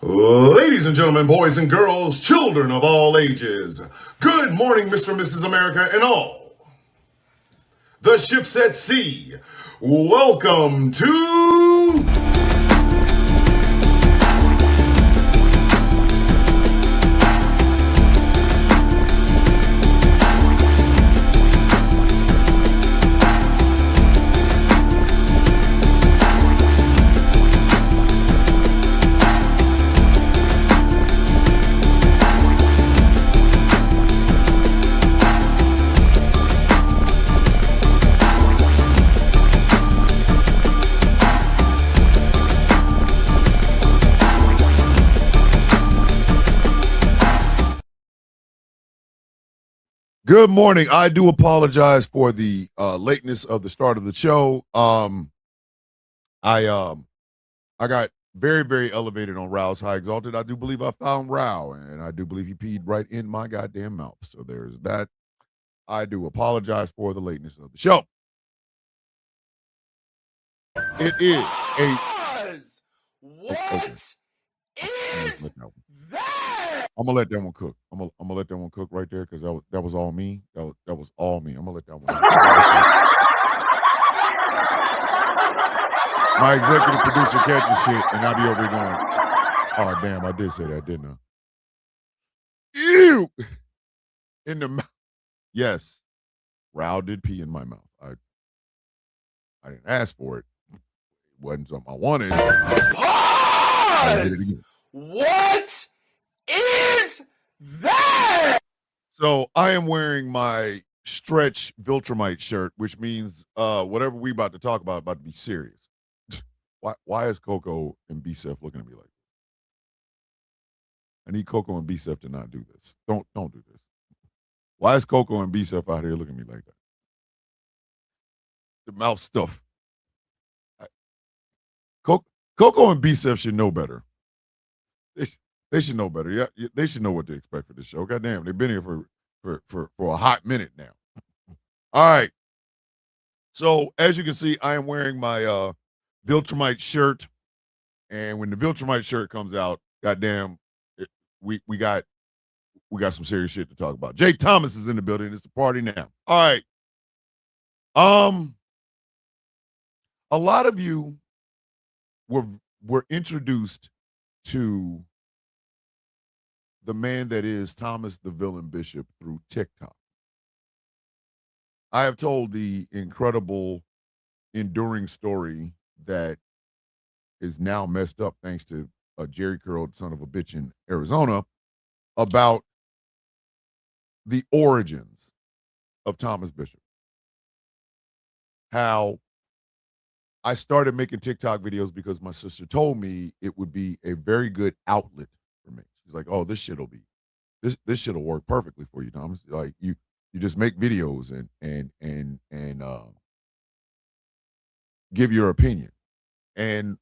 Ladies and gentlemen, boys and girls, children of all ages, good morning, Mr. and Mrs. America, and all the ships at sea. Welcome to Good morning. I do apologize for the lateness of the start of the show. I got very elevated on Rao's High Exalted. I do believe I found Rao, and I do believe he peed right in my goddamn mouth. So there's that. I do apologize for the lateness of the show. It is a. What is that? I'm gonna let that one cook. I'm gonna let that one cook right there because that was all me. That was all me. I'm gonna let that one. My executive producer catches shit, and I'll be over here going, "Oh damn, I did say that, didn't I?" Ew! In the mouth. Yes, Rao did pee in my mouth. I didn't ask for it. It wasn't something I wanted. I did it again. What is that? So I am wearing my stretch Viltrumite shirt, which means whatever we about to talk about to be serious. Why is Coco and B-Sef looking at me like this? I need Coco and B-Sef to not do this. Don't do this. Why is Coco and B-Sef out here looking at me like that? The mouth stuff. Coco and B-Sef should know better. They should know better. Yeah, they should know what to expect for this show. Goddamn, they've been here for a hot minute now. All right. So as you can see, I am wearing my Viltrumite shirt, and when the Viltrumite shirt comes out, goddamn, we got some serious shit to talk about. Jay Thomas is in the building. It's a party now. All right. A lot of you were introduced to the man that is Thomas the Villain Bishop through TikTok. I have told the incredible, enduring story that is now messed up thanks to a Jerry curled son of a bitch in Arizona about the origins of Thomas Bishop. How I started making TikTok videos because my sister told me it would be a very good outlet for me. She's like, "Oh, this shit'll work perfectly for you, Thomas. Like you just make videos and give your opinion." And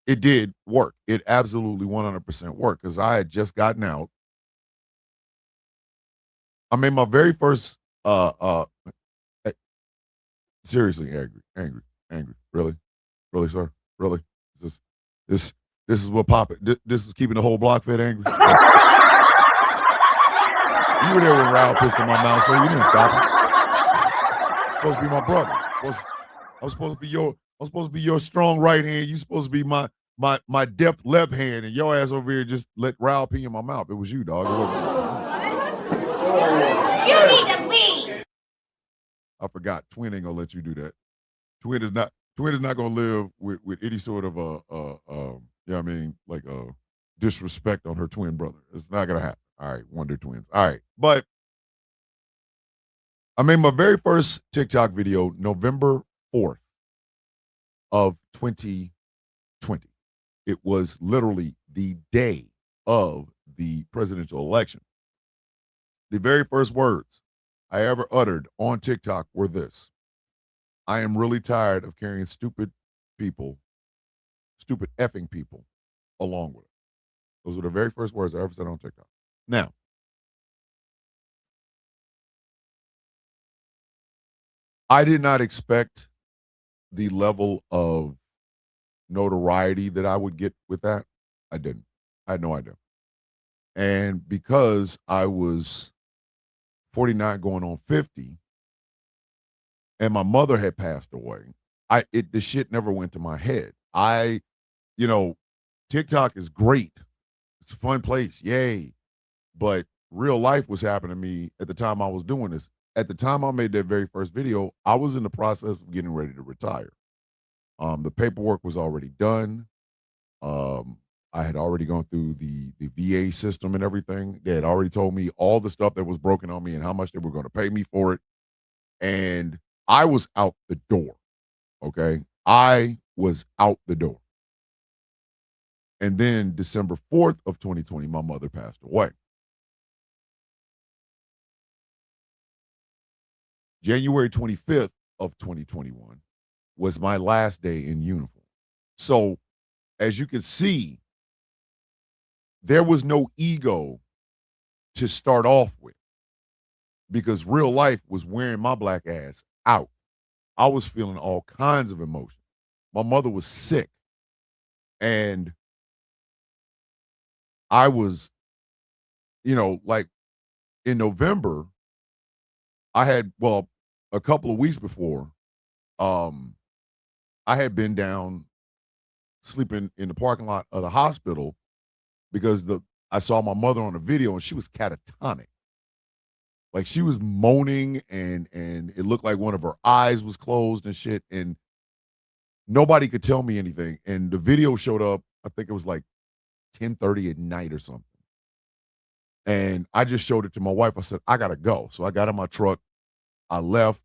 it did work. It absolutely 100% worked because I had just gotten out. I made my very first seriously angry. Really, sir? Really? This is what popping. This is keeping the whole block fed angry. You were there when Rao pissed in my mouth, so you didn't stop it. You're supposed to be my brother. I was supposed to be your strong right hand. You supposed to be my deft left hand, and your ass over here just let Rao pee in my mouth. It was you, dog. You need to leave. I forgot. Twin ain't gonna let you do that. Twin is not gonna live with any sort of disrespect on her twin brother. It's not gonna happen. All right, Wonder Twins. All right, but I made my very first TikTok video November 4th of 2020. It was literally the day of the presidential election. The very first words I ever uttered on TikTok were this: I am really tired of carrying stupid effing people along with it. Those were the very first words I ever said on TikTok. Now, I did not expect the level of notoriety that I would get with that. I didn't. I had no idea. And because I was 49 going on 50 and my mother had passed away, the shit never went to my head. You know, TikTok is great. It's a fun place. Yay. But real life was happening to me at the time I was doing this. At the time I made that very first video, I was in the process of getting ready to retire. The paperwork was already done. Um, I had already gone through the VA system and everything. They had already told me all the stuff that was broken on me and how much they were going to pay me for it. And I was out the door. Okay. I was out the door. And then December 4th of 2020, my mother passed away. January 25th of 2021 was my last day in uniform. So, as you can see, there was no ego to start off with because real life was wearing my black ass out. I was feeling all kinds of emotion. My mother was sick, and I was, like in November, I had, well, a couple of weeks before, um, I had been down sleeping in the parking lot of the hospital because I saw my mother on a video and she was catatonic. Like she was moaning and it looked like one of her eyes was closed and shit. And nobody could tell me anything. And the video showed up, I think it was like 10:30 at night or something. And I just showed it to my wife. I said, I gotta go. So I got in my truck. I left.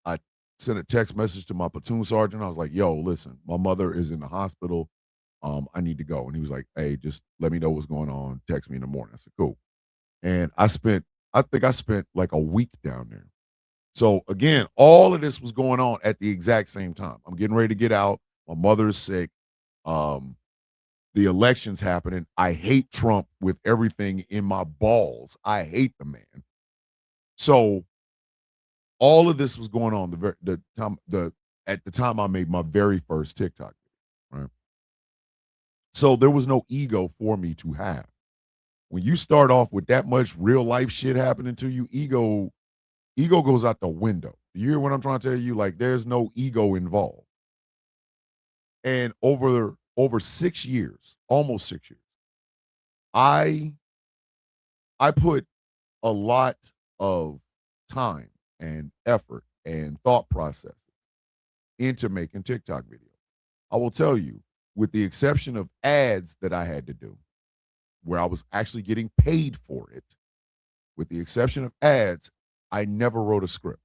I sent a text message to my platoon sergeant. I was like, yo, listen, my mother is in the hospital. I need to go. And he was like, hey, just let me know what's going on. Text me in the morning. I said, cool. And I think I spent like a week down there. So again, all of this was going on at the exact same time. I'm getting ready to get out. My mother is sick. Um, the election's happening. I hate Trump with everything in my balls. I hate the man. So all of this was going on at the time I made my very first TikTok video, right? So there was no ego for me to have. When you start off with that much real life shit happening to you, ego goes out the window. You hear what I'm trying to tell you? Like there's no ego involved. And over 6 years, almost 6 years, I I put a lot of time and effort and thought process into making TikTok videos. I will tell you, with the exception of ads that I had to do, where I was actually getting paid for it, with the exception of ads, I never wrote a script.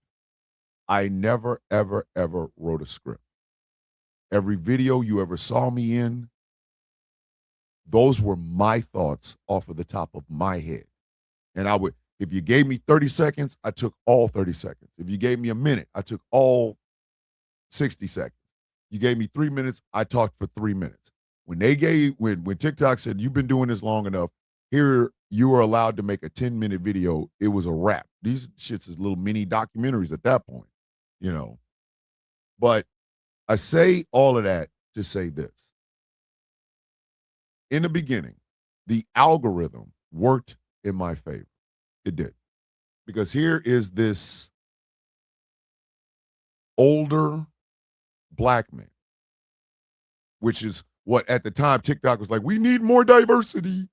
I never, ever, ever wrote a script. Every video you ever saw me in, those were my thoughts off of the top of my head. And if you gave me 30 seconds, I took all 30 seconds. If you gave me a minute, I took all 60 seconds. You gave me 3 minutes, I talked for 3 minutes. When TikTok said, you've been doing this long enough, here you are allowed to make a 10-minute video, it was a wrap. These shits is little mini documentaries at that point, you know. But I say all of that to say this. In the beginning, the algorithm worked in my favor. It did. Because here is this older black man, which is what at the time TikTok was like, we need more diversity.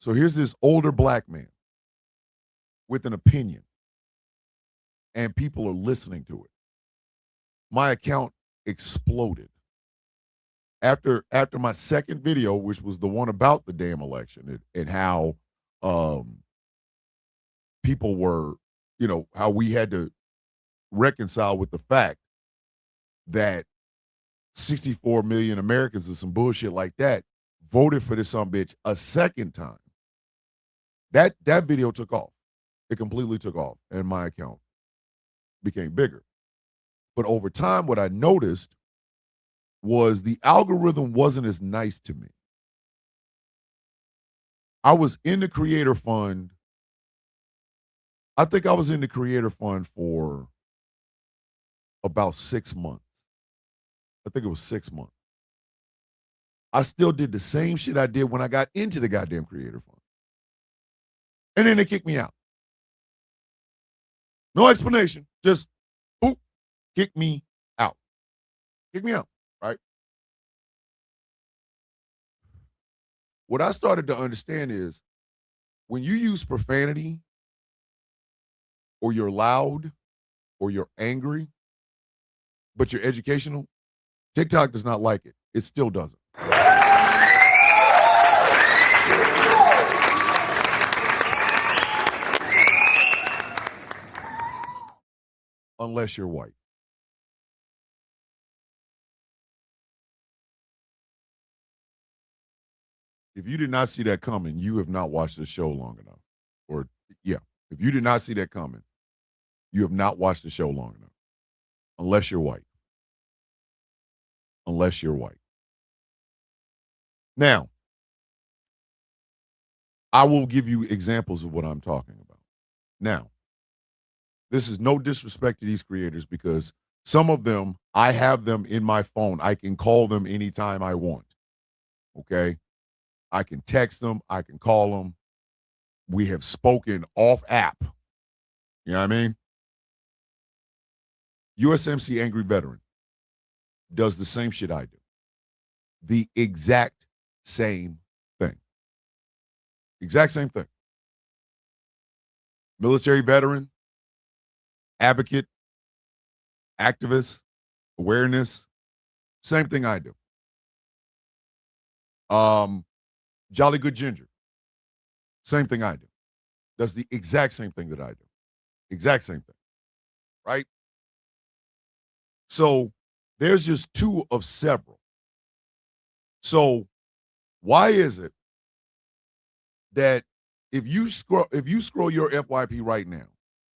So here's this older black man with an opinion, and people are listening to it. My account exploded. After my second video, which was the one about the damn election and how people were, how we had to reconcile with the fact that 64 million Americans or some bullshit like that voted for this some bitch a second time. That video took off. It completely took off, and my account became bigger. But over time, what I noticed was the algorithm wasn't as nice to me. I was in the creator fund. I think I was in the creator fund for about 6 months. I think it was 6 months. I still did the same shit I did when I got into the goddamn Creator Fund. And then they kicked me out. No explanation. Just, oop, kick me out. Kick me out, right? What I started to understand is when you use profanity or you're loud or you're angry, but you're educational, TikTok does not like it. It still doesn't. Unless you're white. If you did not see that coming, you have not watched the show long enough. Or, yeah, if you did not see that coming, you have not watched the show long enough. Unless you're white. Unless you're white. Now, I will give you examples of what I'm talking about. Now, this is no disrespect to these creators because some of them, I have them in my phone. I can call them anytime I want. Okay? I can text them. I can call them. We have spoken off app. You know what I mean? USMC Angry Veteran does the same shit I do. The exact same thing. Exact same thing. Military veteran, advocate, activist, awareness, same thing I do. Jolly Good Ginger, same thing I do. Does the exact same thing that I do. Exact same thing, right? So there's just two of several. So why is it that if you scroll your FYP right now,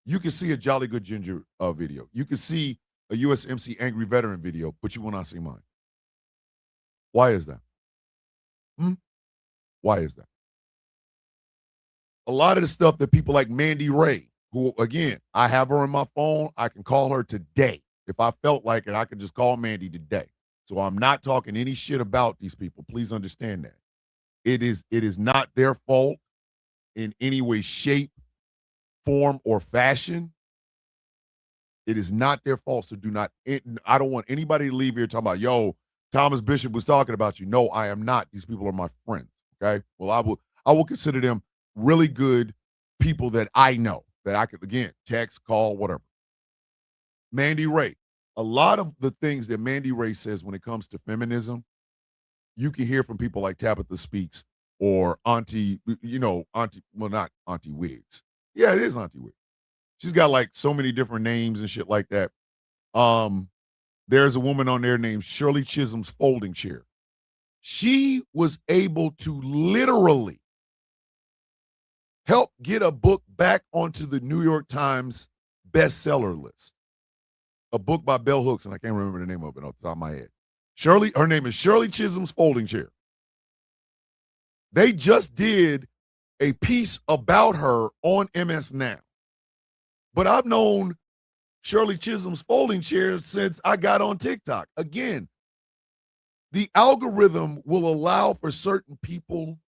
you can see a Jolly Good Ginger video. You can see a USMC Angry Veteran video, but you will not see mine. Why is that? Why is that? A lot of the stuff that people like Mandy Ray, who, again, I have her on my phone. I can call her today. If I felt like it, I could just call Mandy today. So I'm not talking any shit about these people. Please understand that. It is not their fault in any way, shape, form, or fashion. It is not their fault. So I don't want anybody to leave here talking about, yo, Thomas Bishop was talking about you. No, I am not. These people are my friends. Okay. Well, I will consider them really good people that I know that I could, again, text, call, whatever. Mandy Ray. A lot of the things that Mandy Ray says when it comes to feminism, you can hear from people like Tabitha Speaks or Auntie, not Auntie Wiggs. Yeah, it is Auntie Wiggs. She's got like so many different names and shit like that. There's a woman on there named Shirley Chisholm's Folding Chair. She was able to literally help get a book back onto the New York Times bestseller list. A book by Bell Hooks, and I can't remember the name of it off the top of my head. Her name is Shirley Chisholm's Folding Chair. They just did a piece about her on MS Now. But I've known Shirley Chisholm's Folding Chair since I got on TikTok. Again, the algorithm will allow for certain people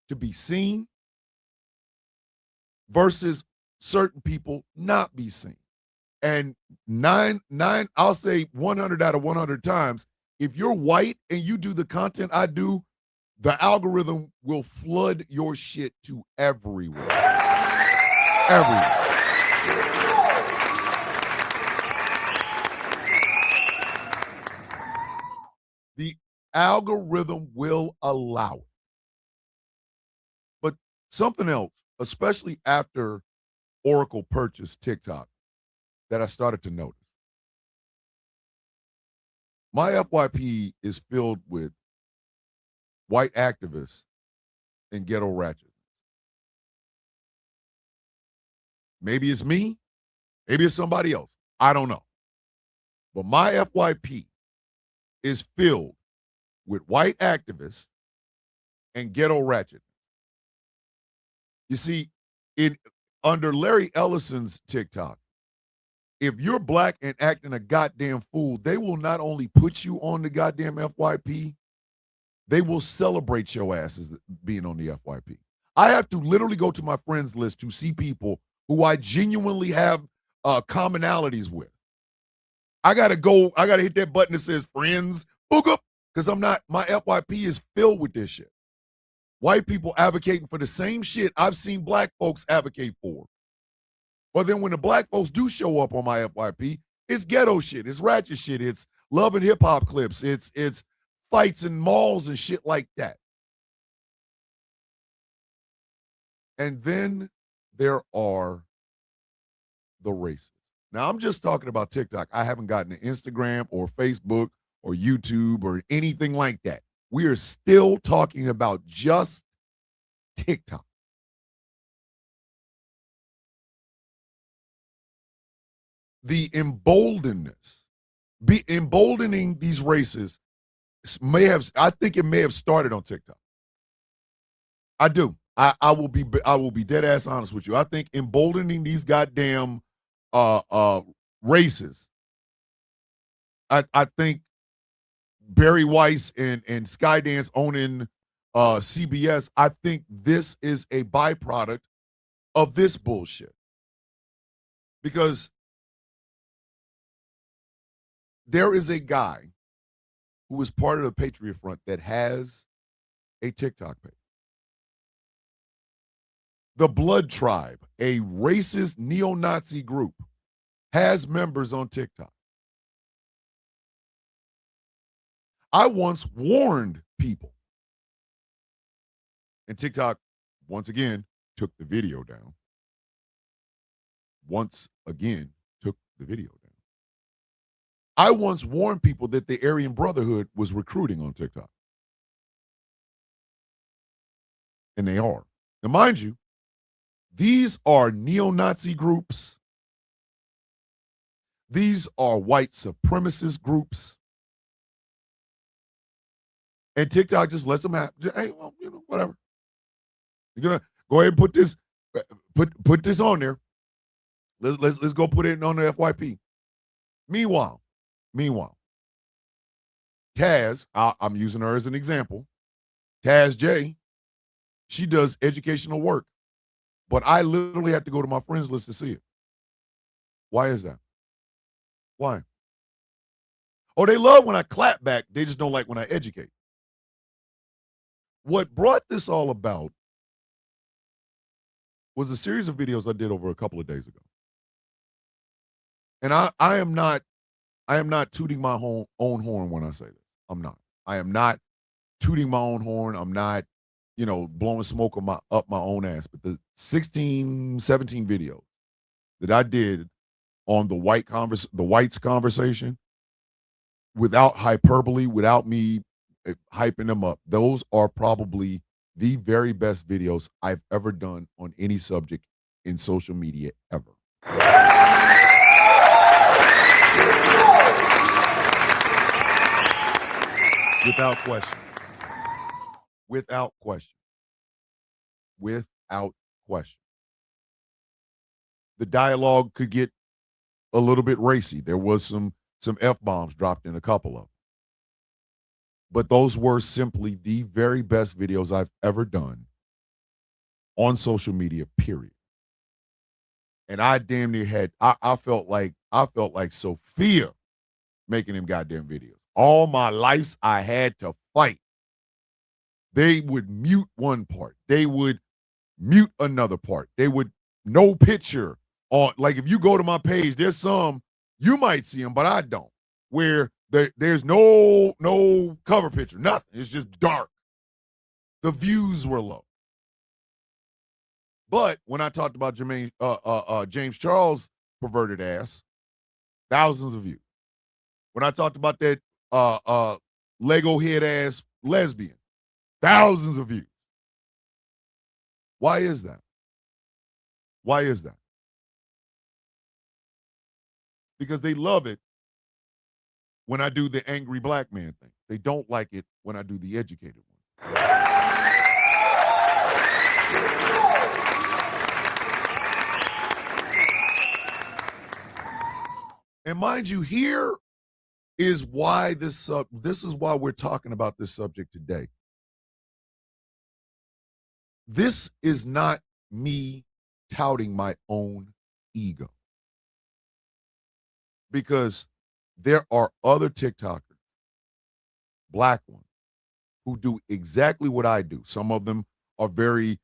to be seen versus certain people not be seen. And I'll say 100 out of 100 times, if you're white and you do the content I do, the algorithm will flood your shit to everywhere. Everywhere. The algorithm will allow it. But something else, especially after Oracle purchased TikTok, that I started to notice. My FYP is filled with white activists and ghetto ratchets. Maybe it's me. Maybe it's somebody else. I don't know. But my FYP is filled with white activists and ghetto ratchet. You see, under Larry Ellison's TikTok, if you're black and acting a goddamn fool, they will not only put you on the goddamn FYP, they will celebrate your ass as being on the FYP. I have to literally go to my friends list to see people who I genuinely have commonalities with. I gotta hit that button that says friends, because my FYP is filled with this shit. White people advocating for the same shit I've seen black folks advocate for. But then when the black folks do show up on my FYP, it's ghetto shit, it's ratchet shit, it's love and hip hop clips, it's fights in malls and shit like that. And then there are the races. Now, I'm just talking about TikTok. I haven't gotten to Instagram or Facebook or YouTube or anything like that. We are still talking about just TikTok. The emboldening these races I think it may have started on TikTok. I do. I will be dead ass honest with you. I think emboldening these goddamn races. I think Barry Weiss and Skydance owning CBS, I think this is a byproduct of this bullshit. Because there is a guy who is part of the Patriot Front that has a TikTok page. The Blood Tribe, a racist neo-Nazi group, has members on TikTok. I once warned people, and TikTok, once again, took the video down. I once warned people that the Aryan Brotherhood was recruiting on TikTok. And they are. Now, mind you, these are neo-Nazi groups. These are white supremacist groups. And TikTok just lets them have, hey, well, whatever. You're gonna go ahead and put this on there. Let's go put it on the FYP. Meanwhile, Taz, I'm using her as an example. Taz J, she does educational work, but I literally have to go to my friends list to see it. Why is that? Why? Oh, they love when I clap back. They just don't like when I educate. What brought this all about was a series of videos I did over a couple of days ago. And I am not tooting my own horn when I say this. I'm not. I am not tooting my own horn. I'm not, blowing smoke up my own ass. But the 16, 17 videos that I did on the whites conversation, without hyperbole, without me hyping them up, those are probably the very best videos I've ever done on any subject in social media ever. Without question. Without question. Without question. The dialogue could get a little bit racy. There was some F-bombs dropped in a couple of them. But those were simply the very best videos I've ever done on social media, period. And I damn near had, I felt like Sophia making them goddamn videos. All my life I had to fight. They would mute one part. They would mute another part. They would no picture on, like if you go to my page, there's some, you might see them, but I don't, where there's no cover picture, nothing. It's just dark. The views were low. But when I talked about James Charles' perverted ass, thousands of views. When I talked about that Lego head ass lesbian, thousands of views. Why is that? Why is that? Because they love it when I do the angry black man thing. They don't like it when I do the educated one. And mind you, here is why this is why we're talking about this subject today. this is not me touting my own ego. Because there are other TikTokers, black ones, who do exactly what I do. Some of them are very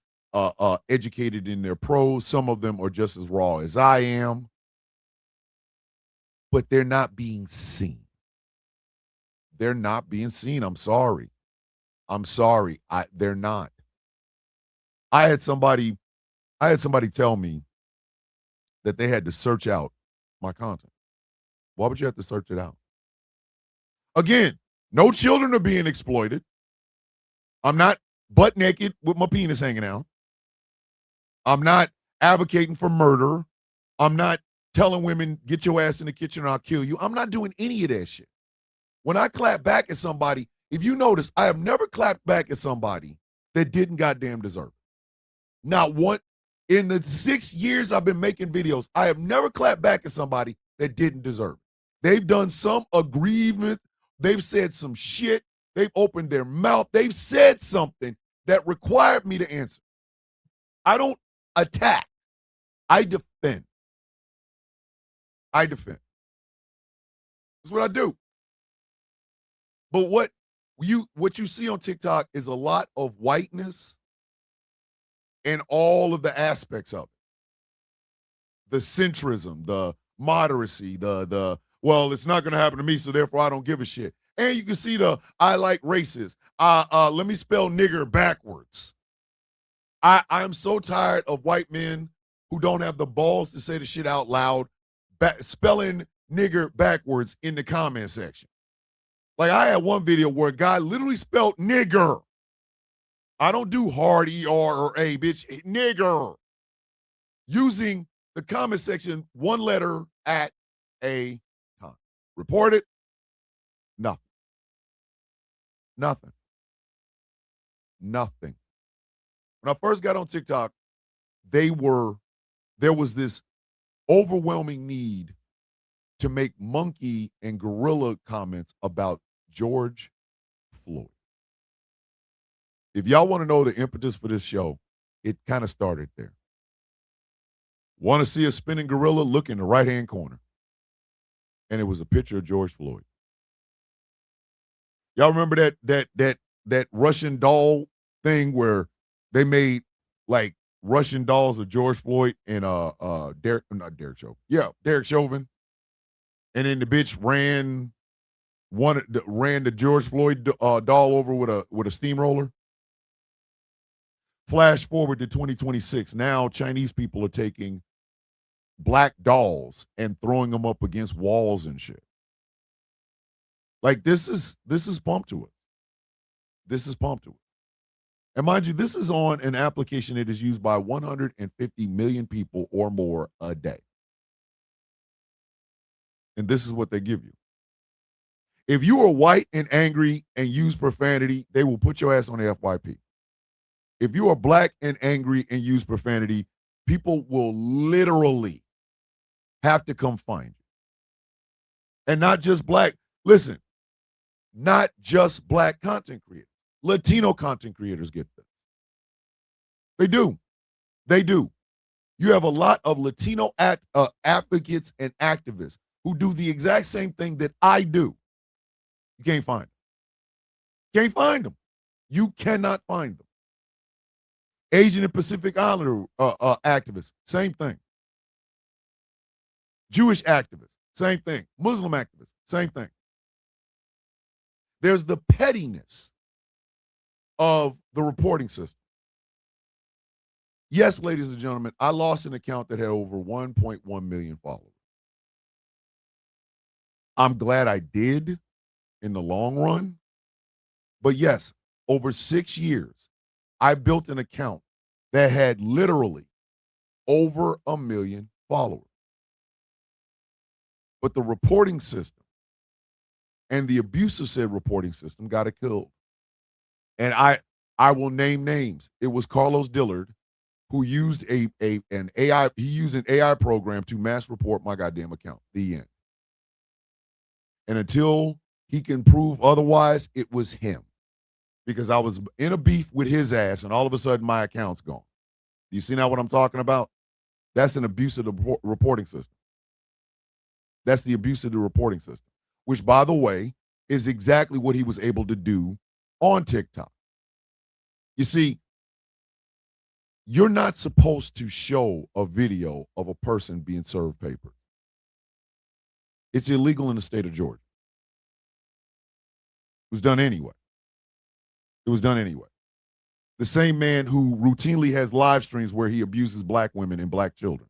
educated in their prose. Some of them are just as raw as I am. But they're not being seen. They're not being seen. I'm sorry. They're not. I had somebody tell me that they had to search out my content. Why would you have to search it out? Again, no children are being exploited. I'm not butt naked with my penis hanging out. I'm not advocating for murder. I'm not telling women, get your ass in the kitchen or I'll kill you. I'm not doing any of that shit. When I clap back at somebody, if you notice, I have never clapped back at somebody that didn't goddamn deserve it. Not one. In the 6 years I've been making videos, I have never clapped back at somebody that didn't deserve it. They've done some aggrievement. They've said some shit. They've opened their mouth. They've said something that required me to answer. I don't attack. I defend. That's what I do. But what you see on TikTok is a lot of whiteness and all of the aspects of it. The centrism, the moderacy, the well, it's not going to happen to me, so therefore I don't give a shit. And you can see the I like racist. Let me spell nigger backwards. I'm so tired of white men who don't have the balls to say the shit out loud, spelling nigger backwards in the comment section. Like I had one video where a guy literally spelled nigger. I don't do hard ER or A, bitch, nigger. Using the comment section, one letter at a time. Report it? Nothing. When I first got on TikTok, there was this overwhelming need to make monkey and gorilla comments about George Floyd. If y'all want to know the impetus for this show, it kind of started there. Want to see a spinning gorilla? Look in the right-hand corner. And it was a picture of George Floyd. Y'all remember that Russian doll thing where they made like Russian dolls of George Floyd and Derek Chauvin. And then the bitch ran the George Floyd doll over with a steamroller. Flash forward to 2026. Now Chinese people are taking black dolls and throwing them up against walls and shit. Like this is pumped to it. And mind you, this is on an application that is used by 150 million people or more a day. And this is what they give you. If you are white and angry and use profanity, they will put your ass on the FYP. If you are black and angry and use profanity, people will literally have to come find you. And not just black. Listen, not just black content creators. Latino content creators get this. They do. You have a lot of Latino advocates and activists who do the exact same thing that I do. You can't find them. You cannot find them. Asian and Pacific Islander activists, same thing. Jewish activists, same thing. Muslim activists, same thing. There's the pettiness of the reporting system. Yes, ladies and gentlemen, I lost an account that had over 1.1 million followers. I'm glad I did in the long run. But yes, over 6 years, I built an account that had literally over 1 million followers. But the reporting system and the abuse of said reporting system got it killed. And I will name names. It was Carlos Dillard who used an AI program to mass report my goddamn account. The end. And until he can prove otherwise, it was him. because I was in a beef with his ass, and all of a sudden my account's gone. Do you see now what I'm talking about? That's an abuse of the reporting system. That's the abuse of the reporting system, which, by the way, is exactly what he was able to do on TikTok. You see, you're not supposed to show a video of a person being served papers. It's illegal in the state of Georgia. It was done anyway. It was done anyway. The same man who routinely has live streams where he abuses black women and black children.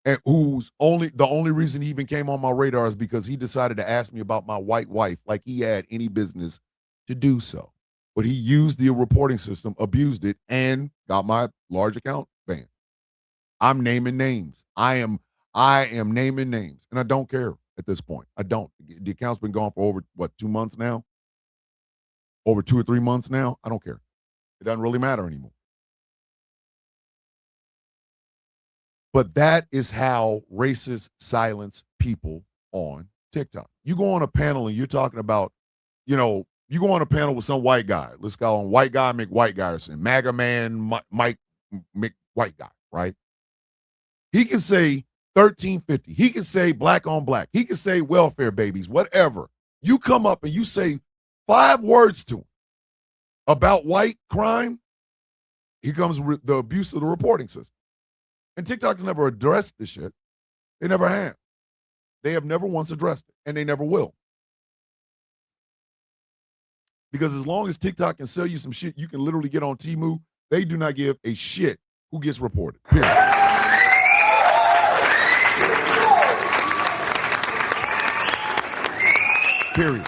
And the only reason he even came on my radar is because he decided to ask me about my white wife like he had any business to do so. But he used the reporting system, abused it, and got my large account banned. I'm naming names. I am naming names, and I don't care at this point. I don't. The account's been gone for over 2 months now? Over 2 or 3 months now? I don't care. It doesn't really matter anymore. But that is how racists silence people on TikTok. You go on a panel and you're talking about, you go on a panel with some white guy. Let's call him White Guy McWhite Guyerson, MAGA Man Mike McWhite Guy, right? He can say 1350. He can say black on black. He can say welfare babies, whatever. You come up and you say 5 words to him about white crime, here comes the abuse of the reporting system. And TikTok's never addressed this shit. They never have. They have never once addressed it, and they never will. Because as long as TikTok can sell you some shit you can literally get on Temu, they do not give a shit who gets reported. Period. Period.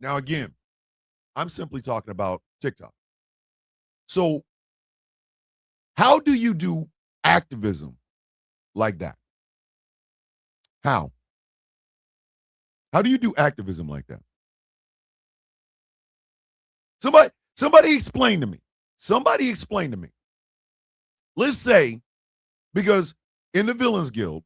Now, again, I'm simply talking about TikTok. So, how do you do activism like that? How? How do you do activism like that? Somebody explain to me. Somebody explain to me. Let's say, because in the Villains Guild,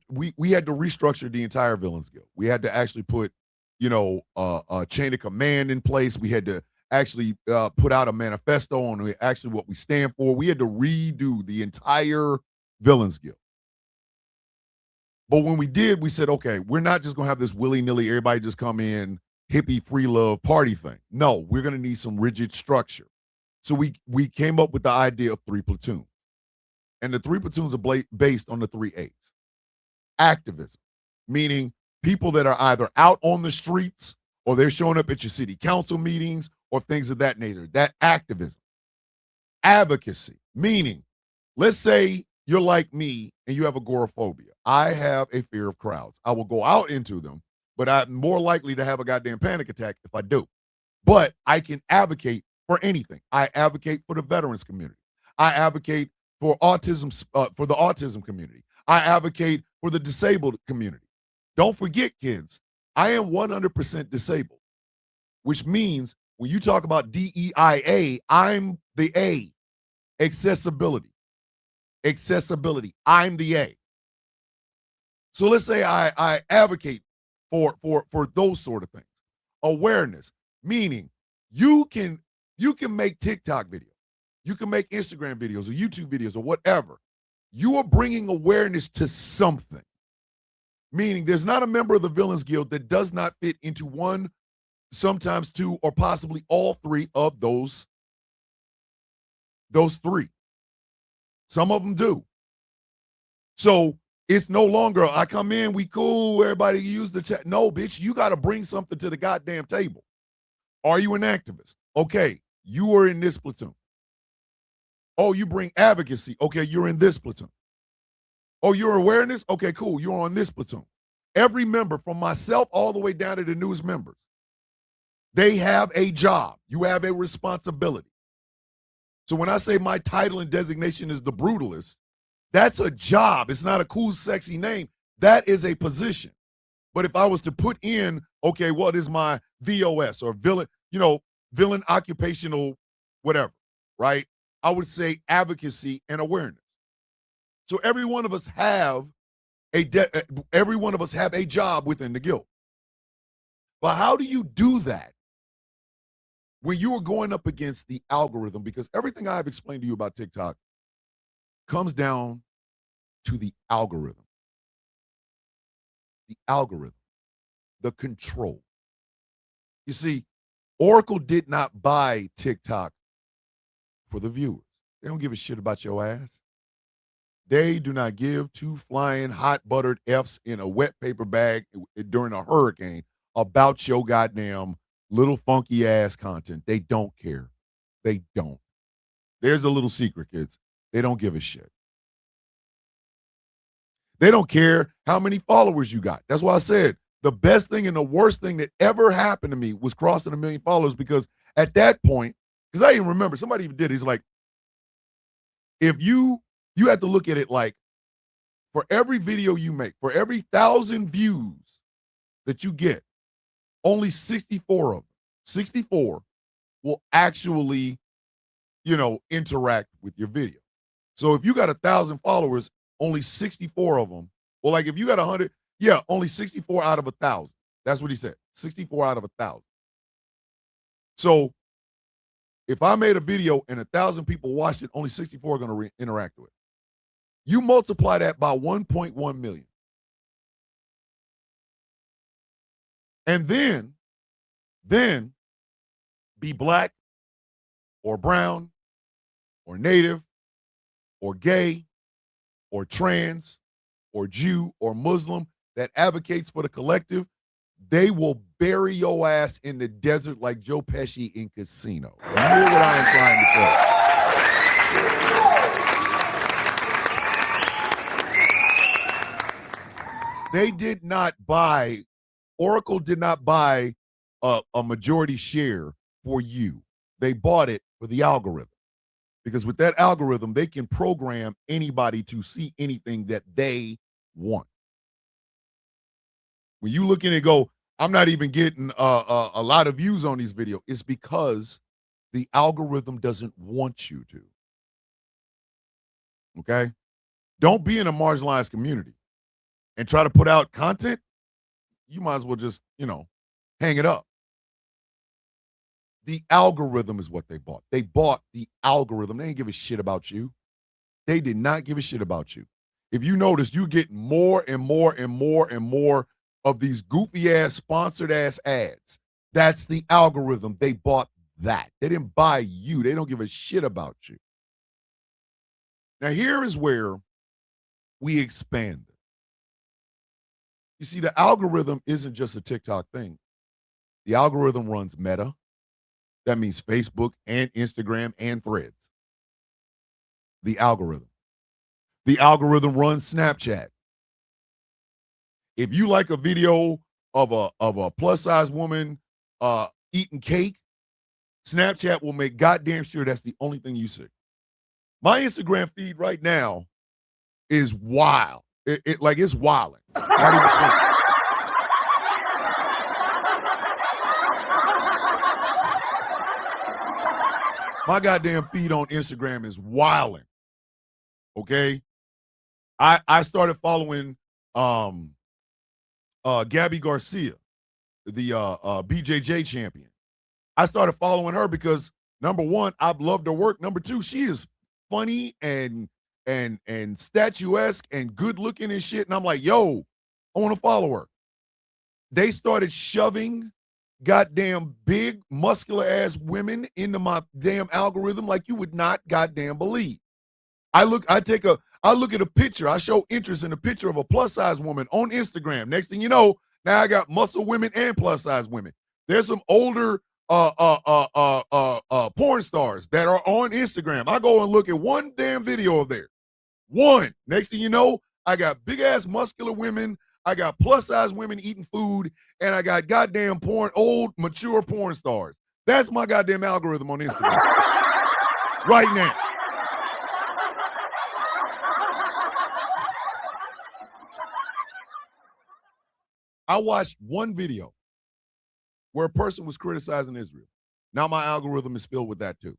we had to restructure the entire Villains Guild. We had to actually put, a chain of command in place. We had to actually put out a manifesto on actually what we stand for. We had to redo the entire Villains Guild. But when we did, we said, okay, we're not just going to have this willy-nilly, everybody just come in, hippie free love party thing. No, we're going to need some rigid structure. So we came up with the idea of 3 platoons. And the 3 platoons are based on the 3 A's. Activism, meaning people that are either out on the streets or they're showing up at your city council meetings or things of that nature. That activism. Advocacy, meaning, let's say you're like me and you have agoraphobia. I have a fear of crowds. I will go out into them, but I'm more likely to have a goddamn panic attack if I do. But I can advocate for anything. I advocate for the veterans community. I advocate for autism, for the autism community. I advocate for the disabled community. Don't forget, kids, I am 100% disabled, which means when you talk about DEIA, I'm the A. Accessibility. Accessibility. I'm the A. So let's say I advocate for those sort of things. Awareness, meaning you can make TikTok videos. You can make Instagram videos or YouTube videos or whatever. You are bringing awareness to something. Meaning there's not a member of the Villains Guild that does not fit into one, sometimes 2, or possibly all 3 of those 3. Some of them do. So it's no longer, I come in, we cool, everybody use the chat. No, bitch, you got to bring something to the goddamn table. Are you an activist? Okay, you are in this platoon. Oh, you bring advocacy. Okay, you're in this platoon. Oh, you're awareness? Okay, cool. You're on this platoon. Every member, from myself all the way down to the newest members, they have a job. You have a responsibility. So when I say my title and designation is the brutalist, that's a job. It's not a cool, sexy name. That is a position. But if I was to put in, okay, what is my VOS or villain occupational whatever, right? I would say advocacy and awareness. So every one of us have a job within the guild. But how do you do that when you are going up against the algorithm, because everything I've explained to you about TikTok comes down to the algorithm. The algorithm, the control. You see, Oracle did not buy TikTok for the viewers. They don't give a shit about your ass. They do not give two flying hot buttered F's in a wet paper bag during a hurricane about your goddamn little funky ass content. They don't care. They don't. There's a little secret, kids. They don't give a shit. They don't care how many followers you got. That's why I said the best thing and the worst thing that ever happened to me was crossing 1 million followers, because at that point, because I even remember somebody even did, he's like, if you have to look at it like, for every video you make, for every 1,000 views that you get, only 64 of them, 64 will actually, interact with your video. So if you got 1,000 followers, only 64 of them, well, like if you got 100, yeah, only 64 out of 1,000. That's what he said, 64 out of 1,000. So if I made a video and 1,000 people watched it, only 64 are going to interact with it. You multiply that by 1.1 million. And then be black or brown or native or gay or trans or Jew or Muslim that advocates for the collective, they will bury your ass in the desert like Joe Pesci in Casino. You hear what I am trying to tell you? They did not buy, Oracle did not buy a majority share for you. They bought it for the algorithm. Because with that algorithm, they can program anybody to see anything that they want. When you look in and go, I'm not even getting a lot of views on these videos, it's because the algorithm doesn't want you to. Okay? Don't be in a marginalized community and try to put out content. You might as well just, hang it up. The algorithm is what they bought. They bought the algorithm. They didn't give a shit about you. They did not give a shit about you. If you notice, you get more and more and more and more of these goofy ass sponsored ass ads. That's the algorithm. They bought that. They didn't buy you. They don't give a shit about you. Now, here is where we expand it. You see, the algorithm isn't just a TikTok thing. The algorithm runs Meta. That means Facebook and Instagram and Threads. The algorithm. The algorithm runs Snapchat. If you like a video of a plus size woman eating cake, Snapchat will make goddamn sure that's the only thing you see. My Instagram feed right now is wild. It's wilding. Not even funny. My goddamn feed on Instagram is wilding. Okay? I started following Gabby Garcia, the BJJ champion. I started following her because, number one, I've loved her work. Number two, she is funny and statuesque and good looking and shit. And I'm like, yo, I want to follow her. They started shoving goddamn big muscular ass women into my damn algorithm like you would not goddamn believe. I look at a picture, I show interest in a picture of a plus size woman on Instagram. Next thing you know, now I got muscle women and plus size women. There's some older porn stars that are on Instagram. I go and look at one damn video of theirs. One. Next thing you know, I got big ass muscular women. I got plus size women eating food, and I got goddamn old mature porn stars. That's my goddamn algorithm on Instagram right now. I watched one video where a person was criticizing Israel. Now my algorithm is filled with that too.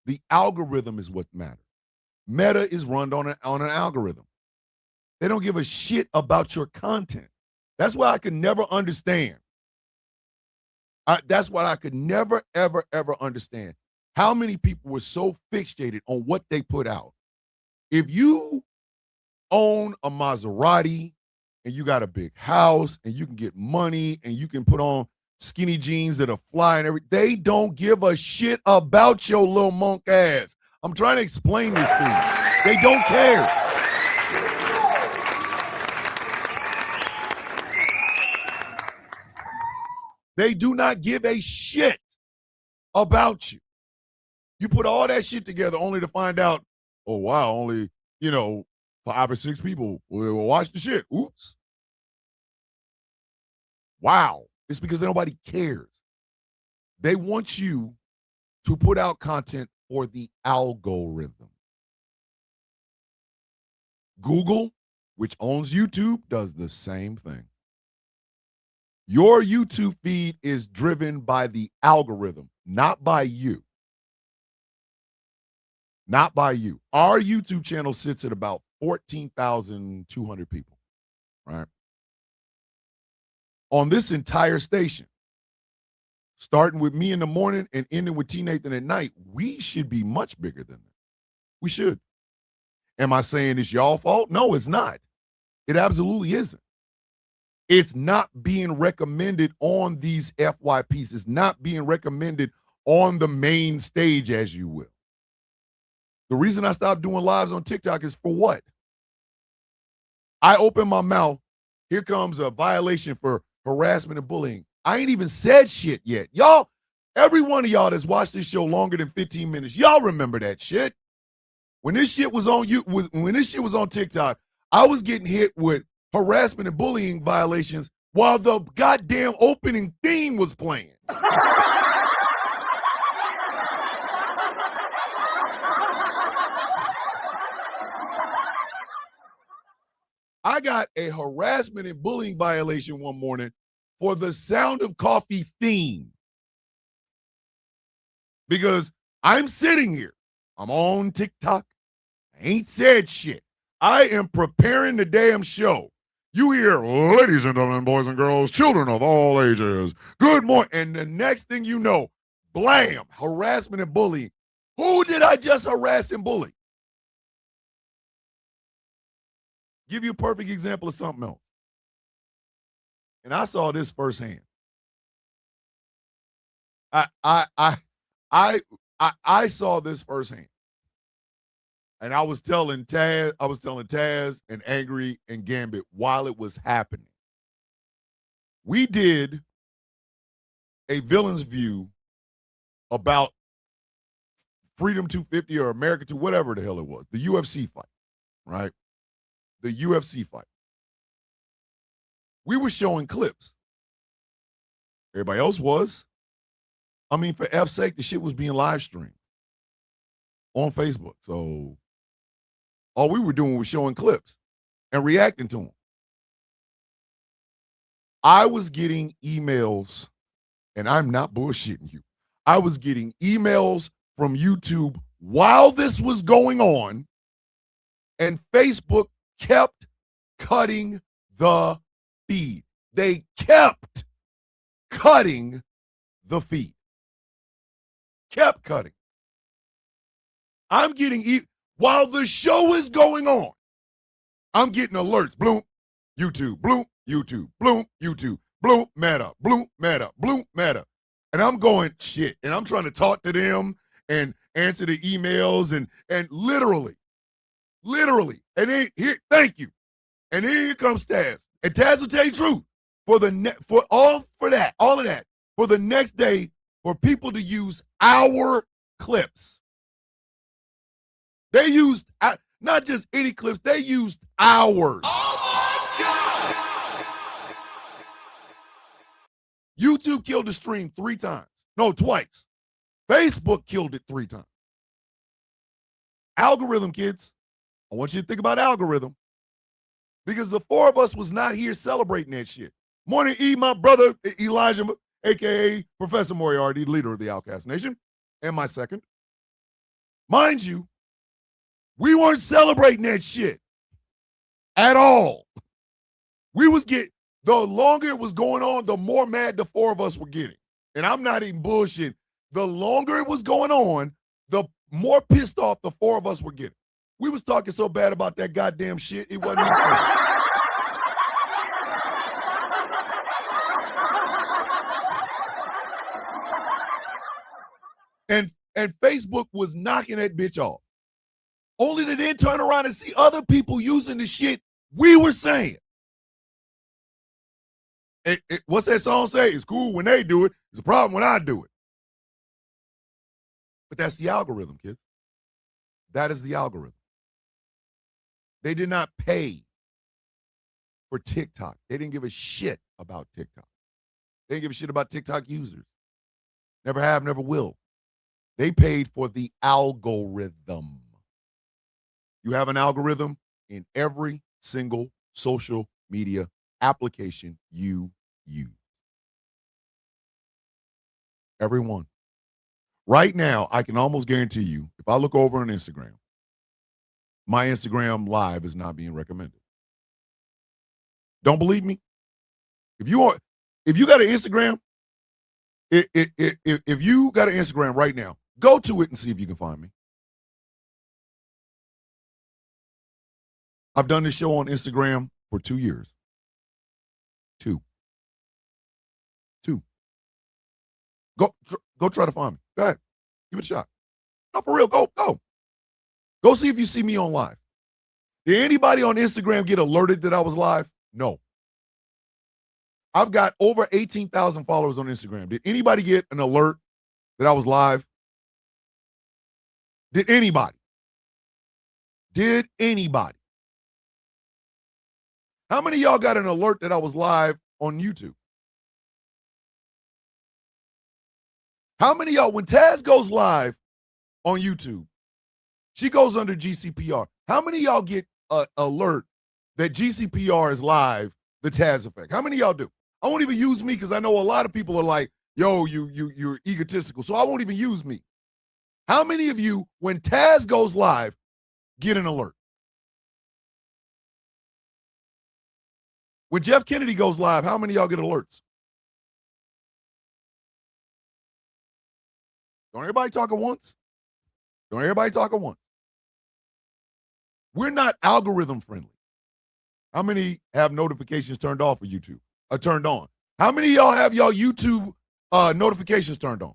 The algorithm is what matters. Meta is run on an algorithm. They don't give a shit about your content. That's why I can never understand That's what I could never, ever, ever understand. How many people were so fixated on what they put out? If you own a Maserati and you got a big house and you can get money and you can put on skinny jeans that are fly and everything, they don't give a shit about your little monk ass. I'm trying to explain this to you. They don't care. They do not give a shit about you. You put all that shit together only to find out, oh, wow, only, 5 or 6 people will watch the shit. Oops. Wow. It's because nobody cares. They want you to put out content for the algorithm. Google, which owns YouTube, does the same thing. Your YouTube feed is driven by the algorithm, not by you. Not by you. Our YouTube channel sits at about 14,200 people, right? On this entire station, starting with me in the morning and ending with T. Nathan at night, we should be much bigger than that. We should. Am I saying it's y'all fault? No, it's not. It absolutely isn't. It's not being recommended on these FYPs. It's not being recommended on the main stage, as you will. The reason I stopped doing lives on TikTok is for what? I open my mouth. Here comes a violation for harassment and bullying. I ain't even said shit yet. Y'all, every one of y'all that's watched this show longer than 15 minutes, y'all remember that shit. When this shit was on when this shit was on TikTok, I was getting hit with harassment and bullying violations while the goddamn opening theme was playing. I got a harassment and bullying violation one morning for the Sound of Coffee theme. Because I'm sitting here. I'm on TikTok. I ain't said shit. I am preparing the damn show. You hear, ladies and gentlemen, boys and girls, children of all ages, good morning. And the next thing you know, blam, harassment and bullying. Who did I just harass and bully? Give you a perfect example of something else. And I saw this firsthand. I saw this firsthand. And I was telling Taz and Angry and Gambit while it was happening. We did a Villain's View about Freedom 250 or America 2, whatever the hell it was, the UFC fight, right? The UFC fight. We were showing clips. Everybody else was. I mean, for F's sake, the shit was being live streamed on Facebook. So all we were doing was showing clips and reacting to them. I was getting emails, and I'm not bullshitting you. I was getting emails from YouTube while this was going on, and Facebook kept cutting the feed. They kept cutting the feed. Kept cutting. I'm getting, while the show is going on, I'm getting alerts. Bloom, YouTube, bloom, YouTube, bloom, YouTube, bloom, meta, bloom, meta, bloom, meta. And I'm going, shit. And I'm trying to talk to them and answer the emails and literally. And then here, thank you. And then here comes Taz. And Taz will tell you the truth. All of that, for the next day, for people to use our clips. They used not just any clips, they used ours. Oh my God! YouTube killed the stream 3 times. No, twice. Facebook killed it 3 times. Algorithm, kids. I want you to think about algorithm. Because the 4 of us was not here celebrating that shit. Morning E, my brother Elijah, a.k.a. Professor Moriarty, leader of the Outcast Nation, and my second. Mind you, we weren't celebrating that shit at all. We was the longer it was going on, the more mad the 4 of us were getting. And I'm not even bullshitting. The longer it was going on, the more pissed off the four of us were getting. We was talking so bad about that goddamn shit, it wasn't even funny. And Facebook was knocking that bitch off. Only to then turn around and see other people using the shit we were saying. What's that song say? It's cool when they do it. It's a problem when I do it. But that's the algorithm, kids. That is the algorithm. They did not pay for TikTok. They didn't give a shit about TikTok. They didn't give a shit about TikTok users. Never have, never will. They paid for the algorithm. You have an algorithm in every single social media application you use. Every one. Right now, I can almost guarantee you, if I look over on Instagram, my Instagram live is not being recommended. Don't believe me? If you got an Instagram, if you got an Instagram right now, go to it and see if you can find me. I've done this show on Instagram for 2 years. Two. Go try to find me. Go ahead. Give it a shot. No, for real. Go. Go see if you see me on live. Did anybody on Instagram get alerted that I was live? No. I've got over 18,000 followers on Instagram. Did anybody get an alert that I was live? Did anybody? How many of y'all got an alert that I was live on YouTube? How many of y'all, when Taz goes live on YouTube, she goes under GCPR. How many of y'all get an alert that GCPR is live, the Taz effect? How many of y'all do? I won't even use me because I know a lot of people are like, yo, you're egotistical. So I won't even use me. How many of you, when Taz goes live, get an alert? When Jeff Kennedy goes live, how many of y'all get alerts? Don't everybody talk at once? We're not algorithm friendly. How many have notifications turned off for YouTube? Turned on? How many of y'all have y'all YouTube notifications turned on?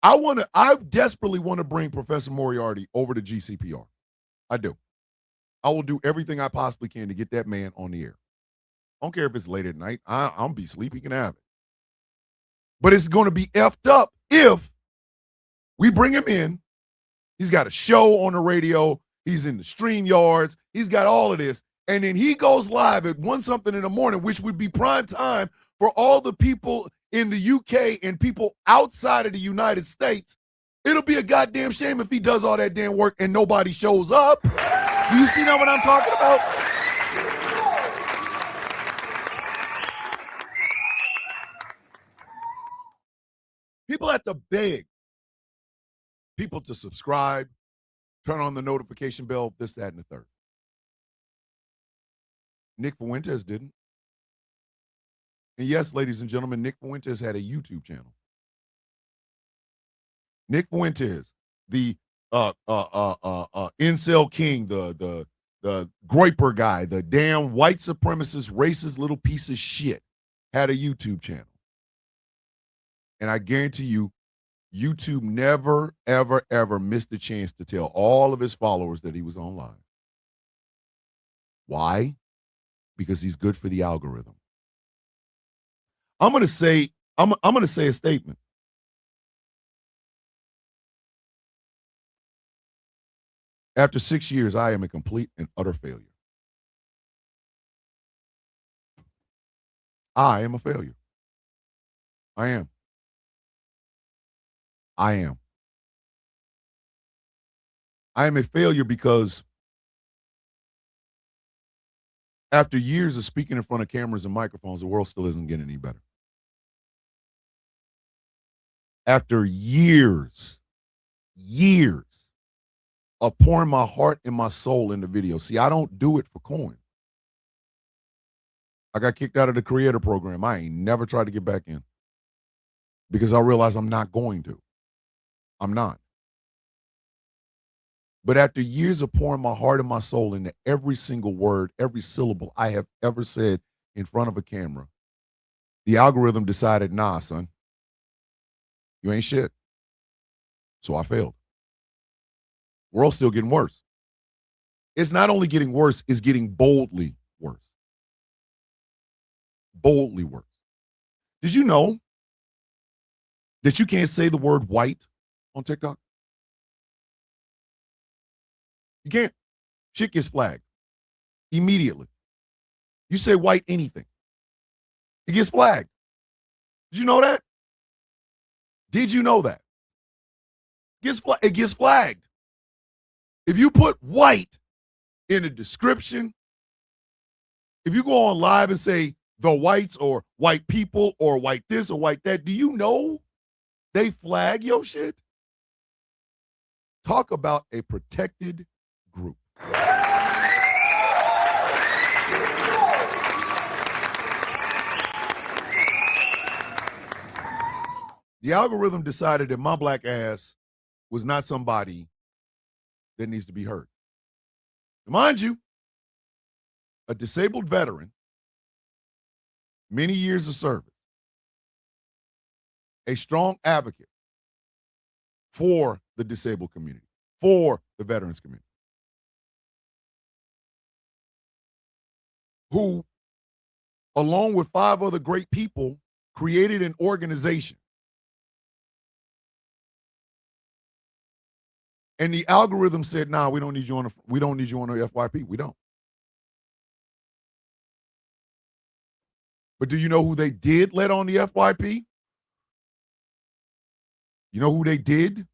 I desperately want to bring Professor Moriarty over to GCPR. I do. I will do everything I possibly can to get that man on the air. I don't care if it's late at night. I'll be sleepy. He can have it. But it's going to be effed up if we bring him in. He's got a show on the radio. He's in the stream yards. He's got all of this. And then he goes live at 1 something in the morning, which would be prime time for all the people in the UK and people outside of the United States. It'll be a goddamn shame if he does all that damn work and nobody shows up. Do you see now what I'm talking about? People have to beg people to subscribe, turn on the notification bell, this, that, and the third. Nick Fuentes didn't. And yes, ladies and gentlemen, Nick Fuentes had a YouTube channel. Nick Fuentes, the incel king, the Groiper guy, the damn white supremacist, racist little piece of shit, had a YouTube channel. And I guarantee you, YouTube never, ever, ever missed a chance to tell all of his followers that he was on live. Why? Because he's good for the algorithm. I'm gonna say a statement. After 6 years, I am a complete and utter failure. I am a failure. I am. I am a failure because after years of speaking in front of cameras and microphones, the world still isn't getting any better. After years of pouring my heart and my soul into video. See, I don't do it for coin. I got kicked out of the creator program. I ain't never tried to get back in because I realize I'm not going to. I'm not. But after years of pouring my heart and my soul into every single word, every syllable I have ever said in front of a camera, the algorithm decided, nah, son, you ain't shit. So I failed. World's still getting worse. It's not only getting worse, it's getting boldly worse. Boldly worse. Did you know that you can't say the word white on TikTok? You can't. Shit gets flagged immediately. You say white anything, it gets flagged. Did you know that? Did you know that? It gets flagged. If you put white in a description, if you go on live and say the whites or white people or white this or white that, do you know they flag your shit? Talk about a protected group. The algorithm decided that my black ass was not somebody that needs to be heard. Mind you, a disabled veteran, many years of service, a strong advocate for the disabled community, for the veterans community, who, along with 5 other great people, created an organization. And the algorithm said, "Nah, we don't need you on the FYP. We don't." But do you know who they did let on the FYP? You know who they did?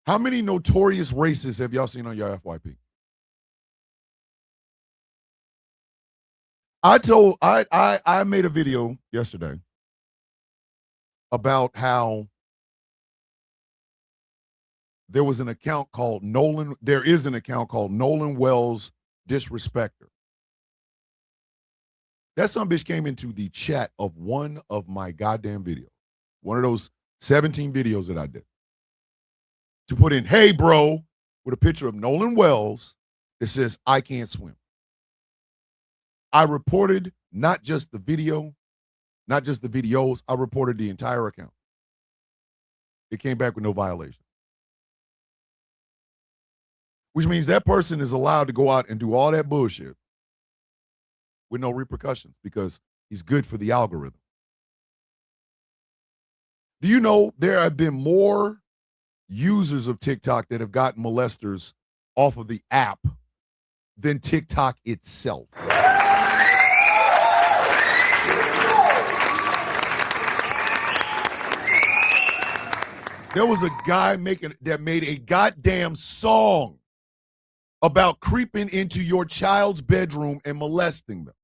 How many notorious racists have y'all seen on your FYP? I made a video yesterday about how there is an account called Nolan Wells Disrespecter. That son bitch came into the chat of one of my goddamn videos, one of those 17 videos that I did, to put in, "Hey, bro," with a picture of Nolan Wells that says, "I can't swim." I reported not just the video, not just the videos, I reported the entire account. It came back with no violation. Which means that person is allowed to go out and do all that bullshit with no repercussions because he's good for the algorithm. Do you know there have been more users of TikTok that have gotten molesters off of the app than TikTok itself? There was a guy that made a goddamn song about creeping into your child's bedroom and molesting them.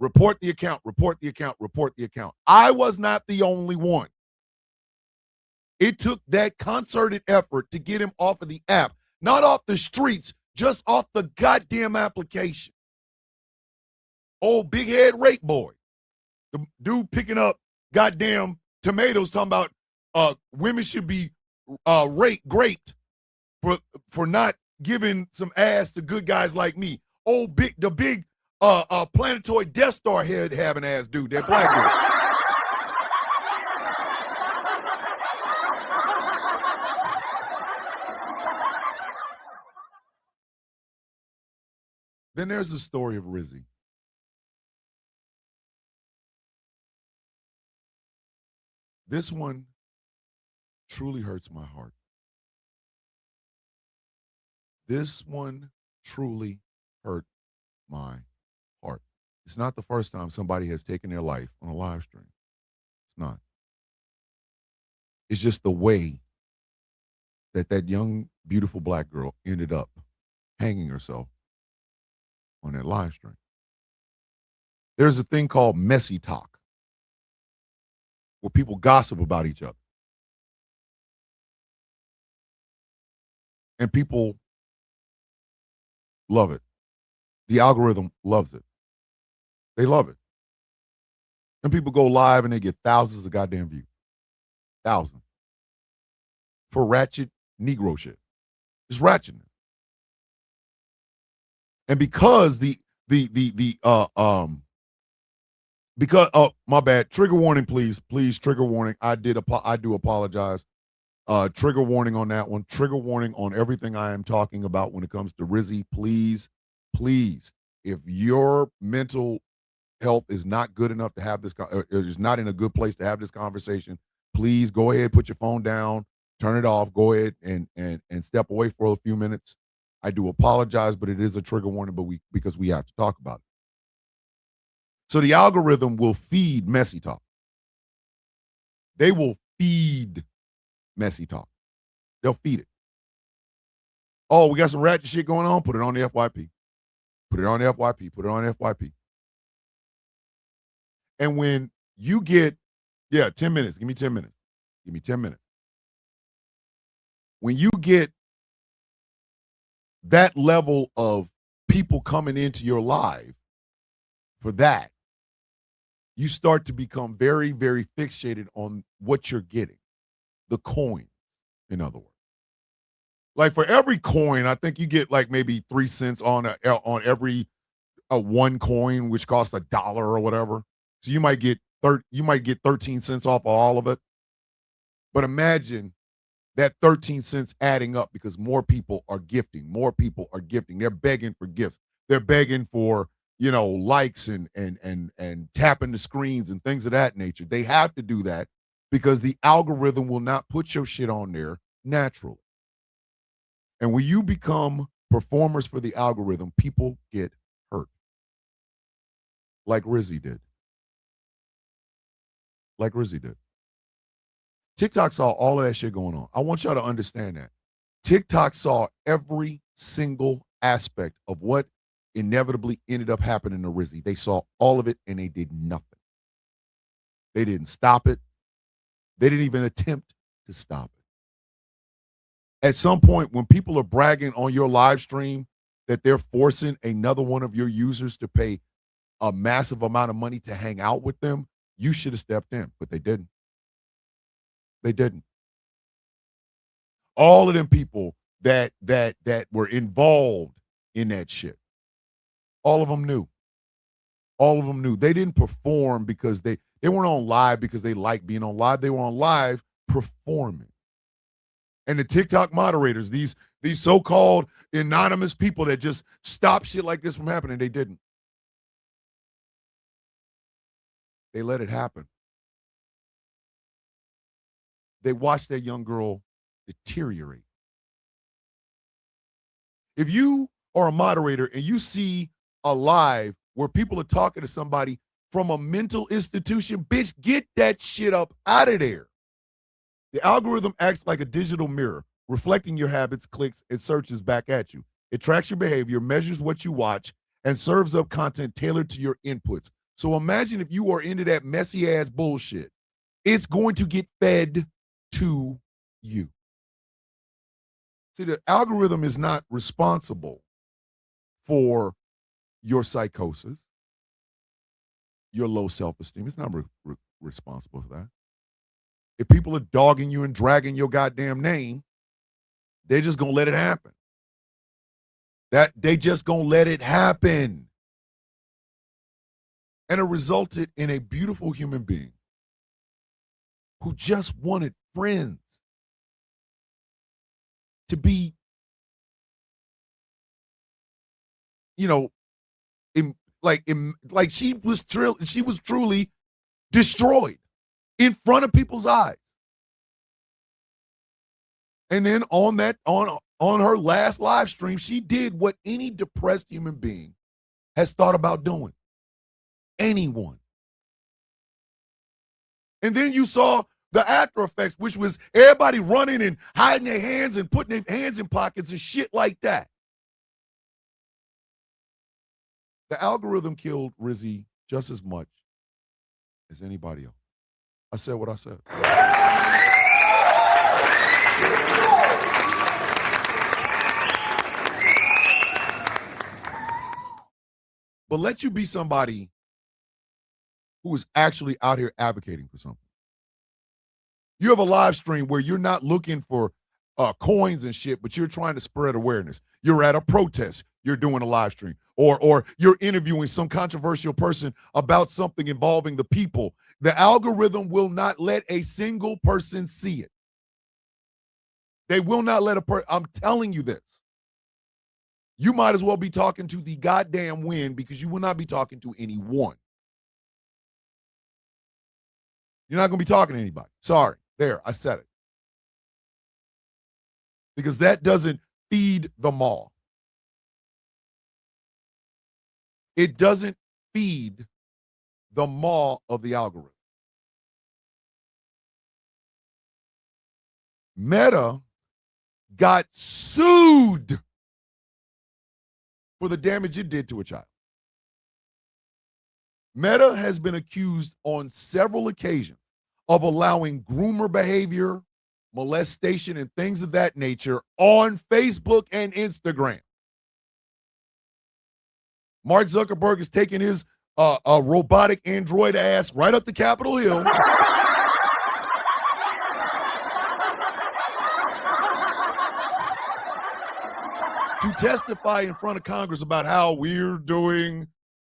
Report the account, report the account, report the account. I was not the only one. It took that concerted effort to get him off of the app, not off the streets, just off the goddamn application. Old big head rape boy. The dude picking up goddamn tomatoes talking about women should be raped for not giving some ass to good guys like me. The big planetoid Death Star head having ass dude, that black dude. Then there's the story of Rizzy. This one truly hurts my heart. This one truly hurt my heart. It's not the first time somebody has taken their life on a live stream. It's not. It's just the way that young, beautiful black girl ended up hanging herself on that live stream. There's a thing called messy talk, where people gossip about each other. And people love it. The algorithm loves it. They love it. And people go live and they get thousands of goddamn views. Thousands. For ratchet Negro shit. It's ratchet. And because because my bad, trigger warning, please, trigger warning. I do apologize. Trigger warning on that one. Trigger warning on everything I am talking about when it comes to Rizzy. Please, if your mental health is not good enough to have this, is not in a good place to have this conversation, please go ahead, put your phone down, turn it off, go ahead and step away for a few minutes. I do apologize, but it is a trigger warning, because we have to talk about it. So the algorithm will feed messy talk. They will feed messy talk. They'll feed it. Oh, we got some ratchet shit going on? Put it on the FYP. Put it on the FYP. Put it on the FYP. And when you get, 10 minutes. Give me 10 minutes. Give me 10 minutes. When you get that level of people coming into your live for that, you start to become very, very fixated on what you're getting. The coin, in other words. Like for every coin, I think you get like maybe 3 cents on every one coin, which costs $1 or whatever. So you might get 13 cents off of all of it. But imagine that 13 cents adding up because more people are gifting. More people are gifting. They're begging for gifts. They're begging for, likes and tapping the screens and things of that nature. They have to do that because the algorithm will not put your shit on there naturally. And when you become performers for the algorithm, people get hurt. Like Rizzy did. TikTok saw all of that shit going on. I want y'all to understand that. TikTok saw every single aspect of what inevitably ended up happening to Rizzy. They saw all of it and they did nothing. They didn't stop it. They didn't even attempt to stop it. At some point, when people are bragging on your live stream that they're forcing another one of your users to pay a massive amount of money to hang out with them, you should have stepped in, but they didn't. They didn't. All of them people that were involved in that shit, all of them knew. All of them knew. They didn't perform because they weren't on live because they liked being on live. They were on live performing. And the TikTok moderators, these so-called anonymous people that just stop shit like this from happening, they didn't. They let it happen. They watched that young girl deteriorate. If you are a moderator and you see a live where people are talking to somebody from a mental institution, bitch, get that shit up out of there. The algorithm acts like a digital mirror, reflecting your habits, clicks, and searches back at you. It tracks your behavior, measures what you watch, and serves up content tailored to your inputs. So imagine if you are into that messy ass bullshit. It's going to get fed to you. See, the algorithm is not responsible for your psychosis, your low self-esteem. It's not responsible for that. If people are dogging you and dragging your goddamn name, they're just going to let it happen. They just going to let it happen. And it resulted in a beautiful human being who just wanted friends to be, like she was truly destroyed in front of people's eyes. And then on her last live stream, she did what any depressed human being has thought about doing. Anyone. And then you saw the after effects, which was everybody running and hiding their hands and putting their hands in pockets and shit like that. The algorithm killed Rizzy just as much as anybody else. I said what I said. But let you be somebody who is actually out here advocating for something. You have a live stream where you're not looking for coins and shit, but you're trying to spread awareness. You're at a protest, you're doing a live stream, or you're interviewing some controversial person about something involving the people. The algorithm will not let a single person see it. They will not let a person. I'm telling you this. You might as well be talking to the goddamn wind because you will not be talking to anyone. You're not going to be talking to anybody. Sorry. There, I said it. Because that doesn't feed the maw. It doesn't feed the maw of the algorithm. Meta got sued for the damage it did to a child. Meta has been accused on several occasions of allowing groomer behavior, molestation, and things of that nature on Facebook and Instagram. Mark Zuckerberg is taking his robotic android ass right up the Capitol Hill. To testify in front of Congress about how we're doing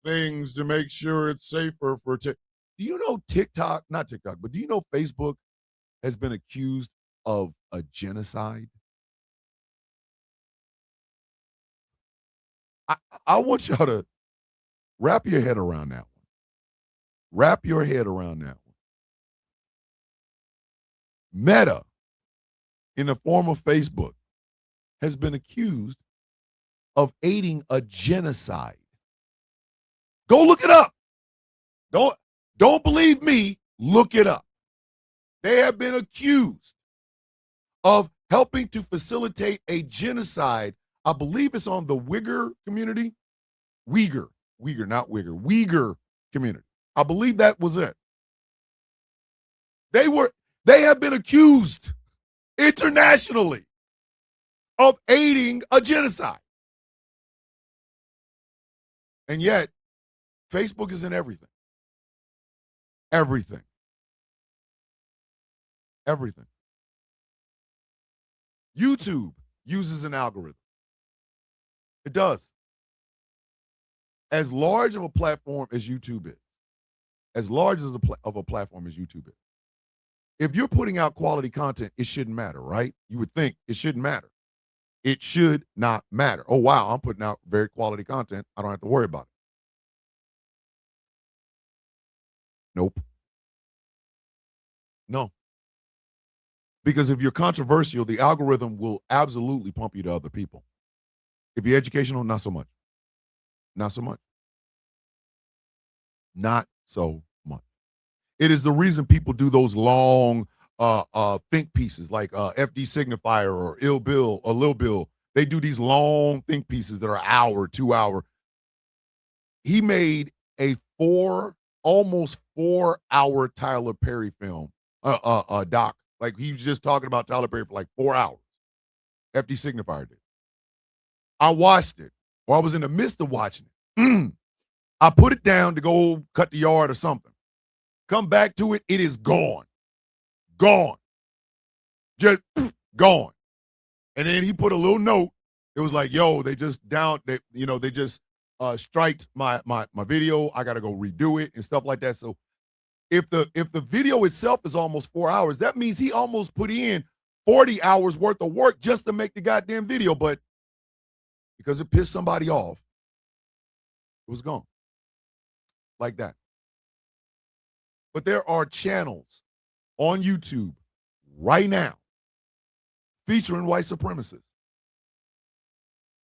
things to make sure it's safer for do you know TikTok, not TikTok, but do you know Facebook has been accused of a genocide? I want y'all to wrap your head around that one. Wrap your head around that one. Meta, in the form of Facebook, has been accused of aiding a genocide. Go look it up. Don't believe me, look it up. They have been accused of helping to facilitate a genocide. I believe it's on the Uyghur community. Uyghur, not Uyghur. Uyghur community. I believe that was it. They have been accused internationally of aiding a genocide. And yet, Facebook is in everything. Everything. Everything. YouTube uses an algorithm. It does. As large of a platform as YouTube is, as large as of a platform as YouTube is, if you're putting out quality content, it shouldn't matter, right? You would think it shouldn't matter. It should not matter. Oh, wow, I'm putting out very quality content. I don't have to worry about it. Nope. No. Because if you're controversial, the algorithm will absolutely pump you to other people. If you're educational, not so much. Not so much. Not so much. It is the reason people do those long think pieces like FD Signifier or Ill Bill or Lil Bill. They do these long think pieces that are hour, 2 hour. He made a almost 4 hour Tyler Perry film, doc. Like he was just talking about Tyler Perry for like 4 hours. FD Signifier did. I watched it, or I was in the midst of watching it. I put it down to go cut the yard or something. Come back to it, it is gone. Gone. Just gone. And then he put a little note. It was like, yo, they just striked my video. I gotta go redo it and stuff like that. So if the video itself is almost 4 hours, that means he almost put in 40 hours worth of work just to make the goddamn video. But because it pissed somebody off, it was gone. Like that. But there are channels on YouTube right now featuring white supremacists.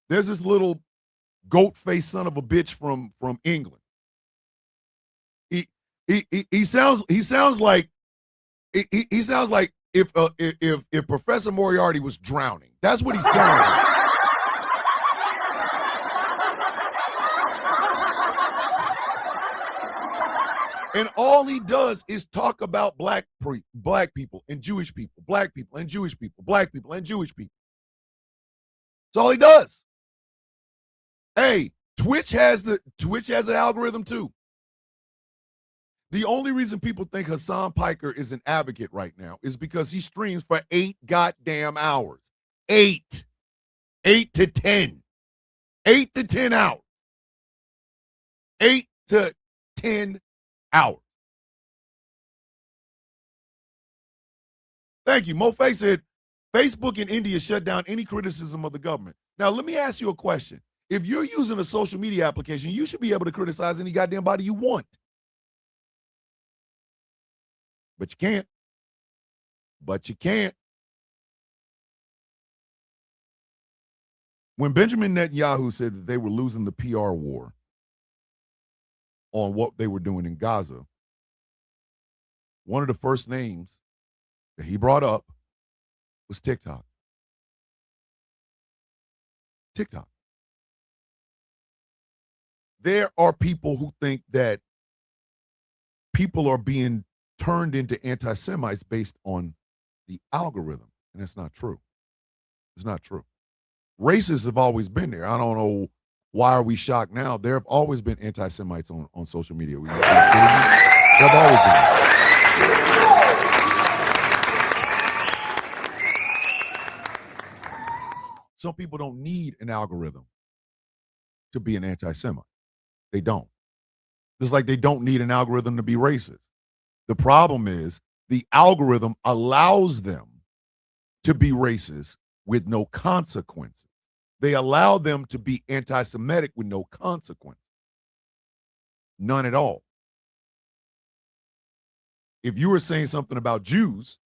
There's this little goat-faced son of a bitch from England. He sounds like if Professor Moriarty was drowning. That's what he sounds like. And all he does is talk about black people and Jewish people, black people and Jewish people, black people and Jewish people. That's all he does. Hey, Twitch has an algorithm too. The only reason people think Hassan Piker is an advocate right now is because he streams for 8 goddamn hours. 8. 8 to 10. 8 to 10 hours. 8 to 10 hours. Thank you. Mo Faye said, Facebook in India shut down any criticism of the government. Now, let me ask you a question. If you're using a social media application, you should be able to criticize any goddamn body you want. But you can't. But you can't. When Benjamin Netanyahu said that they were losing the PR war on what they were doing in Gaza, one of the first names that he brought up was TikTok. TikTok. There are people who think that people are being turned into anti-Semites based on the algorithm, and that's not true. It's not true. Racists have always been there. I don't know why are we shocked now. There have always been anti-Semites on social media. Are you kidding me? There have always been there. Some people don't need an algorithm to be an anti-Semite. They don't. Just like they don't need an algorithm to be racist. The problem is the algorithm allows them to be racist with no consequences. They allow them to be anti-Semitic with no consequences. None at all. If you were saying something about Jews,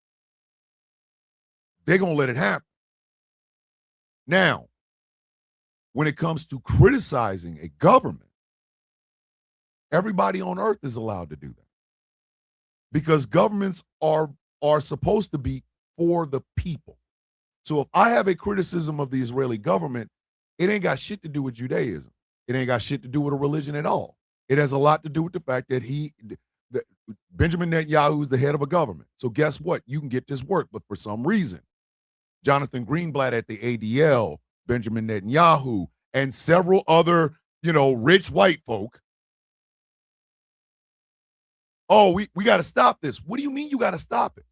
they're going to let it happen. Now, when it comes to criticizing a government, everybody on earth is allowed to do that. Because governments are supposed to be for the people. So if I have a criticism of the Israeli government, it ain't got shit to do with Judaism. It ain't got shit to do with a religion at all. It has a lot to do with the fact that Benjamin Netanyahu is the head of a government. So guess what? You can get this work, but for some reason, Jonathan Greenblatt at the ADL, Benjamin Netanyahu, and several other, rich white folk. Oh, we got to stop this. What do you mean you got to stop it?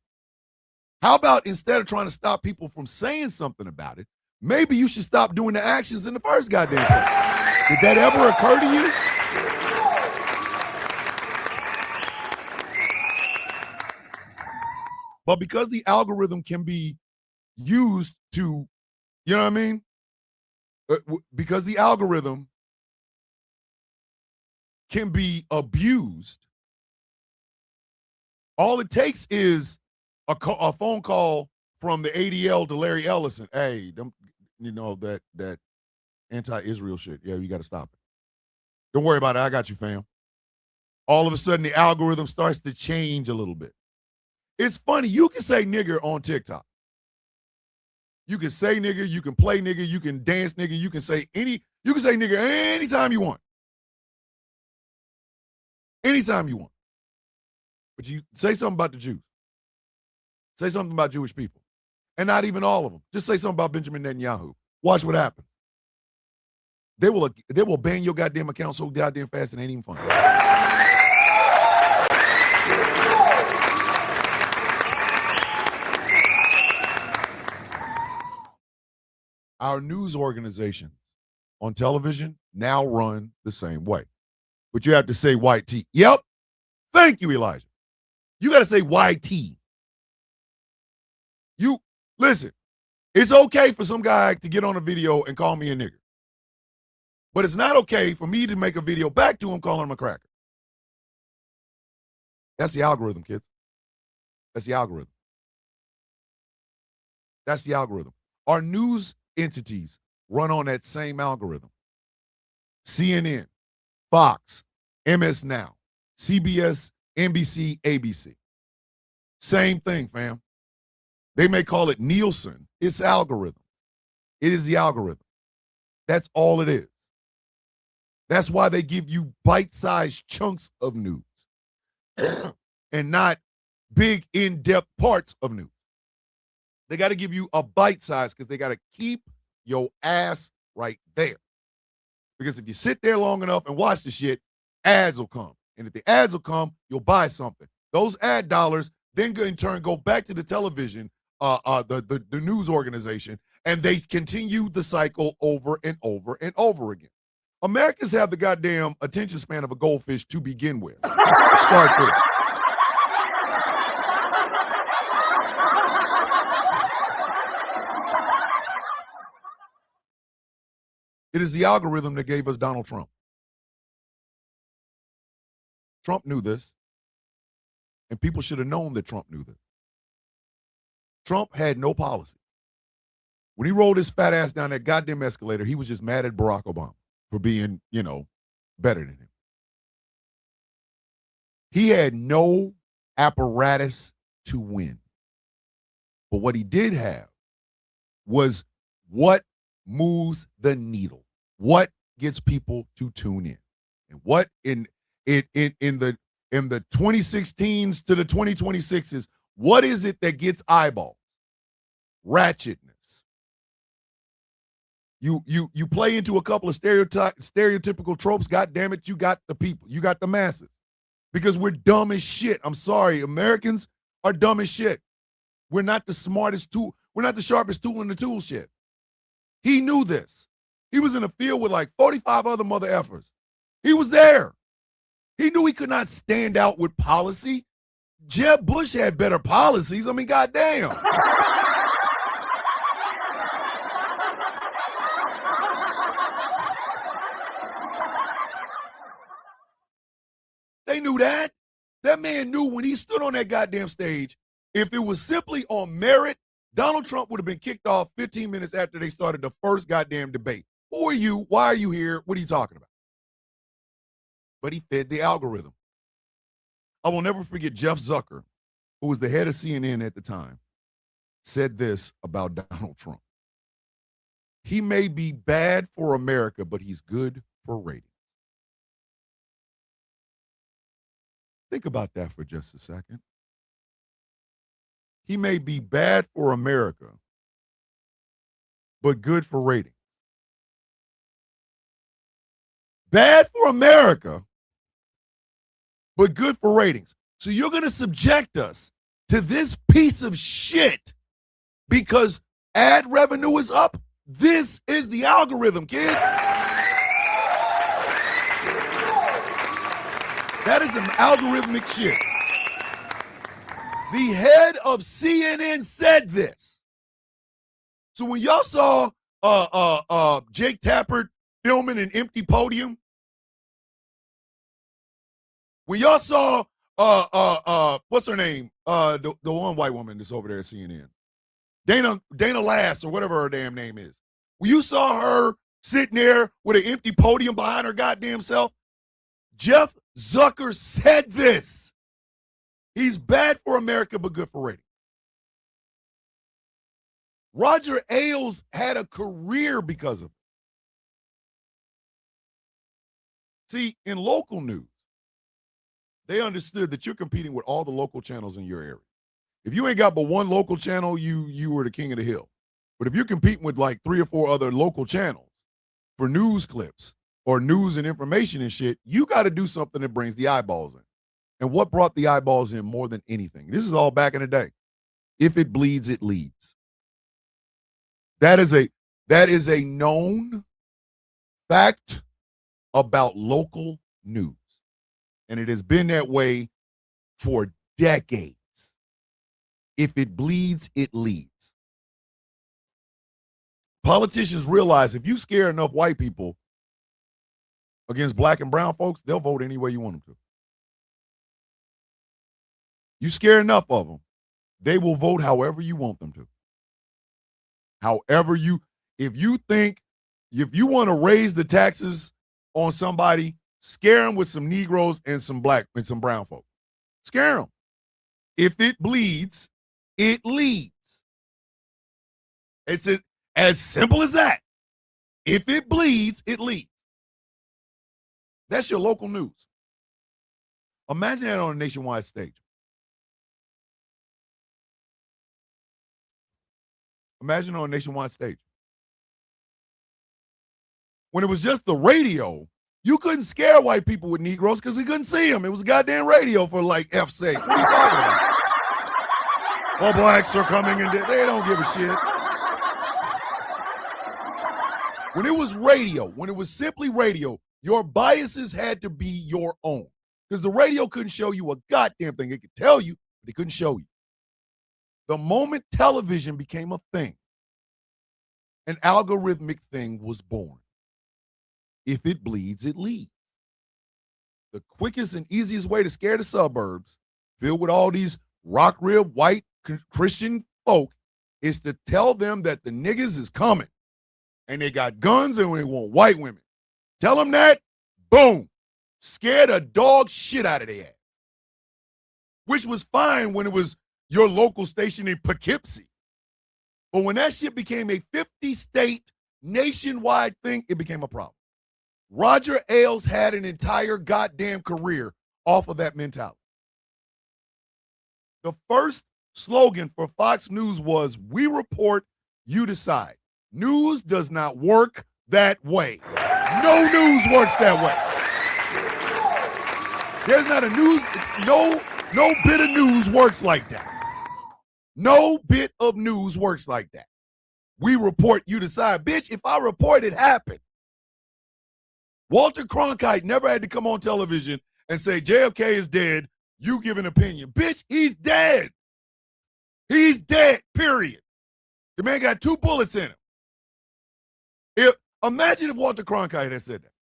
How about instead of trying to stop people from saying something about it, maybe you should stop doing the actions in the first goddamn place? Did that ever occur to you? But because the algorithm can be used to, you know what I mean? Because the algorithm can be abused, all it takes is a phone call from the ADL to Larry Ellison. Hey, that anti-Israel shit. Yeah, you got to stop it. Don't worry about it. I got you, fam. All of a sudden, the algorithm starts to change a little bit. It's funny. You can say nigger on TikTok. You can say nigger. You can play nigger. You can dance nigger. You can say nigger anytime you want. Anytime you want. But you say something about the Jews. Say something about Jewish people. And not even all of them. Just say something about Benjamin Netanyahu. Watch what happens. They will ban your goddamn account so goddamn fast it ain't even funny. Our news organizations on television now run the same way. But you have to say white T. Yep. Thank you, Elijah. You got to say YT. You listen, it's okay for some guy to get on a video and call me a nigger. But it's not okay for me to make a video back to him calling him a cracker. That's the algorithm, kids. That's the algorithm. That's the algorithm. Our news entities run on that same algorithm. CNN, Fox, MS Now, CBS, NBC, ABC. Same thing, fam. They may call it Nielsen. It's algorithm. It is the algorithm. That's all it is. That's why they give you bite-sized chunks of news and not big, in-depth parts of news. They got to give you a bite size because they got to keep your ass right there. Because if you sit there long enough and watch the shit, ads will come. And if the ads will come, you'll buy something. Those ad dollars then in turn go back to the television, the news organization, and they continue the cycle over and over and over again. Americans have the goddamn attention span of a goldfish to begin with. Start there. It is the algorithm that gave us Donald Trump. Trump knew this, and people should have known that Trump knew this. Trump had no policy. When he rolled his fat ass down that goddamn escalator, he was just mad at Barack Obama for being, better than him. He had no apparatus to win. But what he did have was what moves the needle, what gets people to tune in, and what in the 2016s to the 2026s, what is it that gets eyeballs? Ratchetness. You play into a couple of stereotypical tropes. God damn it, you got the people, you got the masses, because we're dumb as shit. I'm sorry, Americans are dumb as shit. We're not the smartest tool. We're not the sharpest tool in the tool shed. He knew this. He was in a field with like 45 other mother effers. He was there. He knew he could not stand out with policy. Jeb Bush had better policies. I mean, goddamn. They knew that. That man knew when he stood on that goddamn stage, if it was simply on merit, Donald Trump would have been kicked off 15 minutes after they started the first goddamn debate. Who are you? Why are you here? What are you talking about? But he fed the algorithm. I will never forget Jeff Zucker, who was the head of CNN at the time, said this about Donald Trump. He may be bad for America, but he's good for ratings. Think about that for just a second. He may be bad for America, but good for ratings. Bad for America, but good for ratings. So you're going to subject us to this piece of shit because ad revenue is up? This is the algorithm, kids. That is some algorithmic shit. The head of CNN said this. So when y'all saw Jake Tapper filming an empty podium, when y'all saw what's her name? The one white woman that's over there at CNN. Dana Lass or whatever her damn name is. When you saw her sitting there with an empty podium behind her goddamn self, Jeff Zucker said this. He's bad for America, but good for ratings. Roger Ailes had a career because of it. See, in local news, they understood that you're competing with all the local channels in your area. If you ain't got but one local channel, you were the king of the hill. But if you're competing with like 3 or 4 other local channels for news clips or news and information and shit, you got to do something that brings the eyeballs in. And what brought the eyeballs in more than anything? This is all back in the day. If it bleeds, it leads. That is a known fact about local news. And it has been that way for decades. If it bleeds, it leads. Politicians realize if you scare enough white people against black and brown folks, they'll vote any way you want them to. You scare enough of them, they will vote however you want them to. If you want to raise the taxes on somebody, scare them with some Negroes and some black and some brown folks. Scare them. If it bleeds, it leads. It's as simple as that. If it bleeds, it leads. That's your local news. Imagine that on a nationwide stage. Imagine on a nationwide stage. When it was just the radio, You couldn't scare white people with Negroes because he couldn't see them. It was a goddamn radio for like F's sake. What are you talking about? All blacks are coming and they don't give a shit. When it was radio, when it was simply radio, your biases had to be your own. Because the radio couldn't show you a goddamn thing. It could tell you, but it couldn't show you. The moment television became a thing, an algorithmic thing was born. If it bleeds, it leads. The quickest and easiest way to scare the suburbs, filled with all these rock-ribbed white Christian folk, is to tell them that the niggas is coming. And they got guns and they want white women. Tell them that, boom. Scare the dog shit out of their ass. Which was fine when it was your local station in Poughkeepsie. But when that shit became a 50-state nationwide thing, it became a problem. Roger Ailes had an entire goddamn career off of that mentality. The first slogan for Fox News was, "We report, you decide." News does not work that way. No news works that way. There's not a news, no bit of news works like that. No bit of news works like that. We report, you decide. Bitch, if I report, it happened. Walter Cronkite never had to come on television and say, JFK is dead, you give an opinion. Bitch, he's dead. He's dead, period. The man got 2 bullets in him. Imagine if Walter Cronkite had said that.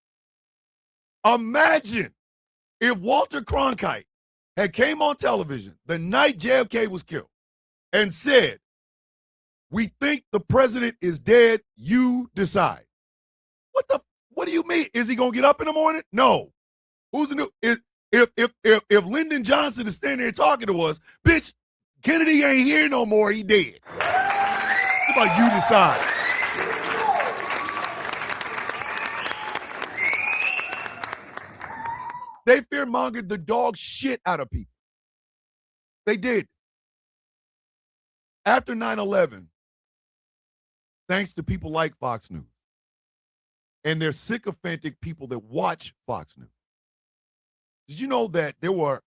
Imagine if Walter Cronkite had came on television the night JFK was killed and said, we think the president is dead, you decide. What do you mean? Is he gonna get up in the morning? No. Who's the new? If Lyndon Johnson is standing there talking to us, bitch, Kennedy ain't here no more. He dead. It's about you decide. They fear-mongered the dog shit out of people. They did. After 9/11, thanks to people like Fox News and their sycophantic people that watch Fox News, did you know that there were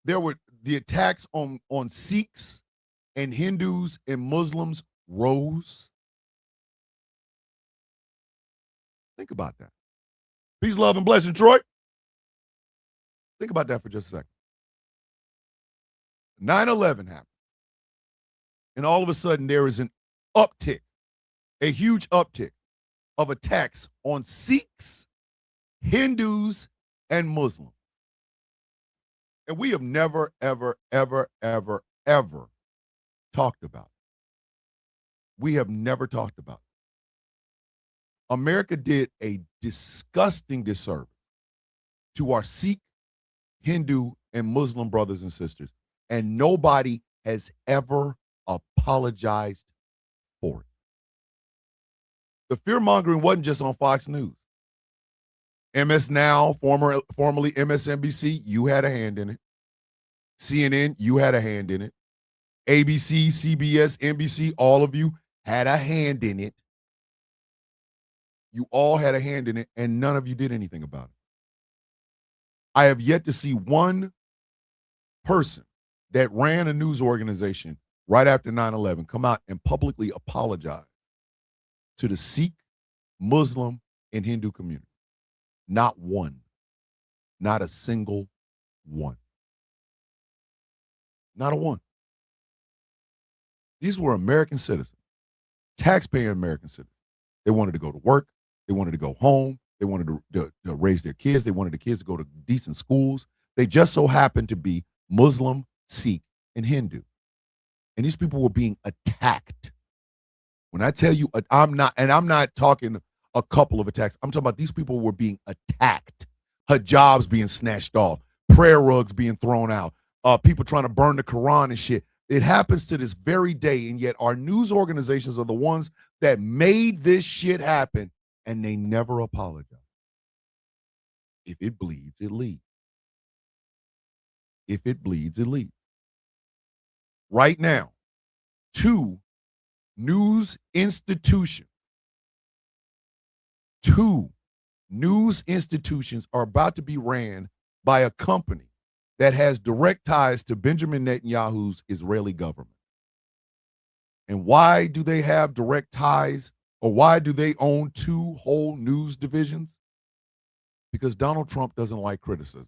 the attacks on Sikhs and Hindus and Muslims rose? Think about that. Peace, love, and blessing, Troy. Think about that for just a second. 9/11 happened. And all of a sudden, there is an uptick, a huge uptick of attacks on Sikhs, Hindus, and Muslims. And we have never, ever, ever, ever, ever talked about it. We have never talked about it. America did a disgusting disservice to our Sikh, Hindu, and Muslim brothers and sisters. And nobody has ever apologized for it. The fear-mongering wasn't just on Fox News. MS Now, formerly MSNBC, you had a hand in it. CNN, you had a hand in it. ABC, CBS, NBC, all of you had a hand in it. You all had a hand in it, and none of you did anything about it. I have yet to see one person that ran a news organization right after 9/11 come out and publicly apologize to the Sikh, Muslim, and Hindu community. Not one. Not a single one. Not a one. These were American citizens, taxpaying American citizens. They wanted to go to work. They wanted to go home. They wanted to raise their kids. They wanted the kids to go to decent schools. They just so happened to be Muslim, Sikh, and Hindu. And these people were being attacked. When I tell you, I'm not talking a couple of attacks. I'm talking about these people were being attacked. Hijabs being snatched off, prayer rugs being thrown out, people trying to burn the Quran and shit. It happens to this very day, and yet our news organizations are the ones that made this shit happen, and they never apologize. If it bleeds, it leads. If it bleeds, it leads. Right now, 2 news institutions news institutions are about to be ran by a company that has direct ties to Benjamin Netanyahu's Israeli government. And why do they have direct ties, or why do they own two whole news divisions? Because Donald Trump doesn't like criticism.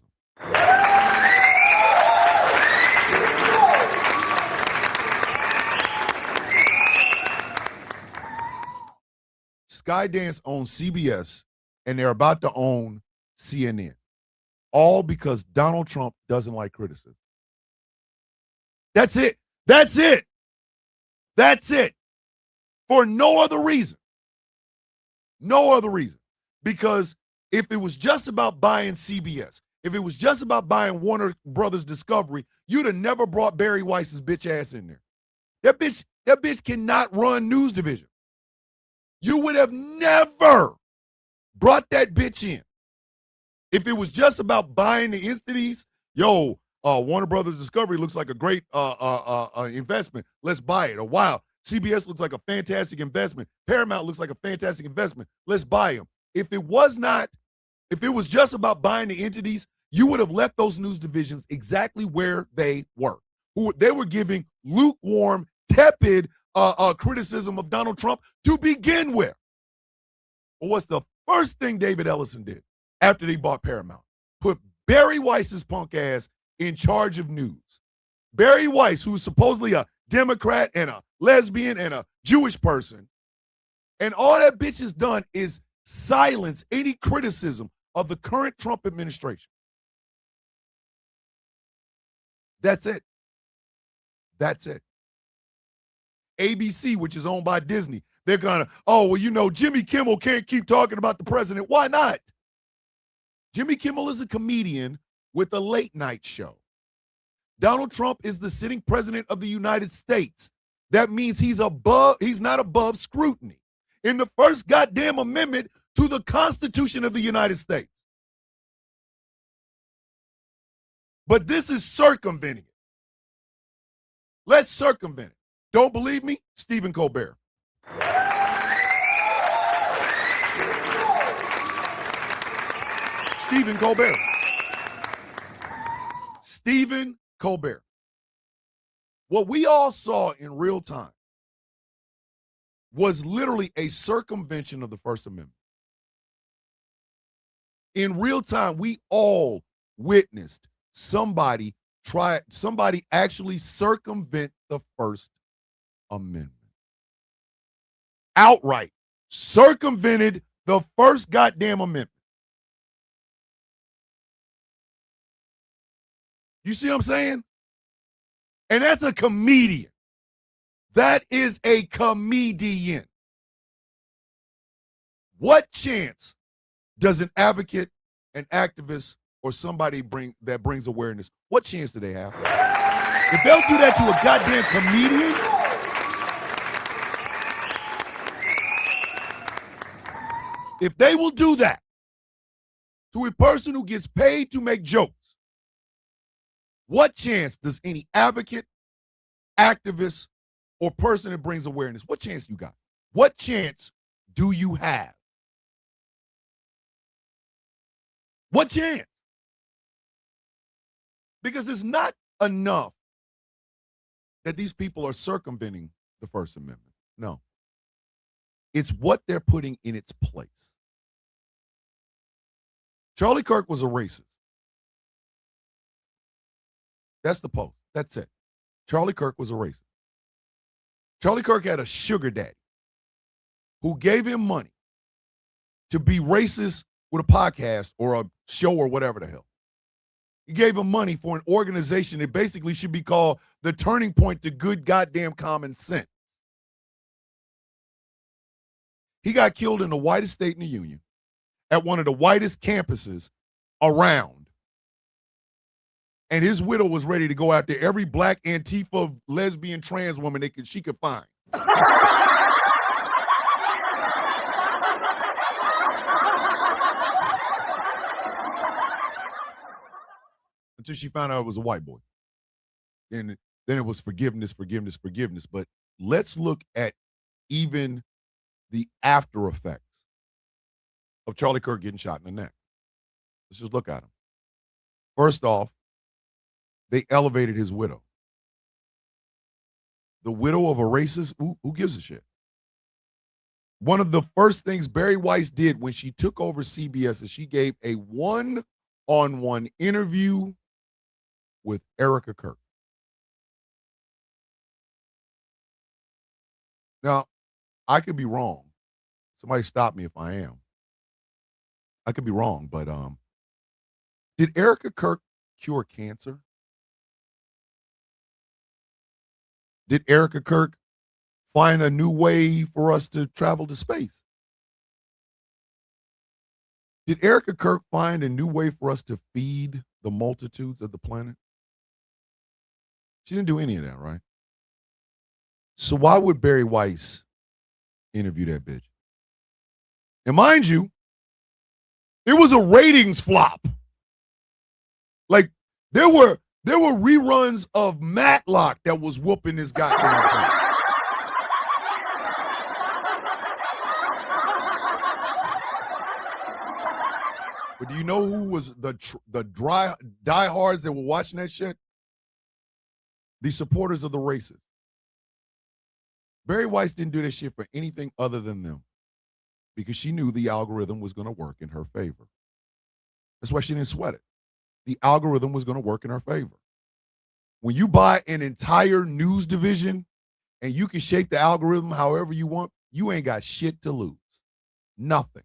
Skydance owns CBS, and they're about to own CNN. All because Donald Trump doesn't like criticism. That's it. That's it. That's it. For no other reason. No other reason. Because if it was just about buying CBS, if it was just about buying Warner Brothers Discovery, you'd have never brought Barry Weiss's bitch ass in there. That bitch cannot run news division. You would have never brought that bitch in. If it was just about buying the entities, Warner Brothers Discovery looks like a great investment. Let's buy it. Or wow, CBS looks like a fantastic investment. Paramount looks like a fantastic investment. Let's buy them. If it was just about buying the entities, you would have left those news divisions exactly where they were. They were giving lukewarm, tepid criticism of Donald Trump to begin with. Well, what's the first thing David Ellison did after they bought Paramount? Put Barry Weiss's punk ass in charge of news. Barry Weiss, who's supposedly a Democrat and a lesbian and a Jewish person, and all that bitch has done is silence any criticism of the current Trump administration. That's it. That's it. ABC, which is owned by Disney, they're gonna, Jimmy Kimmel can't keep talking about the president. Why not? Jimmy Kimmel is a comedian with a late night show. Donald Trump is the sitting president of the United States. That means he's not above scrutiny in the first goddamn amendment to the Constitution of the United States. But this is circumventing it. Let's circumvent it. Don't believe me? Stephen Colbert. Stephen Colbert. Stephen Colbert. What we all saw in real time was literally a circumvention of the First Amendment. In real time, we all witnessed somebody actually circumvent the First Amendment. Outright circumvented the first goddamn amendment. You see what I'm saying? And that's a comedian. That is a comedian. What chance does an advocate, an activist, or somebody that brings awareness, what chance do they have? If they'll do that to a goddamn comedian, if they will do that to a person who gets paid to make jokes, what chance does any advocate, activist, or person that brings awareness, what chance you got? What chance do you have? What chance? Because it's not enough that these people are circumventing the First Amendment. No. It's what they're putting in its place. Charlie Kirk was a racist. That's the post. That's it. Charlie Kirk was a racist. Charlie Kirk had a sugar daddy who gave him money to be racist with a podcast or a show or whatever the hell. He gave him money for an organization that basically should be called the Turning Point to Good Goddamn Common Sense. He got killed in the whitest state in the union at one of the whitest campuses around. And his widow was ready to go after every black Antifa, lesbian, trans woman she could find. Until she found out it was a white boy. And then it was forgiveness. But let's look at even the after effects of Charlie Kirk getting shot in the neck. Let's just look at him. First off, they elevated his widow. The widow of a racist? Who gives a shit? One of the first things Barry Weiss did when she took over CBS is she gave a one-on-one interview with Erica Kirk. Now, I could be wrong. Somebody stop me if I am. I could be wrong, but did Erica Kirk cure cancer? Did Erica Kirk find a new way for us to travel to space? Did Erica Kirk find a new way for us to feed the multitudes of the planet? She didn't do any of that, right? So why would Barry Weiss interview that bitch? And mind you, it was a ratings flop. Like there were reruns of Matlock that was whooping this goddamn thing. But do you know who was the diehards that were watching that shit? The supporters of the racists. Barry Weiss didn't do that shit for anything other than them because she knew the algorithm was going to work in her favor. That's why she didn't sweat it. The algorithm was going to work in her favor. When you buy an entire news division and you can shape the algorithm however you want, you ain't got shit to lose. Nothing.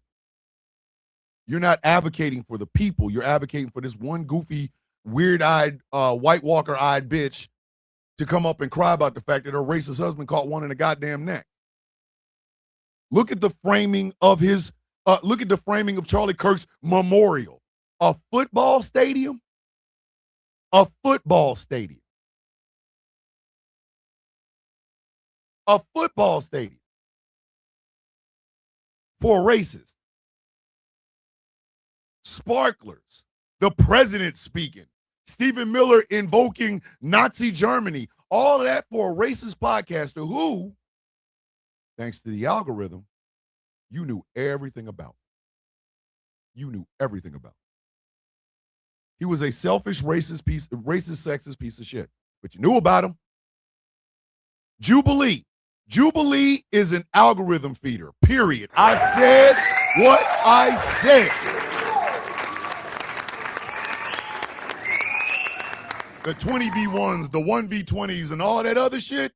You're not advocating for the people. You're advocating for this one goofy, weird-eyed, White Walker-eyed bitch to come up and cry about the fact that her racist husband caught one in the goddamn neck. Look at the framing of Charlie Kirk's memorial. A football stadium? A football stadium. A football stadium. For a racist. Sparklers. The president speaking. Stephen Miller invoking Nazi Germany. All of that for a racist podcaster who, thanks to the algorithm, you knew everything about. You knew everything about. He was a selfish, racist, sexist piece of shit. But you knew about him. Jubilee. Jubilee is an algorithm feeder, period. I said what I said. The 20v1s, the 1v20s, and all that other shit.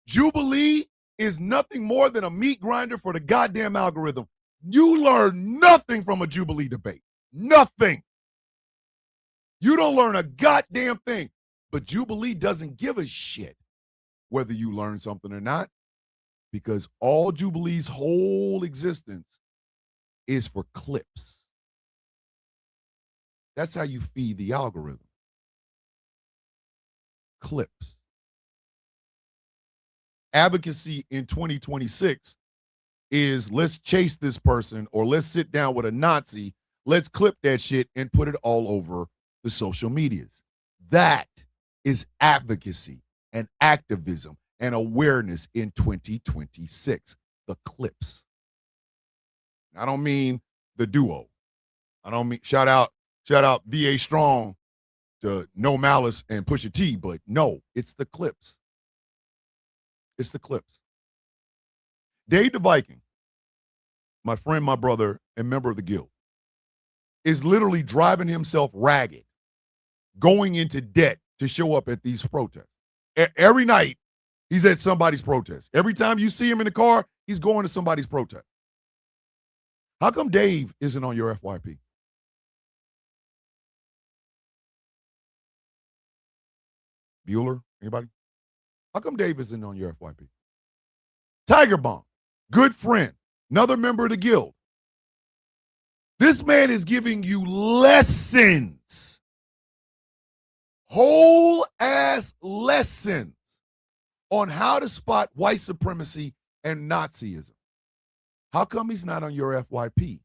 Jubilee is nothing more than a meat grinder for the goddamn algorithm. You learn nothing from a Jubilee debate. Nothing. You don't learn a goddamn thing. But Jubilee doesn't give a shit whether you learn something or not, because all Jubilee's whole existence is for clips. That's how you feed the algorithm. Clips. Advocacy in 2026 is let's chase this person or let's sit down with a Nazi, let's clip that shit and put it all over the social medias. That is advocacy and activism and awareness in 2026. The clips. I don't mean the duo. I don't mean shout out VA Strong to No Malice and Pusha T, but no, it's the clips. It's the clips. Dave the Viking, my friend, my brother, and member of the guild, is literally driving himself ragged, going into debt to show up at these protests. Every night, he's at somebody's protest. Every time you see him in the car, he's going to somebody's protest. How come Dave isn't on your FYP? Bueller? Anybody? How come Dave isn't on your FYP? Tiger Bomb, good friend, another member of the guild. This man is giving you lessons, whole ass lessons on how to spot white supremacy and Nazism. How come he's not on your FYP?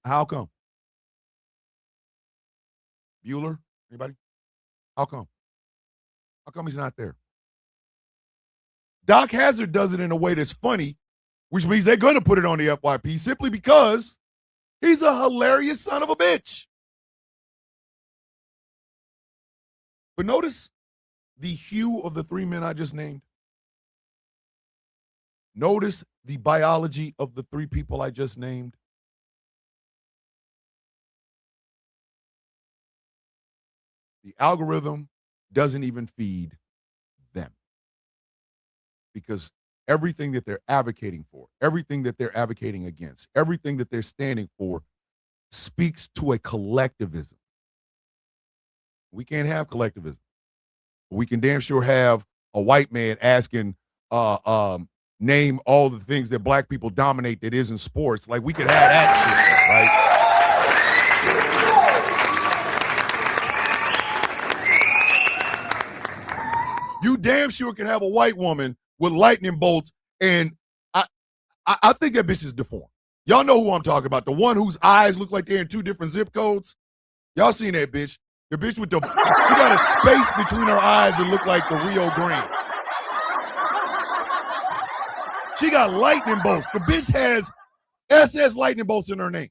How come? Bueller? Anybody? How come? How come he's not there? Doc Hazard does it in a way that's funny which means they're going to put it on the FYP simply because he's a hilarious son of a bitch. But notice the hue of the three men I just named. Notice the biology of the three people I just named. The algorithm doesn't even feed them because everything that they're advocating for, everything that they're advocating against, everything that they're standing for speaks to a collectivism. We can't have collectivism. We can damn sure have a white man asking, name all the things that black people dominate that isn't sports. Like, we could have that shit, right? You damn sure can have a white woman with lightning bolts, and I think that bitch is deformed. Y'all know who I'm talking about. The one whose eyes look like they're in two different zip codes. Y'all seen that bitch. The bitch with she got a space between her eyes that look like the Rio Grande. She got lightning bolts. The bitch has SS lightning bolts in her name.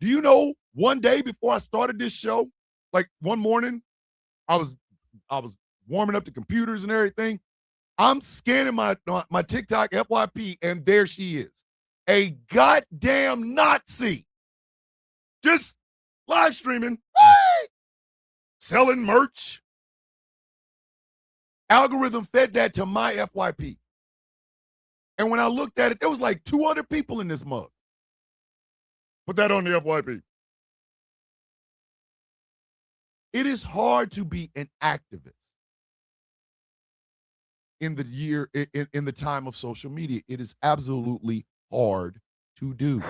Do you know, one day before I started this show, like one morning, I was warming up the computers and everything. I'm scanning my TikTok FYP, and there she is. A goddamn Nazi. Just live streaming. Selling merch. Algorithm fed that to my FYP. And when I looked at it, there was like 200 people in this mug. Put that on the FYP. It is hard to be an activist in the time of social media. It is absolutely hard to do.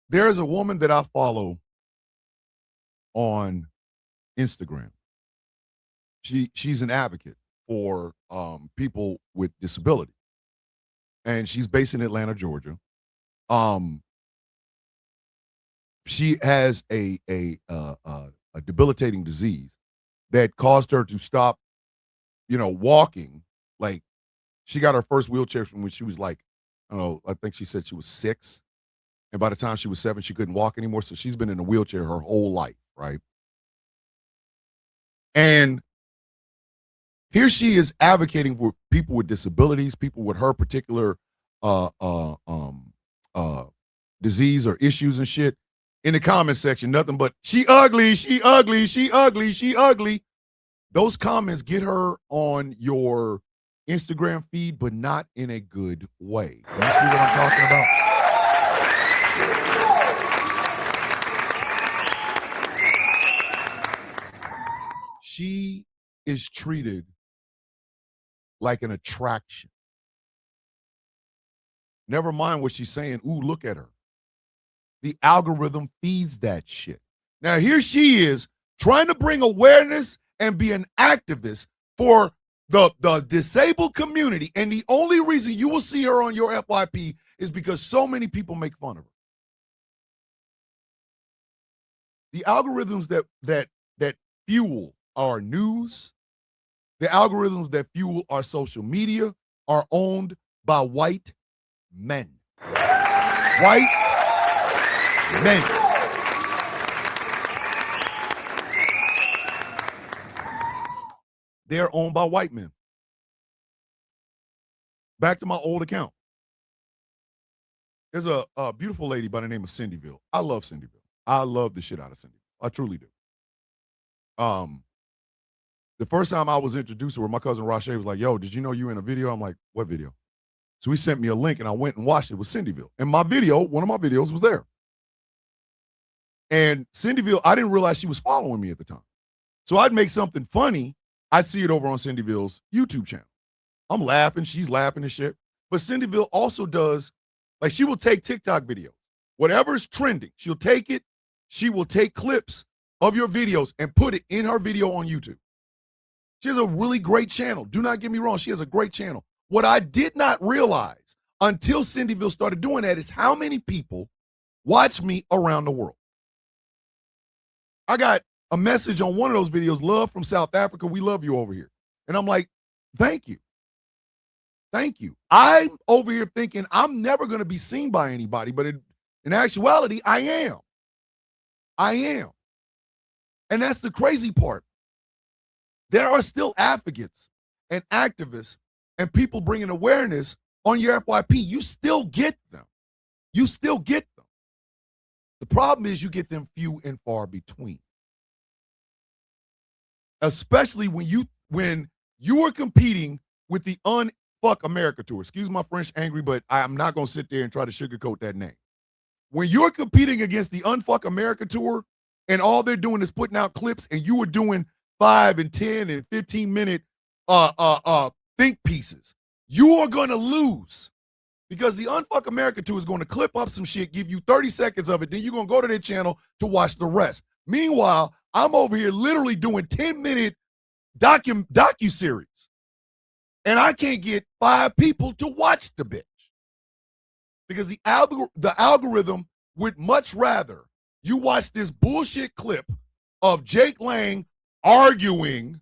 There is a woman that I follow on Instagram. She's an advocate for people with disability, and she's based in Atlanta, Georgia. She has a debilitating disease that caused her to stop, walking. Like, she got her first wheelchair from when she was like, I think she said she was 6. And by the time she was 7, she couldn't walk anymore. So she's been in a wheelchair her whole life, right? And here she is advocating for people with disabilities, people with her particular disease or issues and shit. In the comment section, nothing but, she ugly, she ugly, she ugly, she ugly. Those comments get her on your Instagram feed, but not in a good way. You see what I'm talking about? She is treated like an attraction. Never mind what she's saying. Ooh, look at her. The algorithm feeds that shit. Now, here she is trying to bring awareness and be an activist for the disabled community. And the only reason you will see her on your FYP is because so many people make fun of her. The algorithms that fuel our news, the algorithms that fuel our social media are owned by white men. White men. They're owned by white men. Back to my old account. There's a beautiful lady by the name of Cindyville. I love Cindyville. I love the shit out of Cindyville. I truly do. The first time I was introduced to her, my cousin Rashay was like, yo, did you know you in a video? I'm like, what video? So he sent me a link, and I went and watched it with Cindyville. And my video, one of my videos was there. And Cindyville, I didn't realize she was following me at the time. So I'd make something funny. I'd see it over on Cindyville's YouTube channel. I'm laughing. She's laughing and shit. But Cindyville also does, like, she will take TikTok videos. Whatever's trending, she'll take it. She will take clips of your videos and put it in her video on YouTube. She has a really great channel. Do not get me wrong. She has a great channel. What I did not realize until Cindyville started doing that is how many people watch me around the world. I got a message on one of those videos, love from South Africa, we love you over here. And I'm like, thank you. Thank you. I'm over here thinking I'm never going to be seen by anybody, but in actuality, I am. I am. And that's the crazy part. There are still advocates and activists and people bringing awareness on your FYP. You still get them. You still get them. The problem is you get them few and far between. Especially when you are competing with the Unfuck America tour. Excuse my French, angry, but I'm not going to sit there and try to sugarcoat that name. When you're competing against the Unfuck America tour and all they're doing is putting out clips and you are doing 5 and 10 and 15-minute think pieces, you are going to lose because the Unfuck America tour is going to clip up some shit, give you 30 seconds of it, then you're going to go to their channel to watch the rest. Meanwhile, I'm over here literally doing 10-minute docu-series, and I can't get 5 people to watch the bitch because the algorithm would much rather you watch this bullshit clip of Jake Lang arguing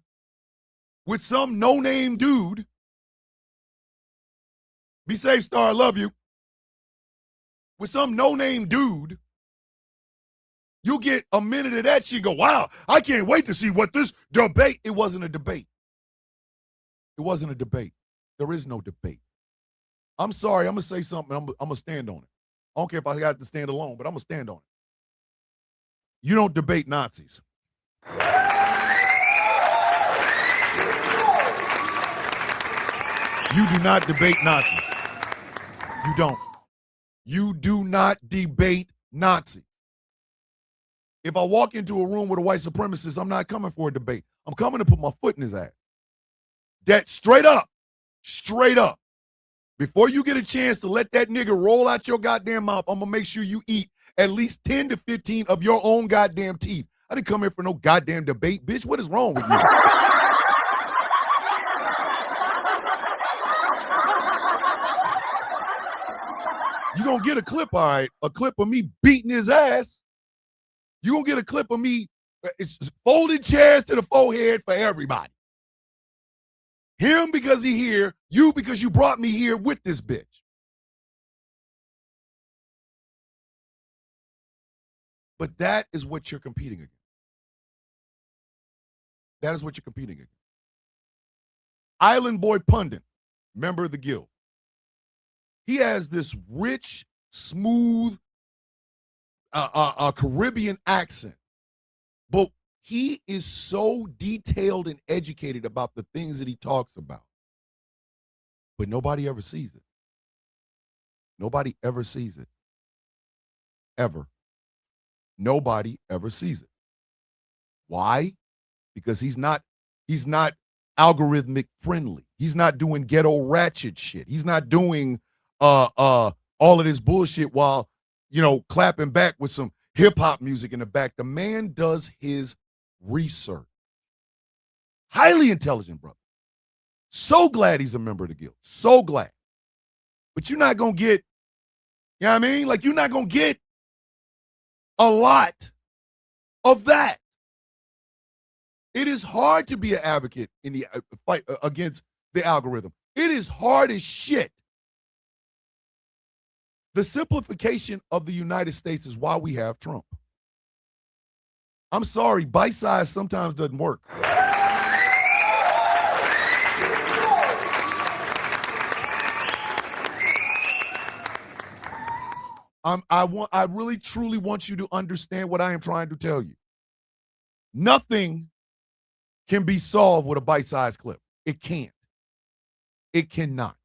with some no-name dude. Be safe, Star, I love you. With some no-name dude. You get a minute of that shit, go, wow, I can't wait to see what this debate. It wasn't a debate. It wasn't a debate. There is no debate. I'm sorry, I'm going to say something, I'm going to stand on it. I don't care if I got to stand alone, but I'm going to stand on it. You don't debate Nazis. You do not debate Nazis. You don't. You do not debate Nazis. If I walk into a room with a white supremacist, I'm not coming for a debate. I'm coming to put my foot in his ass. That straight up. Before you get a chance to let that nigga roll out your goddamn mouth, I'm going to make sure you eat at least 10 to 15 of your own goddamn teeth. I didn't come here for no goddamn debate, bitch. What is wrong with you? You gonna get a clip, all right, a clip of me beating his ass. You gonna get a clip of me, it's folded chairs to the forehead for everybody. Him because he here, you because you brought me here with this bitch. But that is what you're competing against. That is what you're competing against. Island Boy Pundit, member of the Guild. He has this rich, smooth, Caribbean accent. But he is so detailed and educated about the things that he talks about. But nobody ever sees it. Nobody ever sees it. Ever. Nobody ever sees it. Why? Because he's not algorithmic friendly. He's not doing ghetto ratchet shit. He's not doing all of this bullshit while, clapping back with some hip hop music in the back. The man does his research. Highly intelligent brother. So glad he's a member of the Guild. So glad. But you're not going to get, you know what I mean? Like, you're not going to get a lot of that. It is hard to be an advocate in the fight against the algorithm. It is hard as shit. The simplification of the United States is why we have Trump. I'm sorry, bite size sometimes doesn't work. I really truly want you to understand what I am trying to tell you. Nothing can be solved with a bite-sized clip. It can't. It cannot.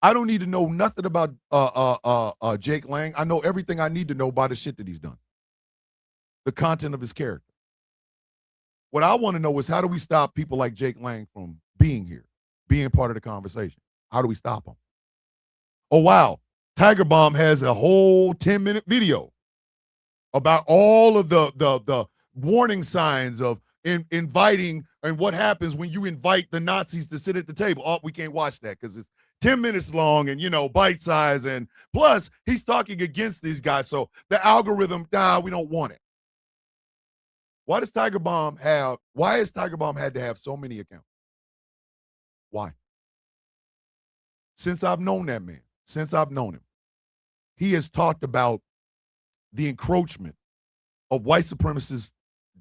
I don't need to know nothing about Jake Lang. I know everything I need to know about the shit that he's done. The content of his character. What I want to know is, how do we stop people like Jake Lang from being here, being part of the conversation? How do we stop them? Oh, wow. Tiger Bomb has a whole 10-minute video about all of the warning signs of inviting and what happens when you invite the Nazis to sit at the table. Oh, we can't watch that because it's 10 minutes long and, bite size. And plus, he's talking against these guys. So the algorithm, we don't want it. Why has Tiger Bomb had to have so many accounts? Why? Since I've known that man, since I've known him, he has talked about the encroachment of white supremacists,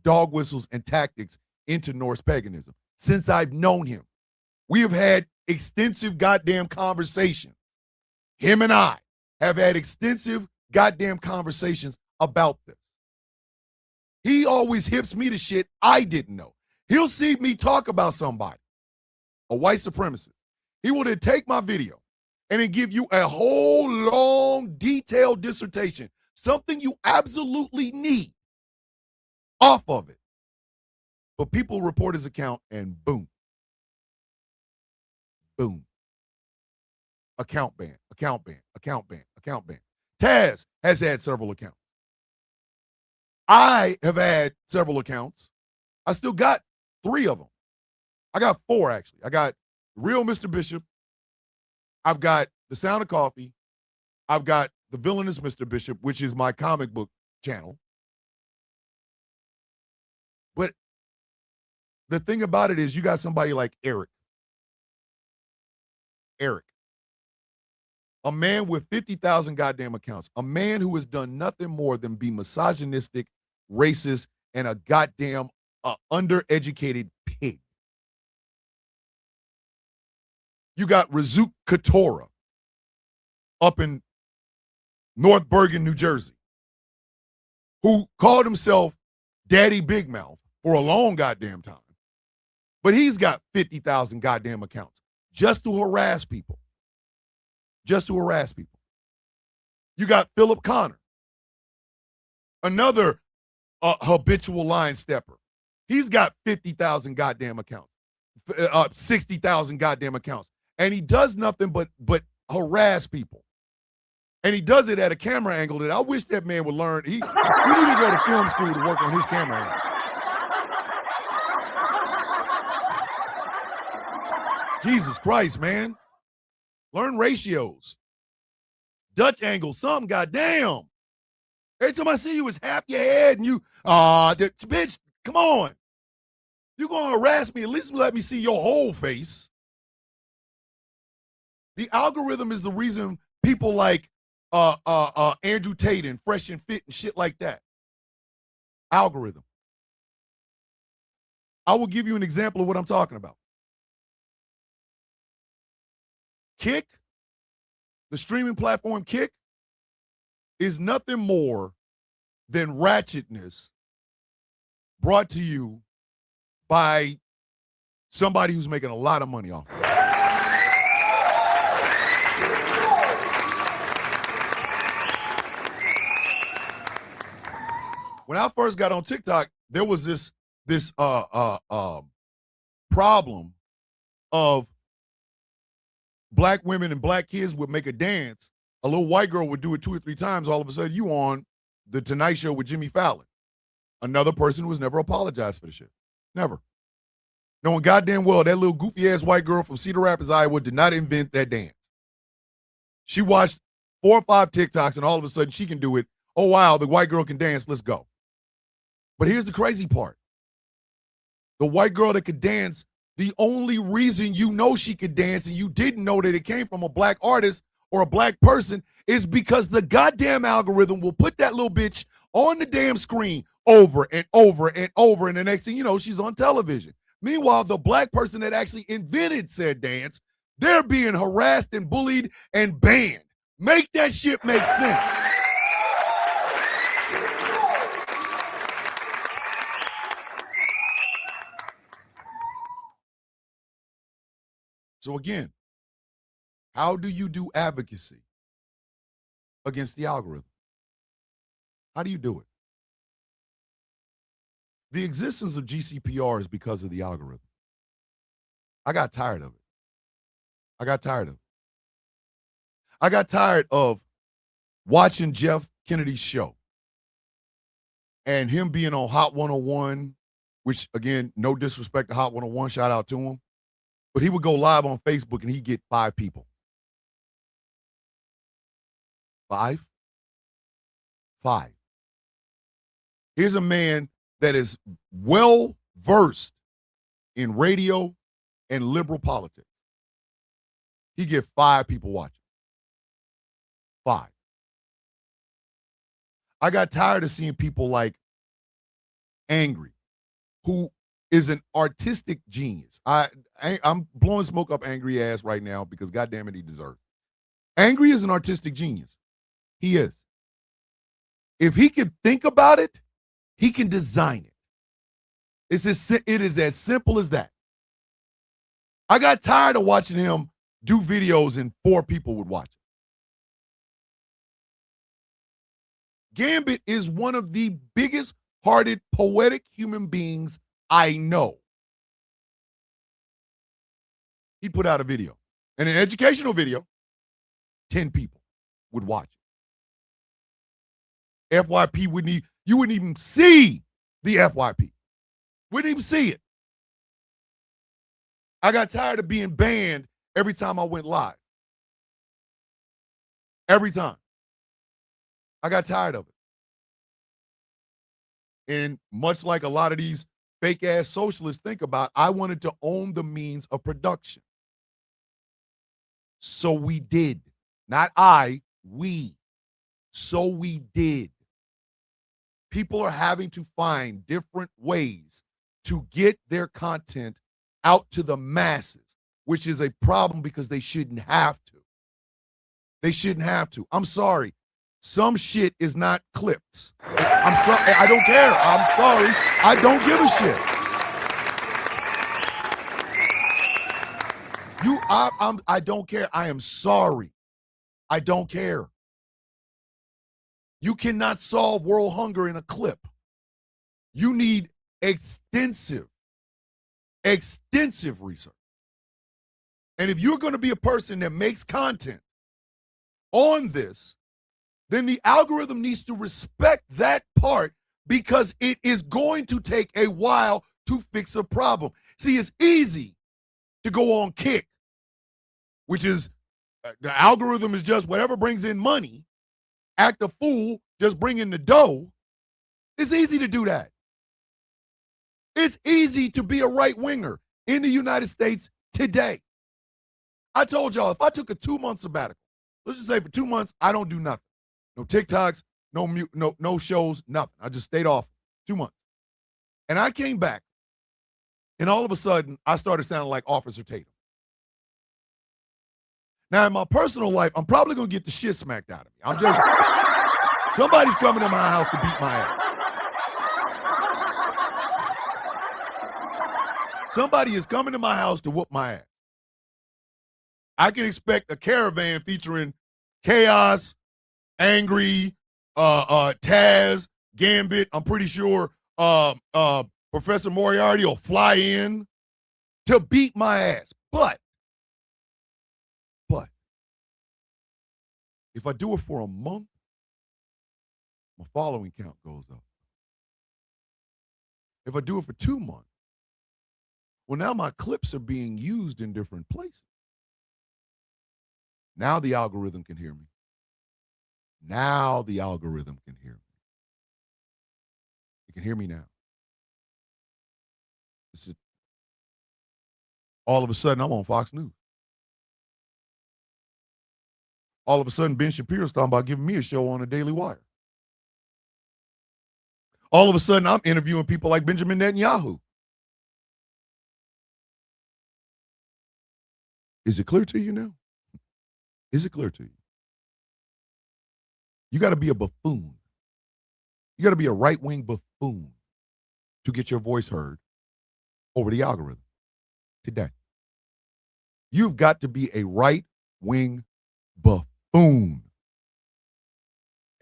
dog whistles, and tactics into Norse paganism. Since I've known him, we have had extensive goddamn conversations. Him and I have had extensive goddamn conversations about this. He always hips me to shit I didn't know. He'll see me talk about somebody, a white supremacist. He will then take my video and then give you a whole long, detailed dissertation, something you absolutely need off of it. But people report his account and boom. Boom. Account ban, account ban, account ban, account ban. Taz has had several accounts. I have had several accounts. I still got 3 of them. I got 4, actually. I got Real Mr. Bishop. I've got The Sound of Coffee. I've got The Villainous Mr. Bishop, which is my comic book channel. But the thing about it is you got somebody like Eric. A man with 50,000 goddamn accounts. A man who has done nothing more than be misogynistic, racist, and a goddamn undereducated pig. You got Razuk Katora up in North Bergen, New Jersey, who called himself Daddy Big Mouth for a long goddamn time. But he's got 50,000 goddamn accounts just to harass people. Just to harass people. You got Philip Connor, another habitual line stepper. He's got 50,000 goddamn accounts, 60,000 goddamn accounts. And he does nothing but harass people. And he does it at a camera angle that I wish that man would learn. He need to go to film school to work on his camera angle. Jesus Christ, man. Learn ratios. Dutch angle, something, goddamn. Every time I see you, it's half your head and you, bitch, come on. You're going to harass me, at least let me see your whole face. The algorithm is the reason people like Andrew Tate and Fresh and Fit and shit like that. Algorithm. I will give you an example of what I'm talking about. Kick, the streaming platform Kick, is nothing more than ratchetness brought to you by somebody who's making a lot of money off of it. When I first got on TikTok, there was this problem of black women and black kids would make a dance. A little white girl would do it 2 or 3 times. All of a sudden, you on the Tonight Show with Jimmy Fallon. Another person who has never apologized for the shit. Never. Knowing goddamn well that little goofy-ass white girl from Cedar Rapids, Iowa did not invent that dance. She watched 4 or 5 TikToks, and all of a sudden, she can do it. Oh, wow, the white girl can dance. Let's go. But here's the crazy part. The white girl that could dance, the only reason you know she could dance and you didn't know that it came from a black artist or a black person is because the goddamn algorithm will put that little bitch on the damn screen over and over and over, and the next thing you know, she's on television. Meanwhile, the black person that actually invented said dance, they're being harassed and bullied and banned. Make that shit make sense. So again, how do you do advocacy against the algorithm? How do you do it? The existence of GCPR is because of the algorithm. I got tired of it. I got tired of watching Jeff Kennedy's show and him being on Hot 101, which, again, no disrespect to Hot 101, shout out to him. But he would go live on Facebook and he'd get 5 people. 5? 5. Here's a man that is well versed in radio and liberal politics. He get 5 people watching. 5. I got tired of seeing people like Angry, who is an artistic genius. I'm blowing smoke up Angry ass right now because goddamn it, he deserves it. Angry is an artistic genius. He is. If he can think about it, he can design it. It is as simple as that. I got tired of watching him do videos and 4 people would watch it. Gambit is one of the biggest hearted, poetic human beings I know. He put out a video, and an educational video, 10 people would watch it. FYP you wouldn't even see the FYP. Wouldn't even see it. I got tired of being banned every time I went live. Every time. I got tired of it. And much like a lot of these fake-ass socialists think about, I wanted to own the means of production. So we did. Not I, we. So we did. People are having to find different ways to get their content out to the masses, which is a problem because they shouldn't have to. They shouldn't have to. I'm sorry. Some shit is not clips. I'm sorry. I don't care. I'm sorry. I don't give a shit. I don't care. I am sorry. I don't care. You cannot solve world hunger in a clip. You need extensive research. And if you're going to be a person that makes content on this, then the algorithm needs to respect that part because it is going to take a while to fix a problem. See, it's easy to go on Kick, which is the algorithm is just whatever brings in money, act a fool, just bring in the dough. It's easy to do that. It's easy to be a right-winger in the United States today. I told y'all, if I took a 2-month sabbatical, let's just say for 2 months, I don't do nothing. No TikToks, no shows, nothing. I just stayed off 2 months. And I came back, and all of a sudden, I started sounding like Officer Tatum. Now, in my personal life, I'm probably going to get the shit smacked out of me. Somebody's coming to my house to beat my ass. Somebody is coming to my house to whoop my ass. I can expect a caravan featuring Chaos, Angry, Taz, Gambit. I'm pretty sure Professor Moriarty will fly in to beat my ass. But if I do it for a month, my following count goes up. If I do it for 2 months, well, now my clips are being used in different places. Now the algorithm can hear me. Now the algorithm can hear me. It can hear me now. All of a sudden, I'm on Fox News. All of a sudden, Ben Shapiro's talking about giving me a show on the Daily Wire. All of a sudden, I'm interviewing people like Benjamin Netanyahu. Is it clear to you now? Is it clear to you? You got to be a buffoon. You got to be a right-wing buffoon to get your voice heard over the algorithm today. You've got to be a right-wing buffoon.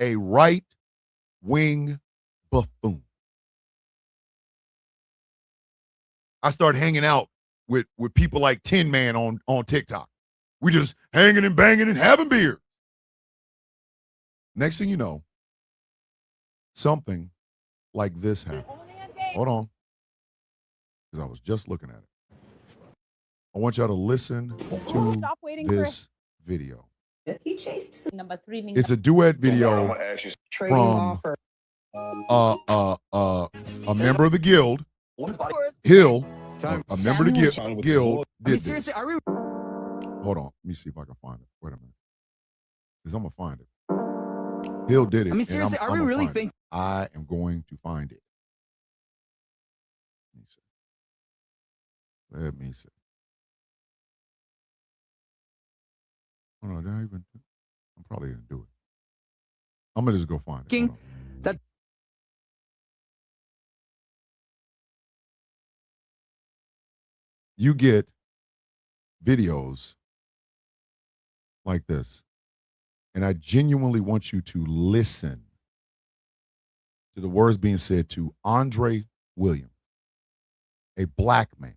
A right-wing buffoon. I started hanging out with people like Tin Man on TikTok. We just hanging and banging and having beer. Next thing you know, something like this happened. Hold on. Because I was just looking at it. I want y'all to listen to this video. He chased number 3. It's a duet video from a member of the guild, Hill, a member of the guild did this. Hold on, let me see if I can find it. Wait a minute, because I'm gonna find it. Hill did it. I mean, seriously, are we really thinking? I am going to find it. Let me see. Oh no, did I even? I'm probably gonna do it. I'm gonna just go find it. That you get videos like this, and I genuinely want you to listen to the words being said to Andre Williams, a black man.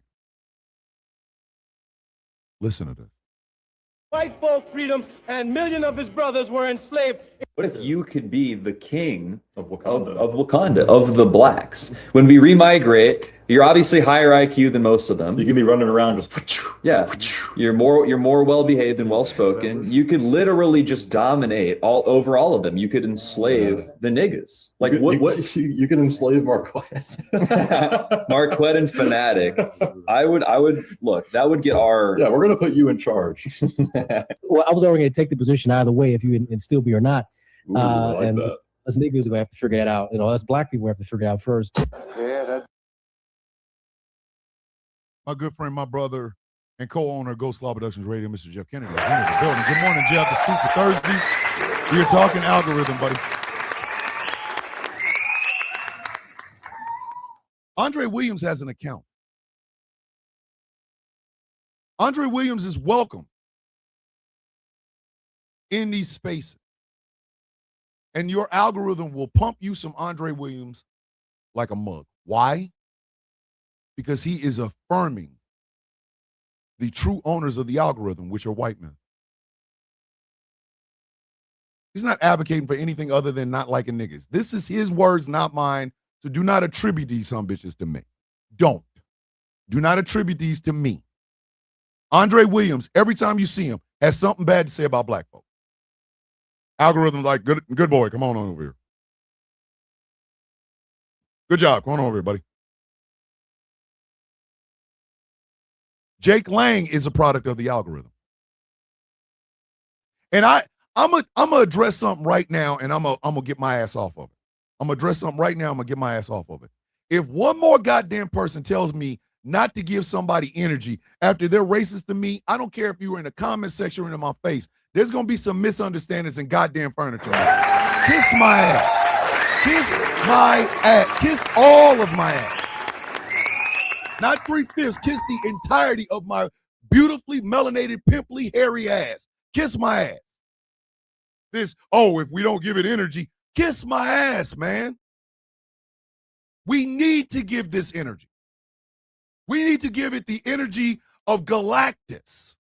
Listen to this. Fight for freedom, and millions of his brothers were enslaved. What if you could be the king of Wakanda, of the blacks? When we remigrate, you're obviously higher IQ than most of them. You can be running around just you're more well behaved and well spoken. You could literally just dominate all of them. You could enslave the niggas. Like you can enslave Marquette. Marquette and Fanatic. I would look, that would get our we're gonna put you in charge. Well, I was already gonna take the position either way if you and still be or not. Ooh, like and that. us niggas are gonna have to figure that out. Us black people have to figure it out first. Yeah, that's My good friend, my brother, and co-owner of Ghost Law Productions Radio, Mr. Jeff Kennedy, is in the building. Good morning, Jeff. It's Truthfully Thursday. We are talking algorithm, buddy. Andre Williams has an account. Andre Williams is welcome in these spaces. And your algorithm will pump you some Andre Williams like a mug. Why? Because he is affirming the true owners of the algorithm, which are white men. He's not advocating for anything other than not liking niggas. This is his words, not mine. So do not attribute these some bitches to me. Don't. Do not attribute these to me. Andre Williams, every time you see him, has something bad to say about black folks. Algorithm like, good boy, come on over here. Good job, come on over here, buddy. Jake Lang is a product of the algorithm. And I'm gonna address something right now, and I'm gonna get my ass off of it. I'm gonna address something right now, I'm gonna get my ass off of it. If one more goddamn person tells me not to give somebody energy after they're racist to me, I don't care if you were in the comment section or in my face, there's gonna be some misunderstandings and goddamn furniture. Kiss my ass. Kiss my ass. Kiss all of my ass. Not 3/5, kiss the entirety of my beautifully melanated, pimply, hairy ass. Kiss my ass. If we don't give it energy, kiss my ass, man. We need to give this energy. We need to give it the energy of Galactus.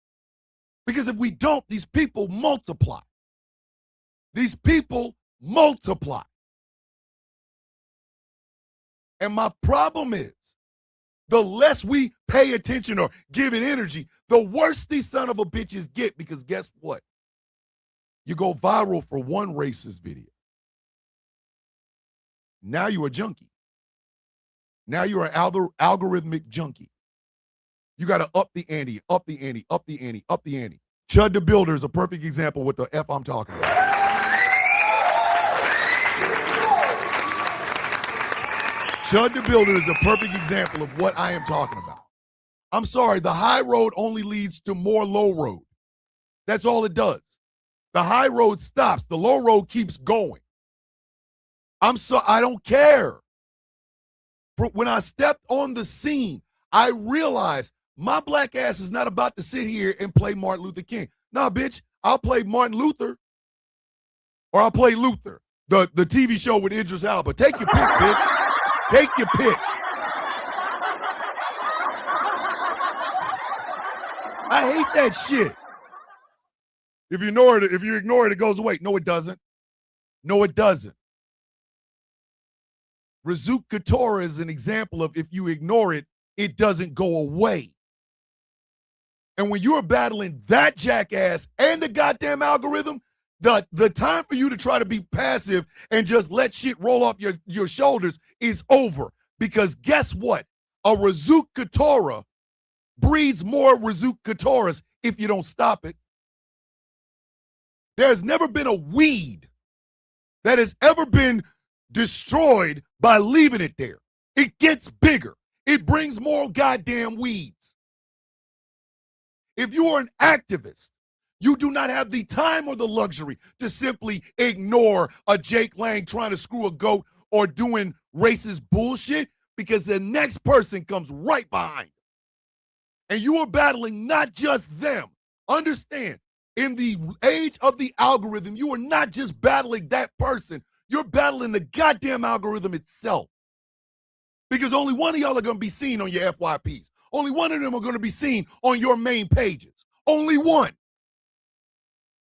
Because if we don't, these people multiply. These people multiply. And my problem is, the less we pay attention or give it energy, the worse these son of a bitches get, because guess what? You go viral for one racist video. Now you're a junkie. Now you're an algorithmic junkie. You got to up the ante, up the ante, up the ante, up the ante. Chud the Builder is a perfect example of what the F I'm talking about. Chud the Builder is a perfect example of what I am talking about. I'm sorry, the high road only leads to more low road. That's all it does. The high road stops. The low road keeps going. I don't care. When I stepped on the scene, I realized my black ass is not about to sit here and play Martin Luther King. Nah, bitch, I'll play Martin Luther or I'll play Luther, the TV show with Idris Elba. Take your pick, bitch. Take your pick. I hate that shit. If you ignore it, it goes away. No, it doesn't. No, it doesn't. Razuk Katora is an example of if you ignore it, it doesn't go away. And when you're battling that jackass and the goddamn algorithm, The time for you to try to be passive and just let shit roll off your shoulders is over. Because guess what? A Razuk Katora breeds more Razuk Katoras if you don't stop it. There's never been a weed that has ever been destroyed by leaving it there. It gets bigger. It brings more goddamn weeds. If you are an activist, you do not have the time or the luxury to simply ignore a Jake Lang trying to screw a goat or doing racist bullshit, because the next person comes right behind. And you are battling not just them. Understand, in the age of the algorithm, you are not just battling that person. You're battling the goddamn algorithm itself. Because only one of y'all are going to be seen on your FYPs. Only one of them are going to be seen on your main pages. Only one.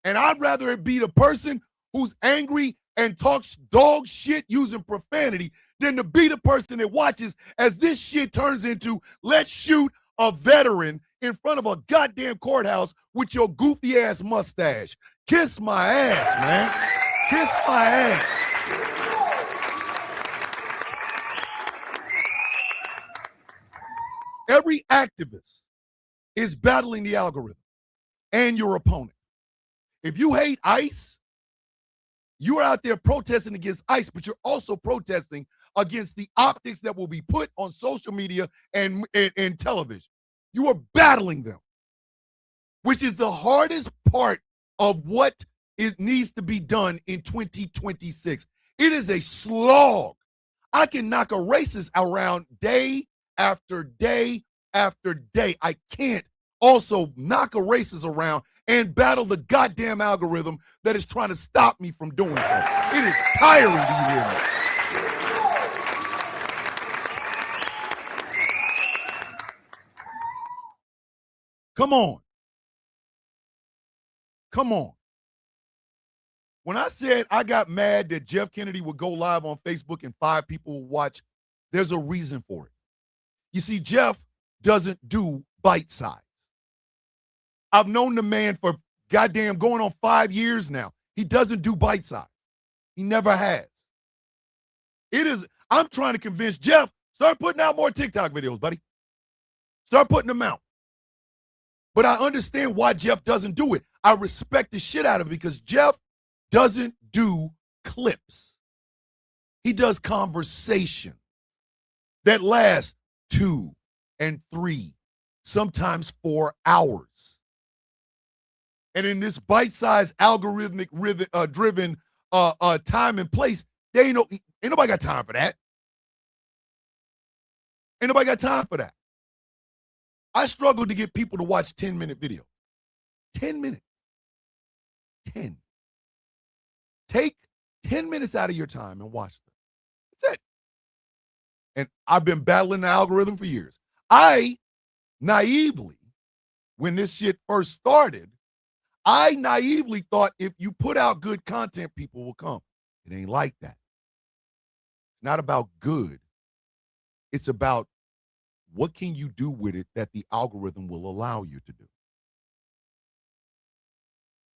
And I'd rather it be the person who's angry and talks dog shit using profanity than to be the person that watches as this shit turns into, let's shoot a veteran in front of a goddamn courthouse with your goofy ass mustache. Kiss my ass, man. Kiss my ass. Every activist is battling the algorithm and your opponent. If you hate ICE, you're out there protesting against ICE, but you're also protesting against the optics that will be put on social media and television. You are battling them, which is the hardest part of what needs to be done in 2026. It is a slog. I can knock a racist around day after day after day. I can't also knock a racist around and battle the goddamn algorithm that is trying to stop me from doing so. It is tiring, do you hear me? Come on. Come on. When I said I got mad that Jeff Kennedy would go live on Facebook and 5 people would watch, there's a reason for it. You see, Jeff doesn't do bite size. I've known the man for goddamn going on 5 years now. He doesn't do bite size. He never has. I'm trying to convince Jeff, start putting out more TikTok videos, buddy. Start putting them out. But I understand why Jeff doesn't do it. I respect the shit out of it because Jeff doesn't do clips. He does conversation that lasts 2 and 3, sometimes 4 hours. And in this bite-sized algorithmic driven time and place, ain't nobody got time for that. Ain't nobody got time for that. I struggle to get people to watch 10-minute videos. 10 minutes. 10. Take 10 minutes out of your time and watch them. That's it. And I've been battling the algorithm for years. I naively, when this shit first started, I naively thought if you put out good content, people will come. It ain't like that. It's not about good. It's about what can you do with it that the algorithm will allow you to do.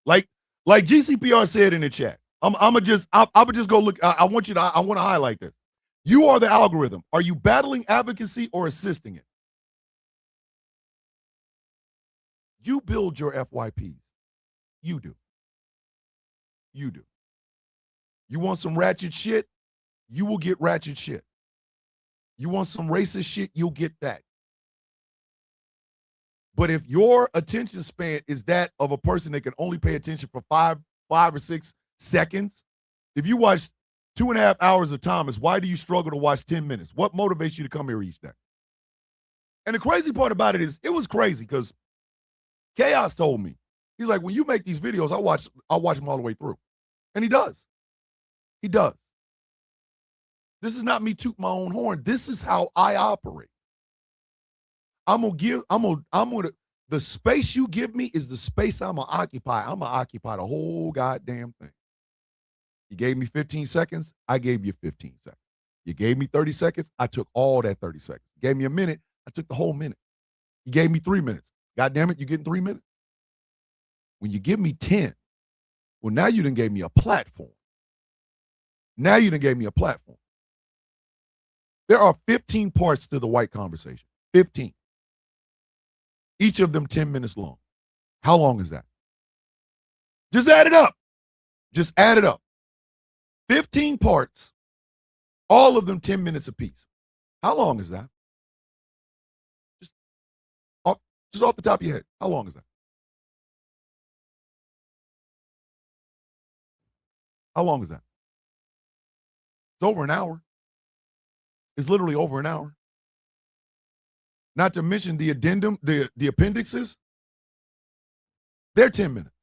Like GCPR said in the chat. I'm gonna just go look. I want to highlight this. You are the algorithm. Are you battling advocacy or assisting it? You build your FYPs. You do. You do. You want some ratchet shit? You will get ratchet shit. You want some racist shit? You'll get that. But if your attention span is that of a person that can only pay attention for 5 or 6 seconds, if you watch 2.5 hours of Thomas, why do you struggle to watch 10 minutes? What motivates you to come here each day? And the crazy part about it is, it was crazy because Chaos told me, he's like, when you make these videos, I watch them all the way through. And he does. He does. This is not me toot my own horn. This is how I operate. The space you give me is the space I'm gonna occupy. I'm gonna occupy the whole goddamn thing. You gave me 15 seconds, I gave you 15 seconds. You gave me 30 seconds, I took all that 30 seconds. You gave me a minute, I took the whole minute. You gave me 3 minutes. God damn it, you getting 3 minutes? When you give me 10, Well, now you done gave me a platform. Now you done gave me a platform. There are 15 parts to the white conversation. 15. Each of them 10 minutes long. How long is that? Just add it up. Just add it up. 15 parts, all of them 10 minutes apiece. How long is that? Just off the top of your head, how long is that? How long is that? It's over an hour. It's literally over an hour. Not to mention the addendum, the appendixes. They're 10 minutes.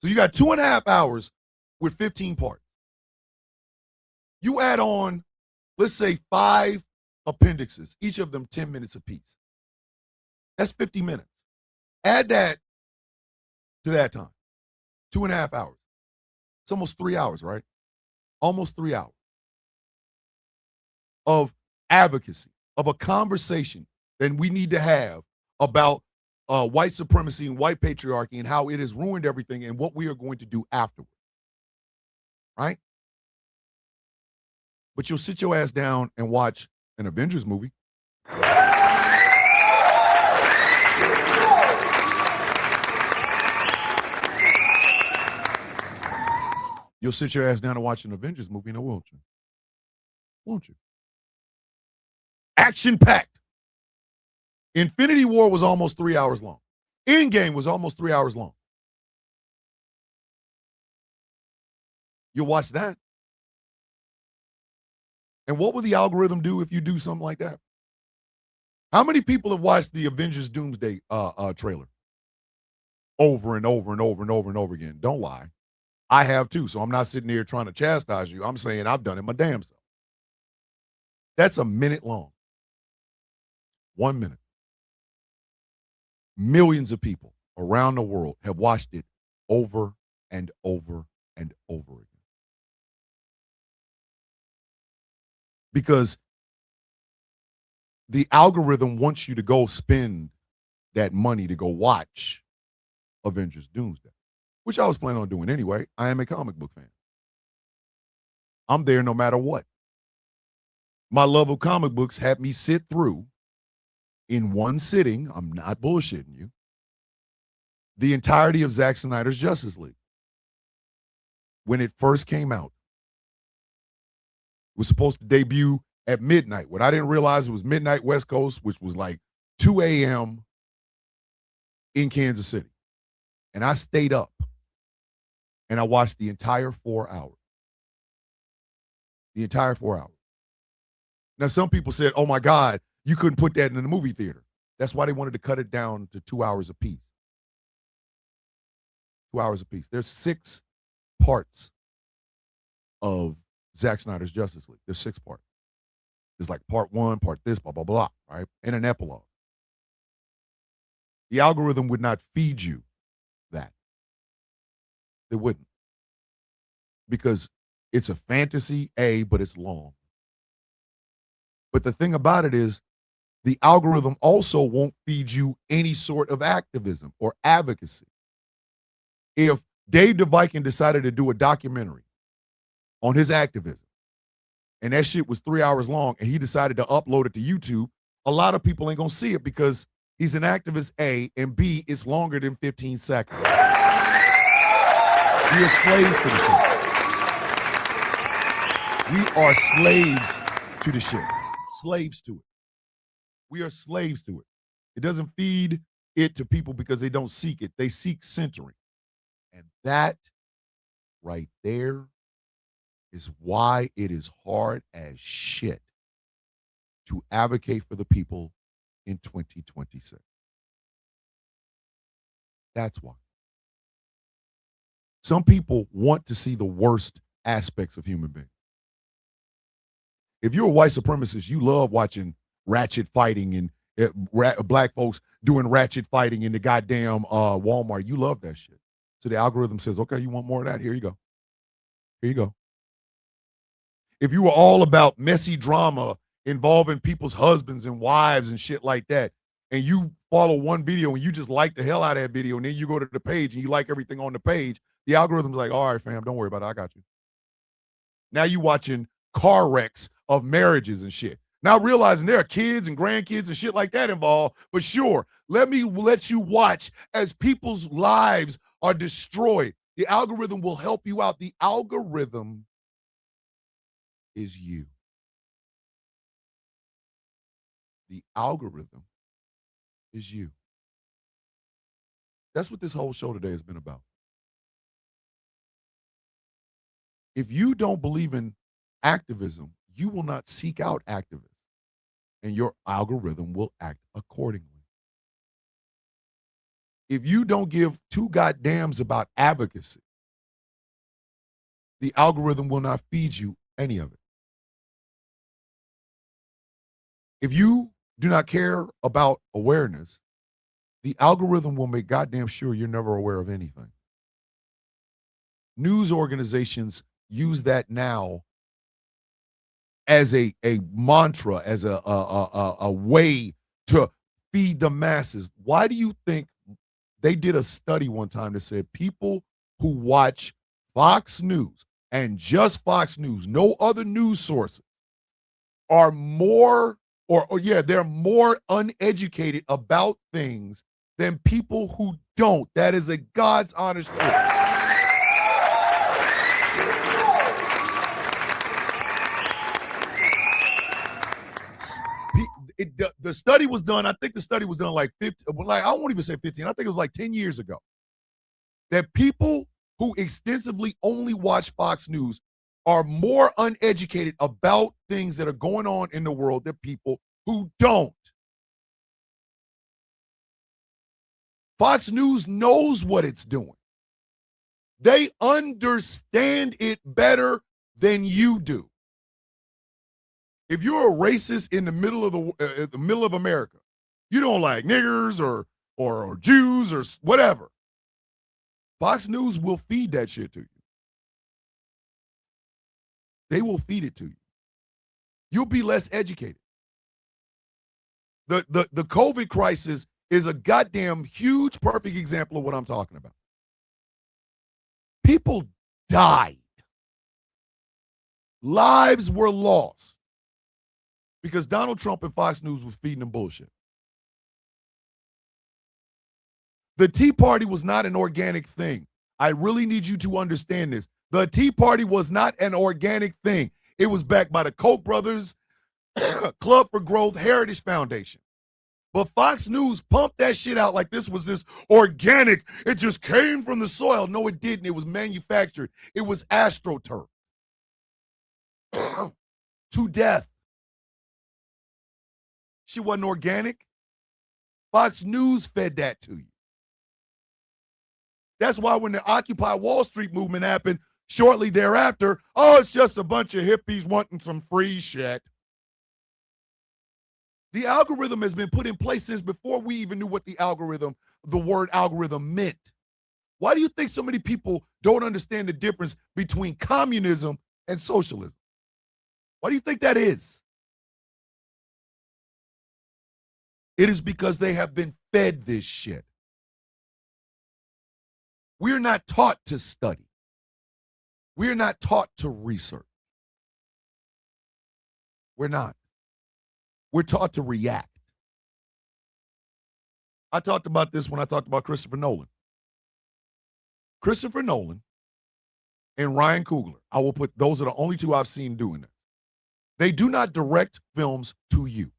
So you got 2.5 hours with 15 parts. You add on, let's say 5 appendixes, each of them 10 minutes apiece. That's 50 minutes. Add that to that time. 2.5 hours. It's almost 3 hours, right? Almost 3 hours of advocacy, of a conversation that we need to have about white supremacy and white patriarchy and how it has ruined everything and what we are going to do afterward. Right? But you'll sit your ass down and watch an Avengers movie. You'll sit your ass down and watch an Avengers movie, now won't you? Won't you? Action-packed. Infinity War was almost 3 hours long. Endgame was almost 3 hours long. You'll watch that. And what will the algorithm do if you do something like that? How many people have watched the Avengers Doomsday trailer? Over and over and over and over and over again. Don't lie. I have too, so I'm not sitting here trying to chastise you. I'm saying I've done it my damn self. That's a minute long. 1 minute. Millions of people around the world have watched it over and over and over again. Because the algorithm wants you to go spend that money to go watch Avengers Doomsday, which I was planning on doing anyway. I am a comic book fan. I'm there no matter what. My love of comic books had me sit through, in one sitting, I'm not bullshitting you, the entirety of Zack Snyder's Justice League. When it first came out, it was supposed to debut at midnight. What I didn't realize, it was midnight West Coast, which was like 2 a.m. in Kansas City. And I stayed up and I watched the entire 4 hours. The entire 4 hours. Now, some people said, oh my God, you couldn't put that in the movie theater. That's why they wanted to cut it down to 2 hours apiece. 2 hours apiece. There's 6 parts of Zack Snyder's Justice League. There's 6 parts. There's like part 1, part this, blah, blah, blah, right? And an epilogue. The algorithm would not feed you that. It wouldn't. Because it's a fantasy, but it's long. But the thing about it is, the algorithm also won't feed you any sort of activism or advocacy. If Dave DeViking decided to do a documentary on his activism, and that shit was 3 hours long, and he decided to upload it to YouTube, a lot of people ain't gonna see it because he's an activist, A, and B, it's longer than 15 seconds. We are slaves to the shit. We are slaves to the shit. Slaves to it. We are slaves to it. It doesn't feed it to people because they don't seek it. They seek centering. And that right there is why it is hard as shit to advocate for the people in 2026. That's why. Some people want to see the worst aspects of human beings. If you're a white supremacist, you love watching ratchet fighting and black folks doing ratchet fighting in the goddamn Walmart. You love that shit. So the algorithm says, okay, you want more of that? Here you go. Here you go. If you were all about messy drama involving people's husbands and wives and shit like that, and you follow one video and you just like the hell out of that video, and then you go to the page and you like everything on the page, The algorithm's like, all right, fam, don't worry about it. I got you. Now you watching car wrecks of marriages and shit. Not realizing there are kids and grandkids and shit like that involved. But sure, let you watch as people's lives are destroyed. The algorithm will help you out. The algorithm is you. The algorithm is you. That's what this whole show today has been about. If you don't believe in activism, you will not seek out activists, and your algorithm will act accordingly. If you don't give two goddams about advocacy, the algorithm will not feed you any of it. If you do not care about awareness, the algorithm will make goddamn sure you're never aware of anything. News organizations use that now as a mantra, as a way to feed the masses. Why do you think they did a study one time that said people who watch Fox News and just Fox News, no other news sources, are more they're more uneducated about things than people who don't. That is a God's honest truth. The study was done, I think the study was done like 50, like I won't even say 15, I think it was like 10 years ago. That people who extensively only watch Fox News are more uneducated about things that are going on in the world than people who don't. Fox News knows what it's doing. They understand it better than you do. If you're a racist in the middle of America, you don't like niggers or Jews or whatever, Fox News will feed that shit to you. They will feed it to you. You'll be less educated. The COVID crisis is a goddamn huge, perfect example of what I'm talking about. People died. Lives were lost because Donald Trump and Fox News was feeding them bullshit. The Tea Party was not an organic thing. I really need you to understand this. The Tea Party was not an organic thing. It was backed by the Koch brothers, Club for Growth, Heritage Foundation. But Fox News pumped that shit out like this was this organic. It just came from the soil. No, it didn't. It was manufactured. It was AstroTurf. To death. Shit wasn't organic. Fox News fed that to you. That's why when the Occupy Wall Street movement happened shortly thereafter, oh, it's just a bunch of hippies wanting some free shit. The algorithm has been put in place since before we even knew what the word algorithm meant. Why do you think so many people don't understand the difference between communism and socialism? Why do you think that is? It is because they have been fed this shit. We're not taught to study. We're not taught to research. We're not. We're taught to react. I talked about this when I talked about Christopher Nolan. Christopher Nolan and Ryan Coogler, I will put, those are the only two I've seen doing that. They do not direct films to you.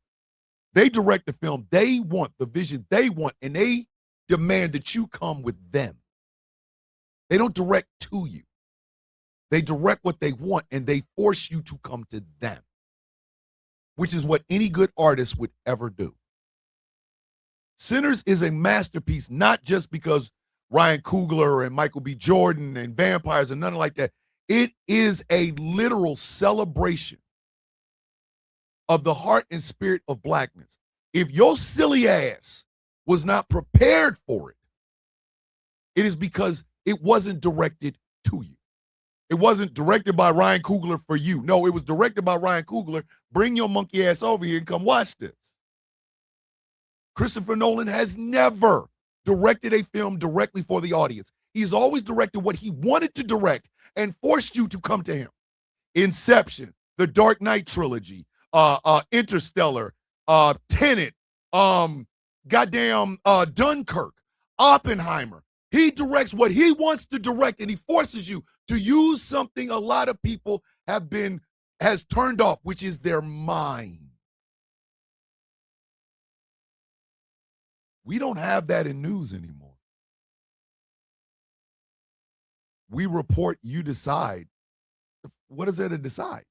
They direct the film they want, the vision they want, and they demand that you come with them. They don't direct to you. They direct what they want, and they force you to come to them, which is what any good artist would ever do. Sinners is a masterpiece, not just because Ryan Coogler and Michael B. Jordan and vampires and nothing like that. It is a literal celebration of the heart and spirit of blackness. If your silly ass was not prepared for it, it is because it wasn't directed to you. It wasn't directed by Ryan Coogler for you. No, it was directed by Ryan Coogler. Bring your monkey ass over here and come watch this. Christopher Nolan has never directed a film directly for the audience. He's always directed what he wanted to direct and forced you to come to him. Inception, the Dark Knight trilogy, Interstellar, Tenet, Dunkirk, Oppenheimer. He directs what he wants to direct, and he forces you to use something a lot of people has turned off, which is their mind. We don't have that in news anymore. We report, you decide. What is there to decide?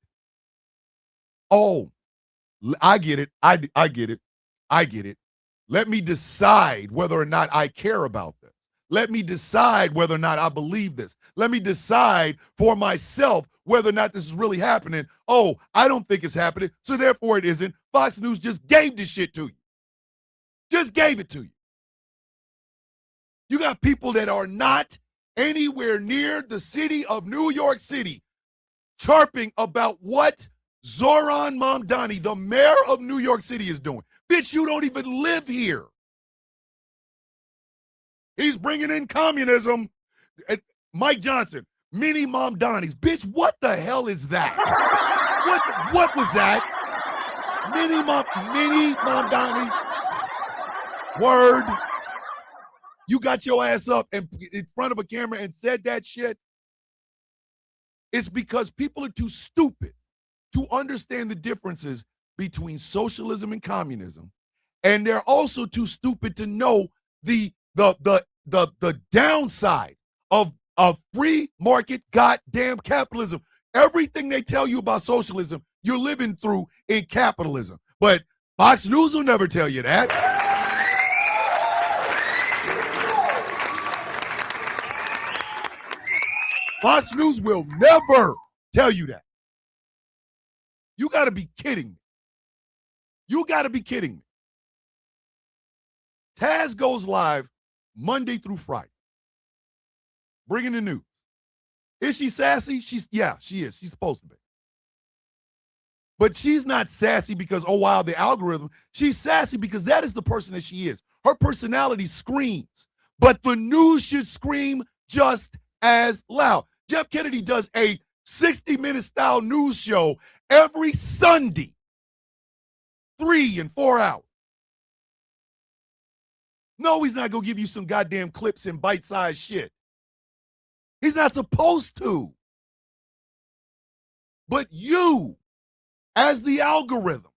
Oh, I get it. I get it. I get it. Let me decide whether or not I care about this. Let me decide whether or not I believe this. Let me decide for myself whether or not this is really happening. Oh, I don't think it's happening, so therefore it isn't. Fox News just gave this shit to you. Just gave it to you. You got people that are not anywhere near the city of New York City chirping about what Zoran Mamdani, the mayor of New York City, is doing. Bitch, you don't even live here. He's bringing in communism. Mike Johnson, mini Mamdanis. Bitch, what the hell is that? What was that? Mini Mamdanis. Word. You got your ass up and in front of a camera and said that shit. It's because people are too stupid to understand the differences between socialism and communism, and they're also too stupid to know the downside of free market goddamn capitalism. Everything they tell you about socialism, you're living through in capitalism. But Fox News will never tell you that. Fox News will never tell you that. You got to be kidding me. You got to be kidding me. Taz goes live Monday through Friday, bringing the news. Is she sassy? She is. She's supposed to be. But she's not sassy because, oh, wow, the algorithm. She's sassy because that is the person that she is. Her personality screams. But the news should scream just as loud. Jeff Kennedy does a 60-minute style news show every Sunday, 3 and 4 hours. No, he's not going to give you some goddamn clips and bite-sized shit. He's not supposed to. But you, as the algorithm,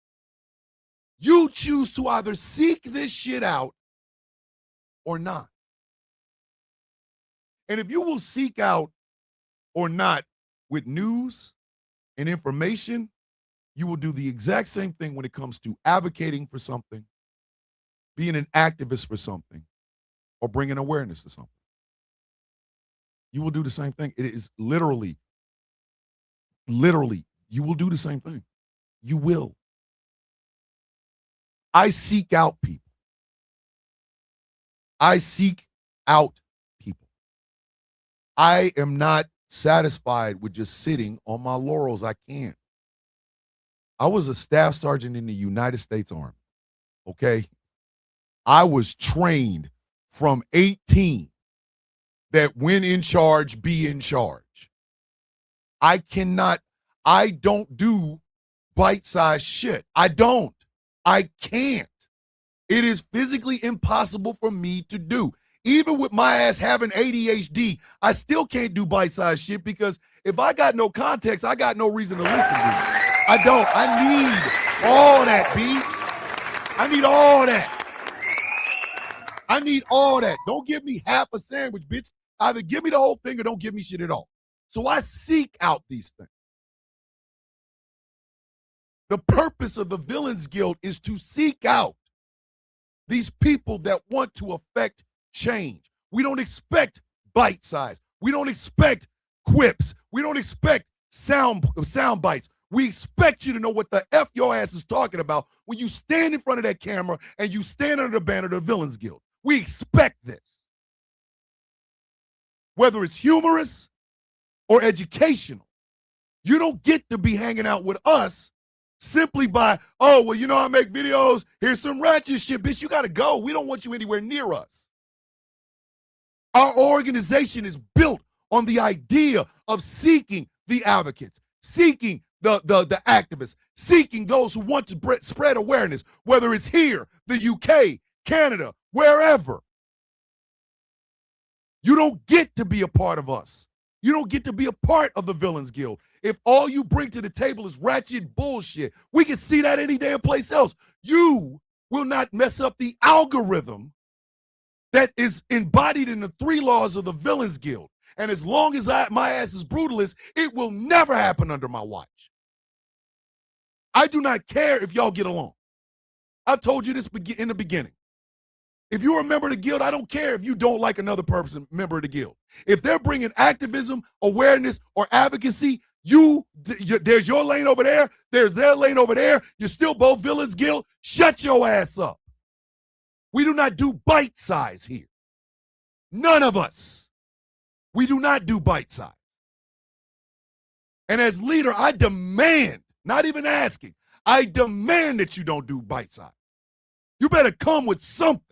you choose to either seek this shit out or not. And if you will seek out or not with news and information, you will do the exact same thing when it comes to advocating for something, being an activist for something, or bringing awareness to something. You will do the same thing. It is literally, you will do the same thing. You will. I seek out people. I seek out people. I am not satisfied with just sitting on my laurels. I can't. I was a staff sergeant in the United States Army, okay? I was trained from 18 that when in charge, be in charge. I don't do bite-sized shit. I can't. It is physically impossible for me to do. Even with my ass having ADHD, I still can't do bite-sized shit because if I got no context, I got no reason to listen to you. I don't. I need all that, B. I need all that. I need all that. Don't give me half a sandwich, bitch. Either give me the whole thing or don't give me shit at all. So I seek out these things. The purpose of the Villains Guild is to seek out these people that want to affect change. We don't expect bite size. We don't expect quips. We don't expect sound bites. We expect you to know what the F your ass is talking about when you stand in front of that camera and you stand under the banner of the Villains Guild. We expect this. Whether it's humorous or educational, you don't get to be hanging out with us simply by, oh, well, you know, I make videos. Here's some ratchet shit. Bitch, you got to go. We don't want you anywhere near us. Our organization is built on the idea of seeking the advocates, seeking the activists, seeking those who want to spread awareness, whether it's here, the UK, Canada, wherever. You don't get to be a part of us. You don't get to be a part of the Villains Guild. If all you bring to the table is ratchet bullshit, we can see that any damn place else. You will not mess up the algorithm that is embodied in the 3 laws of the Villains Guild. And as long as my ass is brutalist, it will never happen under my watch. I do not care if y'all get along. I've told you this in the beginning. If you're a member of the guild, I don't care if you don't like another person, member of the guild. If they're bringing activism, awareness, or advocacy, there's your lane over there, there's their lane over there, you're still both Villains Guild, shut your ass up. We do not do bite size here. None of us. We do not do bite size. And as leader, I demand, not even asking, I demand that you don't do bite size. You better come with something.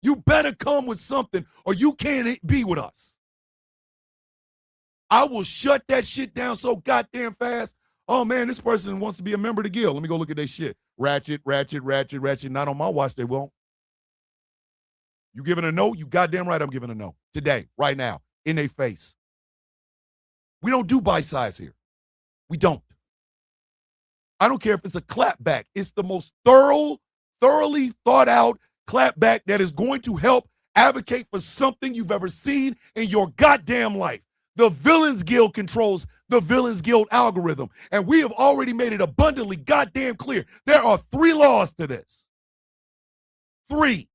You better come with something or you can't be with us. I will shut that shit down so goddamn fast. Oh man, this person wants to be a member of the guild. Let me go look at their shit. Ratchet. Not on my watch, they won't. You giving a no? You goddamn right I'm giving a no. Today, right now, in their face. We don't do bite size here. We don't. I don't care if it's a clapback. It's the most thoroughly thought out clapback that is going to help advocate for something you've ever seen in your goddamn life. The Villains Guild controls the Villains Guild algorithm, and we have already made it abundantly goddamn clear. There are 3 laws to this. 3.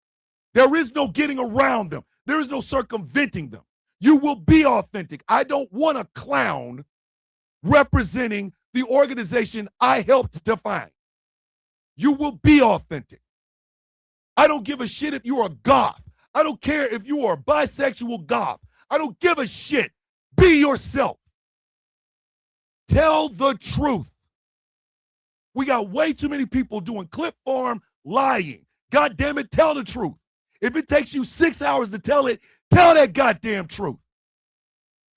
There is no getting around them. There is no circumventing them. You will be authentic. I don't want a clown representing the organization I helped define. You will be authentic. I don't give a shit if you're a goth. I don't care if you are a bisexual goth. I don't give a shit. Be yourself. Tell the truth. We got way too many people doing clip farm lying. God damn it, tell the truth. If it takes you 6 hours to tell it, tell that goddamn truth.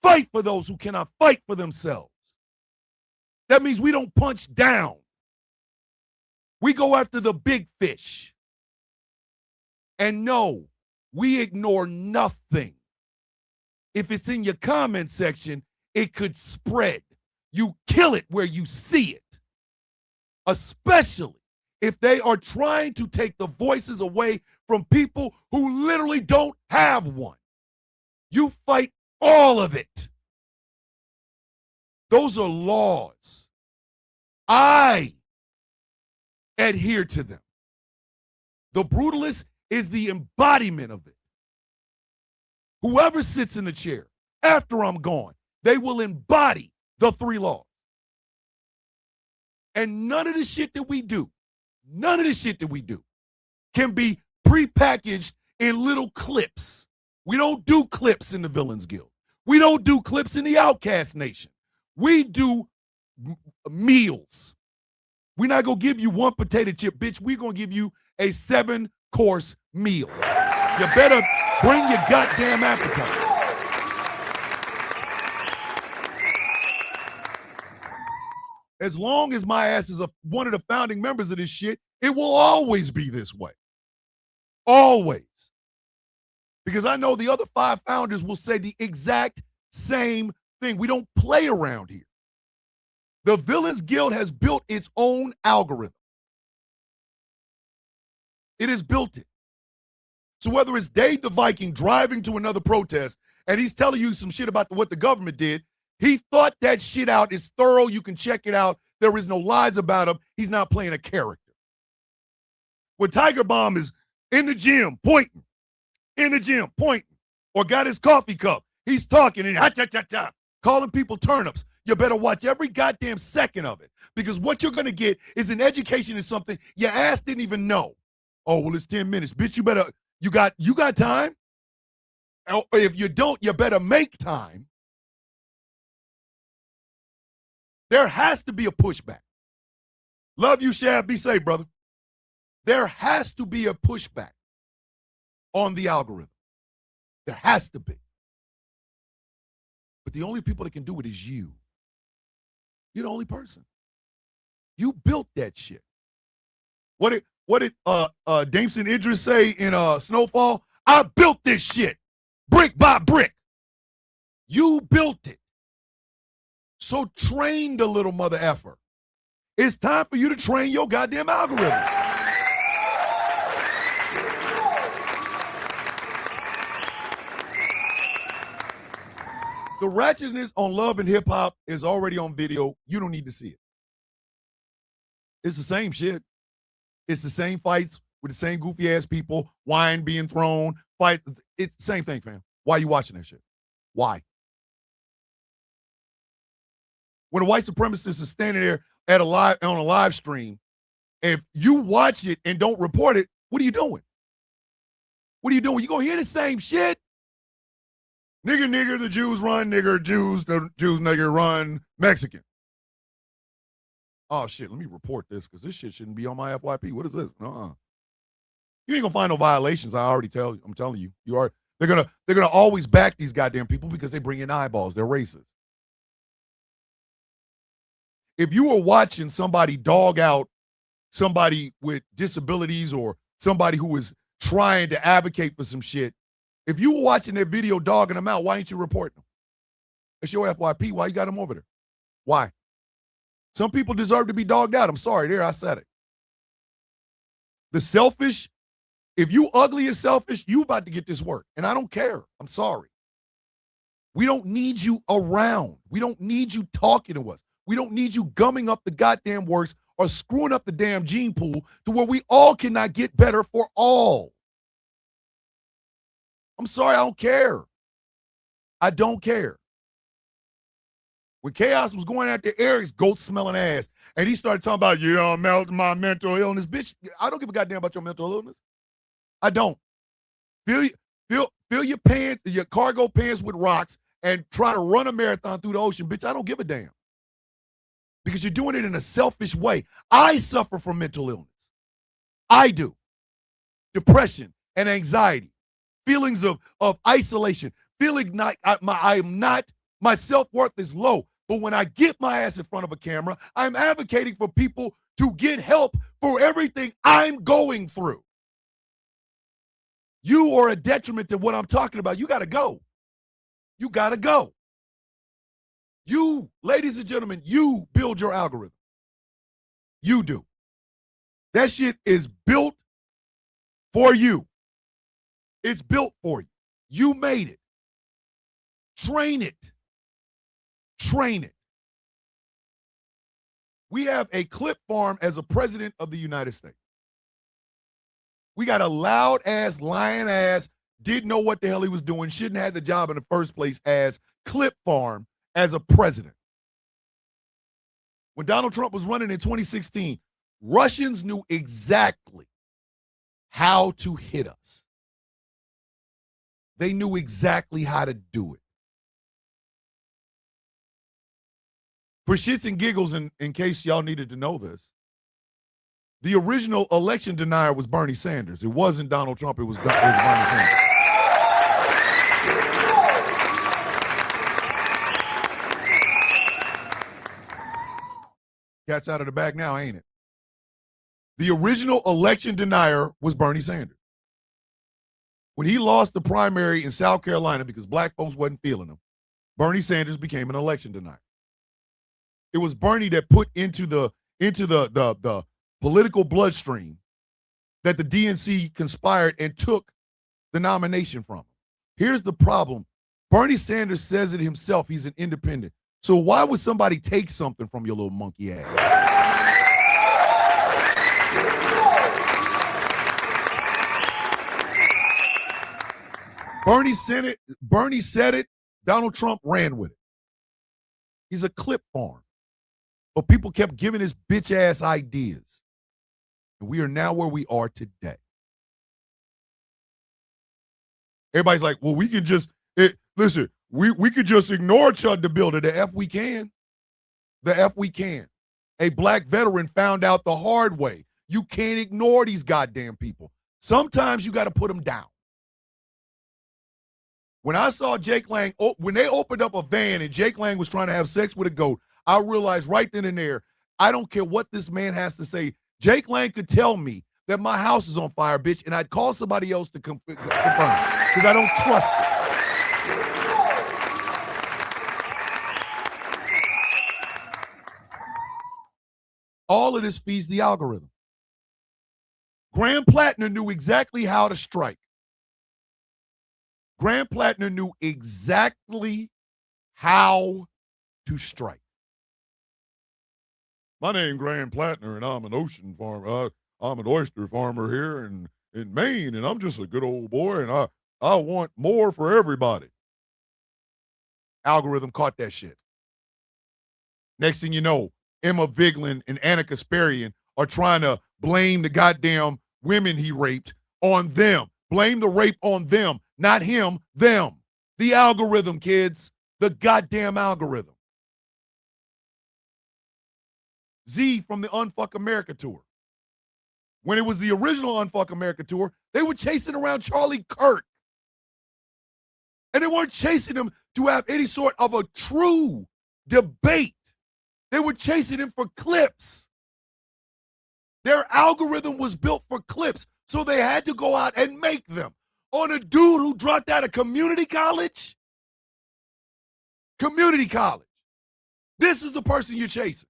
Fight for those who cannot fight for themselves. That means we don't punch down. We go after the big fish. And no, we ignore nothing. If it's in your comment section, it could spread. You kill it where you see it. Especially if they are trying to take the voices away from people who literally don't have one. You fight all of it. Those are laws. I adhere to them. The brutalist is the embodiment of it. Whoever sits in the chair after I'm gone, they will embody the 3 laws. And none of the shit that we do can be prepackaged in little clips. We don't do clips in the Villains Guild. We don't do clips in the Outcast Nation. We do meals. We're not going to give you 1 potato chip, bitch. We're going to give you a 7-course meal. You better bring your goddamn appetite. As long as my ass is one of the founding members of this shit, it will always be this way. Always. Because I know the other 5 founders will say the exact same thing. We don't play around here. The Villains Guild has built its own algorithm. It has built it. So whether it's Dave the Viking driving to another protest and he's telling you some shit about what the government did, he thought that shit out. It's thorough. You can check it out. There is no lies about him. He's not playing a character. When Tiger Bomb is in the gym pointing, or got his coffee cup, he's talking and calling people turnips. You better watch every goddamn second of it, because what you're going to get is an education in something your ass didn't even know. Oh, well, it's 10 minutes. Bitch, you got time? Or if you don't, you better make time. There has to be a pushback. Love you, Shab. Be safe, brother. There has to be a pushback on the algorithm. There has to be. But the only people that can do it is you. You're the only person. You built that shit. What did Damson Idris say in Snowfall? I built this shit, brick by brick. You built it. So train the little mother effer. It's time for you to train your goddamn algorithm. The ratchetness on Love and Hip Hop is already on video. You don't need to see it. It's the same shit. It's the same fights with the same goofy ass people, wine being thrown, fight. It's the same thing, fam. Why are you watching that shit? Why? When a white supremacist is standing there on a live stream, if you watch it and don't report it, what are you doing? What are you doing? You gonna hear the same shit? Nigger, nigger, the Jews run, nigger, Jews, the Jews, nigger, run, Mexican. Oh, shit, let me report this because this shit shouldn't be on my FYP. What is this? You ain't gonna find no violations. I already tell you. I'm telling you. They're gonna always back these goddamn people because they bring in eyeballs. They're racist. If you were watching somebody dog out somebody with disabilities or somebody who is trying to advocate for some shit, if you were watching their video dogging them out, why ain't you reporting them? It's your FYP. Why you got them over there? Why? Some people deserve to be dogged out. I'm sorry. There, I said it. The selfish, if you ugly and selfish, you about to get this work. And I don't care. I'm sorry. We don't need you around. We don't need you talking to us. We don't need you gumming up the goddamn works or screwing up the damn gene pool to where we all cannot get better for all. I'm sorry, I don't care. I don't care. When Chaos was going out there, Eric's goat smelling ass, and he started talking about, my mental illness. Bitch, I don't give a goddamn about your mental illness. I don't. Fill your pants, your cargo pants with rocks and try to run a marathon through the ocean. Bitch, I don't give a damn. Because you're doing it in a selfish way. I suffer from mental illness. I do. Depression and anxiety. Feelings of isolation. Feeling my self-worth is low. But when I get my ass in front of a camera, I'm advocating for people to get help for everything I'm going through. You are a detriment to what I'm talking about. You got to go. You got to go. You, ladies and gentlemen, you build your algorithm. You do. That shit is built for you. It's built for you. You made it. Train it. Train it. We have a clip farm as a president of the United States. We got a loud ass, lying ass, didn't know what the hell he was doing, shouldn't have had the job in the first place as clip farm as a president. When Donald Trump was running in 2016, Russians knew exactly how to hit us. They knew exactly how to do it. For shits and giggles, in case y'all needed to know this, the original election denier was Bernie Sanders. It wasn't Donald Trump. It was Bernie Sanders. Cat's out of the bag now, ain't it? The original election denier was Bernie Sanders. When he lost the primary in South Carolina because black folks wasn't feeling him, Bernie Sanders became an election denier. It was Bernie that put into the political bloodstream that the DNC conspired and took the nomination from him. Here's the problem. Bernie Sanders says it himself. He's an independent. So why would somebody take something from your little monkey ass? Bernie said it. Donald Trump ran with it. He's a clip farm. But people kept giving his bitch ass ideas. And we are now where we are today. Everybody's like, well, we can just, listen, we could just ignore Chud the Builder. The F we can. The F we can. A black veteran found out the hard way. You can't ignore these goddamn people. Sometimes you got to put them down. When I saw Jake Lang, when they opened up a van and Jake Lang was trying to have sex with a goat, I realized right then and there, I don't care what this man has to say. Jake Lang could tell me that my house is on fire, bitch, and I'd call somebody else to confirm because I don't trust it. All of this feeds the algorithm. Graham Plattner knew exactly how to strike. Graham Plattner knew exactly how to strike. My name Graham Plattner, and I'm an ocean farmer. I'm an oyster farmer here in Maine, and I'm just a good old boy, and I want more for everybody. Algorithm caught that shit. Next thing you know, Emma Vigeland and Anna Kasparian are trying to blame the goddamn women he raped on them. Blame the rape on them, not him, them. The algorithm, kids. The goddamn algorithm. Z from the Unfuck America tour. When it was the original Unfuck America tour, they were chasing around Charlie Kirk. And they weren't chasing him to have any sort of a true debate. They were chasing him for clips. Their algorithm was built for clips, so they had to go out and make them. On a dude who dropped out of community college? Community college. This is the person you're chasing.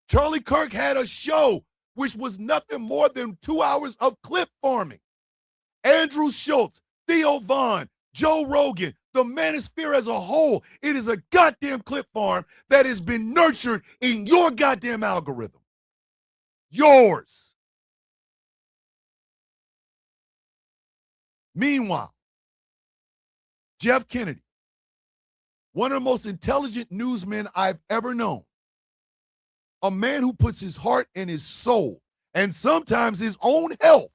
Charlie Kirk had a show which was nothing more than 2 hours of clip farming. Andrew Schultz, Theo Vaughn, Joe Rogan, the manosphere as a whole. It is a goddamn clip farm that has been nurtured in your goddamn algorithm. Yours. Meanwhile, Jeff Kennedy, one of the most intelligent newsmen I've ever known, a man who puts his heart and his soul and sometimes his own health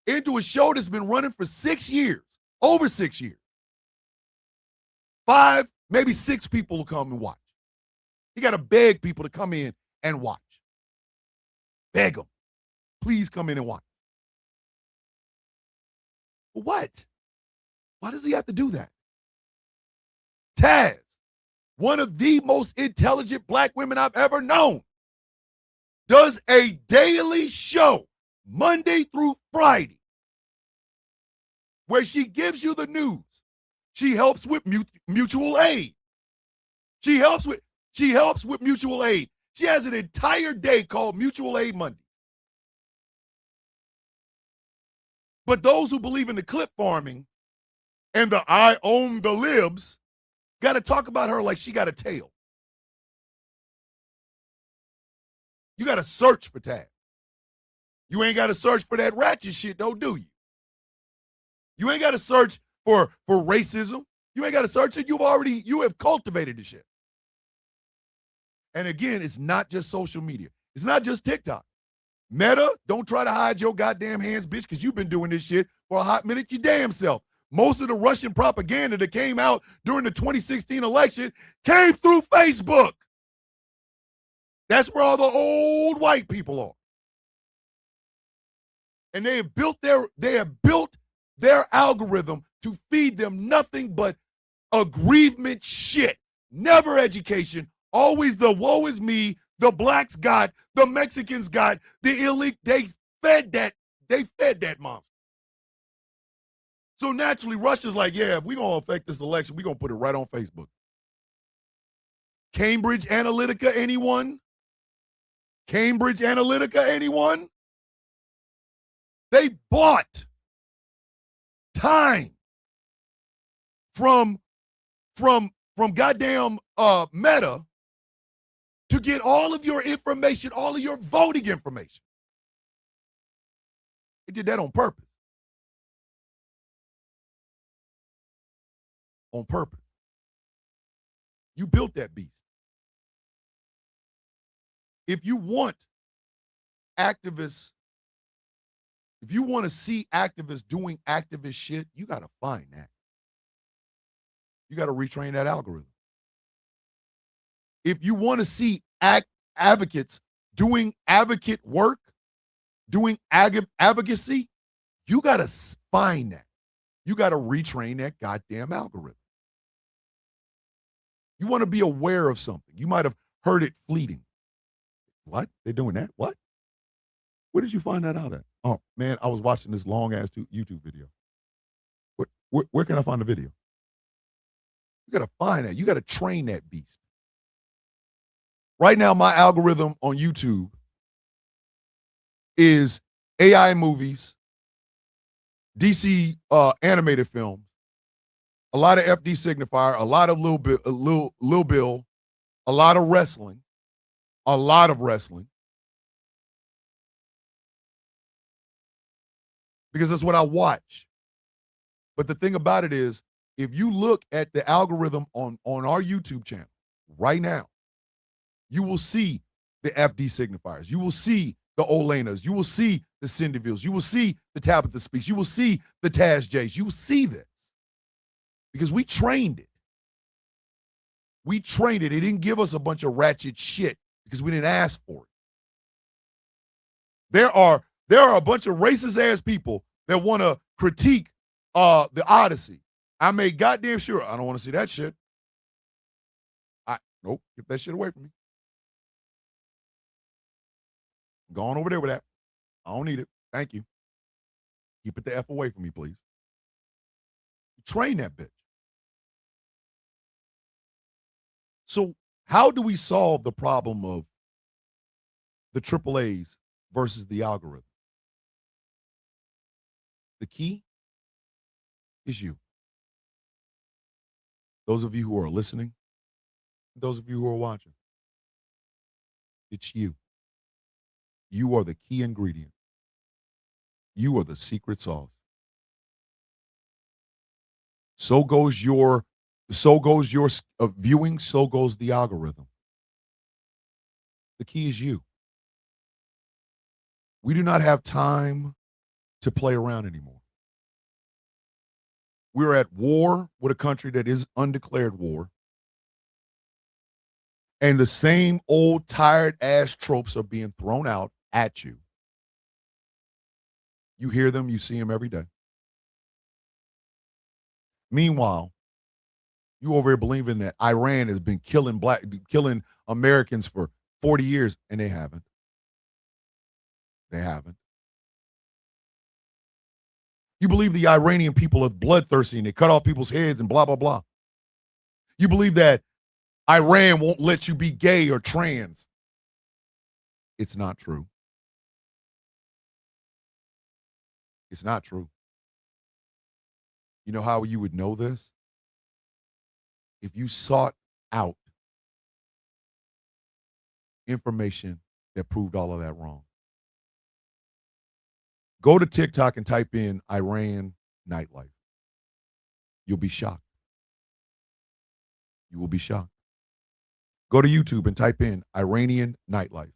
into a show that's been running for 6 years, over 6 years. 5, maybe 6 people will come and watch. He got to beg people to come in and watch. Beg them. Please come in and watch. What? Why does he have to do that? Taz, one of the most intelligent black women I've ever known, does a daily show, Monday through Friday, where she gives you the news. She helps with mutual aid. She helps with mutual aid. She has an entire day called Mutual Aid Monday. But those who believe in the clip farming and the I own the libs got to talk about her like she got a tail. You got to search for Taz. You ain't got to search for that ratchet shit, though, do you? You ain't got to search for racism. You ain't got to search it. You have cultivated the shit. And again, it's not just social media. It's not just TikTok. Meta, don't try to hide your goddamn hands, bitch, because you've been doing this shit for a hot minute your damn self. Most of the Russian propaganda that came out during the 2016 election came through Facebook. That's where all the old white people are. And they have built their algorithm to feed them nothing but aggrievement shit. Never education. Always the woe is me. The blacks got, the Mexicans got, the elite. They fed that monster. So naturally, Russia's like, yeah, if we're going to affect this election, we're going to put it right on Facebook. Cambridge Analytica, anyone? Cambridge Analytica, anyone? They bought time from goddamn Meta to get all of your information, all of your voting information. They did that on purpose. On purpose. You built that beast. If you want activists, if you want to see activists doing activist shit, you got to find that. You got to retrain that algorithm. If you want to see advocates doing advocate work, doing advocacy, you got to find that. You got to retrain that goddamn algorithm. You want to be aware of something. You might have heard it fleeting. What? They're doing that? What? Where did you find that out at? Oh, man, I was watching this long-ass YouTube video. Where can I find the video? You got to find that. You got to train that beast. Right now, my algorithm on YouTube is AI movies, DC animated films, a lot of FD Signifier, a lot of Lil Bill, a lot of wrestling, because that's what I watch. But the thing about it is, if you look at the algorithm on our YouTube channel right now, you will see the FD signifiers. You will see the Olenas. You will see the Cindyvilles. You will see the Tabitha Speaks. You will see the Taz Jays. You will see this because we trained it. We trained it. It didn't give us a bunch of ratchet shit because we didn't ask for it. There are a bunch of racist ass people that want to critique the Odyssey. I made goddamn sure I don't want to see that shit. Nope, get that shit away from me. Go on over there with that. I don't need it. Thank you. Keep it the F away from me, please. Train that bitch. So how do we solve the problem of the AAAs versus the algorithm? The key is you. Those of you who are listening, those of you who are watching, it's you. You are the key ingredient. You are the secret sauce. So goes your viewing, so goes the algorithm. The key is you. We do not have time to play around anymore. We're at war with a country that is undeclared war. And the same old tired ass tropes are being thrown out at you. You hear them, you see them every day. Meanwhile, you over here believing that Iran has been killing Americans for 40 years, and they haven't. They haven't. You believe the Iranian people are bloodthirsty and they cut off people's heads and blah, blah, blah. You believe that Iran won't let you be gay or trans. It's not true. It's not true. You know how you would know this? If you sought out information that proved all of that wrong. Go to TikTok and type in Iran nightlife. You'll be shocked. You will be shocked. Go to YouTube and type in Iranian nightlife.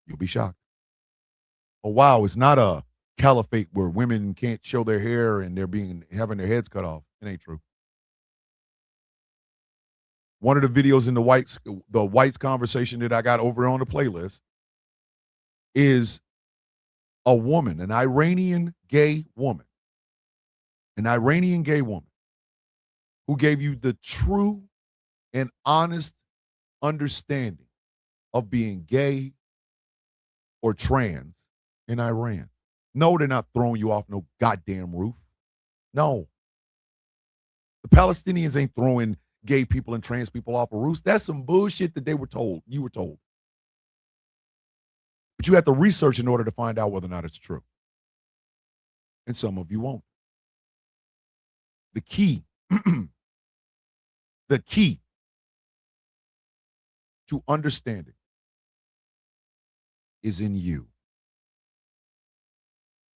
You'll be shocked. Oh, wow, it's not a caliphate where women can't show their hair and they're having their heads cut off. It ain't true. One of the videos in the whites conversation that I got over on the playlist is a woman, an Iranian gay woman, who gave you the true and honest understanding of being gay or trans in Iran. No, they're not throwing you off no goddamn roof. No. The Palestinians ain't throwing gay people and trans people off of roofs. That's some bullshit that you were told. But you have to research in order to find out whether or not it's true. And some of you won't. The key to understanding is in you.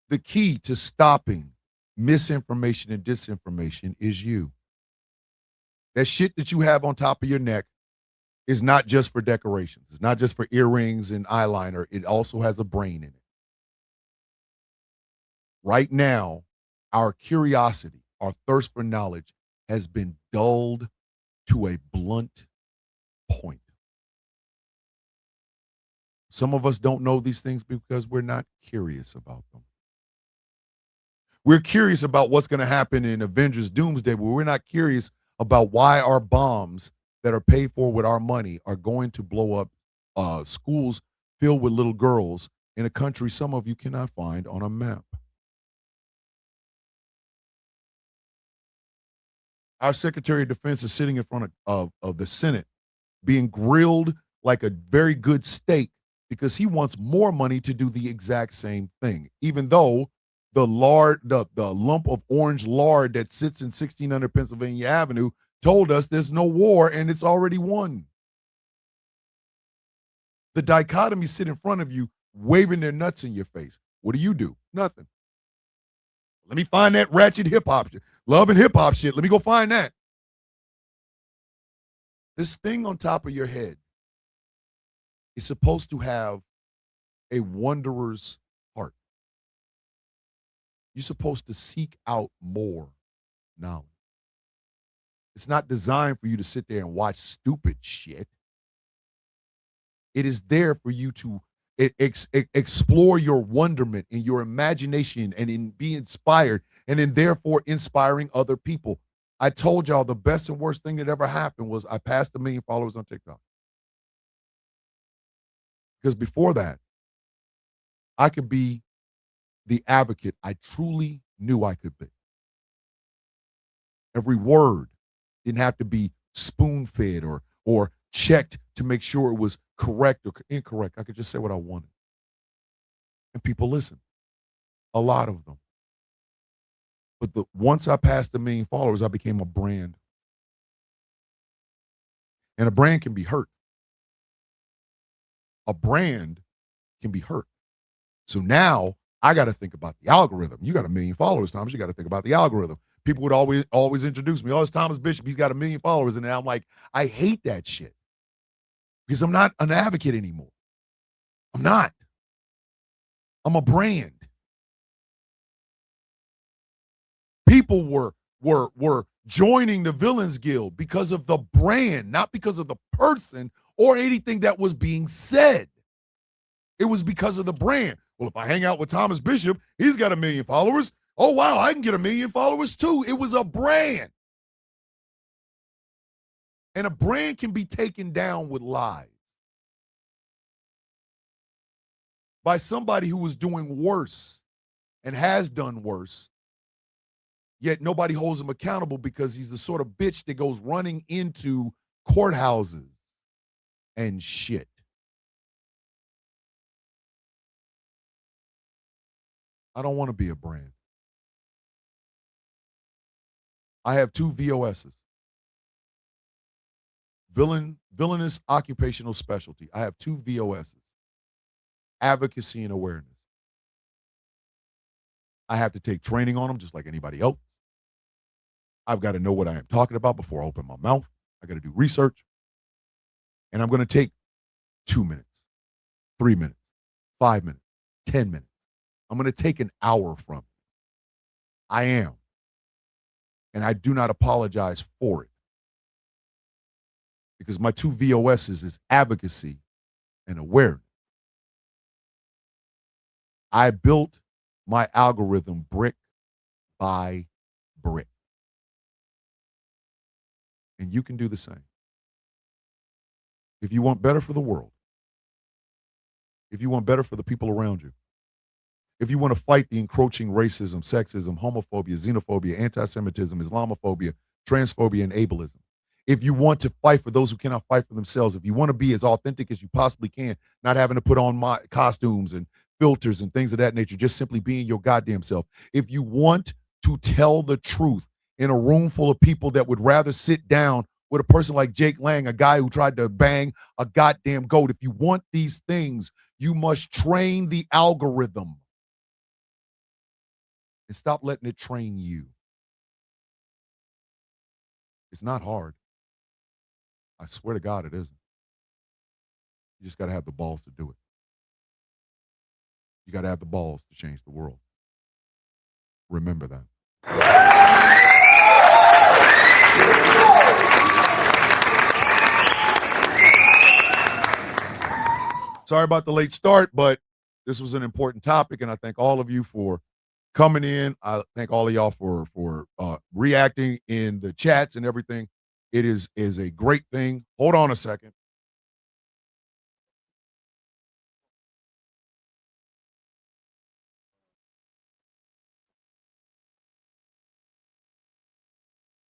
The key to stopping misinformation and disinformation is you. That shit that you have on top of your neck is not just for decorations. It's not just for earrings and eyeliner. It also has a brain in it. Right now, our curiosity, our thirst for knowledge has been dulled to a blunt point. Some of us don't know these things because we're not curious about them. We're curious about what's going to happen in Avengers Doomsday, but we're not curious about why our bombs that are paid for with our money are going to blow up schools filled with little girls in a country some of you cannot find on a map. Our Secretary of Defense is sitting in front of the Senate being grilled like a very good steak because he wants more money to do the exact same thing, even though the lump of orange lard that sits in 1600 Pennsylvania Avenue told us there's no war and it's already won. The dichotomy sit in front of you, waving their nuts in your face. What do? Nothing. Let me find that ratchet hip-hop shit. Love and hip-hop shit. Let me go find that. This thing on top of your head is supposed to have a wanderer's heart. You're supposed to seek out more knowledge. It's not designed for you to sit there and watch stupid shit. It is there for you to explore your wonderment and your imagination and be inspired and then therefore inspiring other people. I told y'all the best and worst thing that ever happened was I passed 1 million followers on TikTok. Because before that, I could be the advocate I truly knew I could be. Every word didn't have to be spoon-fed or checked to make sure it was correct or incorrect. I could just say what I wanted. And people listen. A lot of them. But once I passed 1 million followers, I became a brand. And a brand can be hurt. A brand can be hurt. So now I got to think about the algorithm. You got 1 million followers, Thomas. You got to think about the algorithm. People would always introduce me. Oh, it's Thomas Bishop. He's got 1 million followers. And now I'm like, I hate that shit. Because I'm not an advocate anymore. I'm not. I'm a brand. People were joining the Villains Guild because of the brand, not because of the person or anything that was being said. It was because of the brand. Well, if I hang out with Thomas Bishop, he's got 1 million followers. Oh, wow, I can get 1 million followers too. It was a brand. And a brand can be taken down with lies by somebody who was doing worse and has done worse, yet nobody holds him accountable because he's the sort of bitch that goes running into courthouses and shit. I don't want to be a brand. I have 2 VOSs. Villainous occupational specialty. I have 2 VOSs. Advocacy and awareness. I have to take training on them just like anybody else. I've got to know what I am talking about before I open my mouth. I got to do research. And I'm going to take 2 minutes, 3 minutes, 5 minutes, 10 minutes. I'm going to take an hour from it. I am. And I do not apologize for it. Because my 2 VOSs is advocacy and awareness. I built my algorithm brick by brick. And you can do the same. If you want better for the world, if you want better for the people around you, if you want to fight the encroaching racism, sexism, homophobia, xenophobia, anti-Semitism, Islamophobia, transphobia, and ableism, if you want to fight for those who cannot fight for themselves, if you want to be as authentic as you possibly can, not having to put on my costumes and filters and things of that nature, just simply being your goddamn self. If you want to tell the truth in a room full of people that would rather sit down with a person like Jake Lang, a guy who tried to bang a goddamn goat, if you want these things, you must train the algorithm. And stop letting it train you. It's not hard. I swear to God it isn't. You just got to have the balls to do it. You got to have the balls to change the world. Remember that. Sorry about the late start, but this was an important topic, and I thank all of you for coming in. I thank all of y'all for reacting in the chats and everything. It is a great thing. Hold on a second.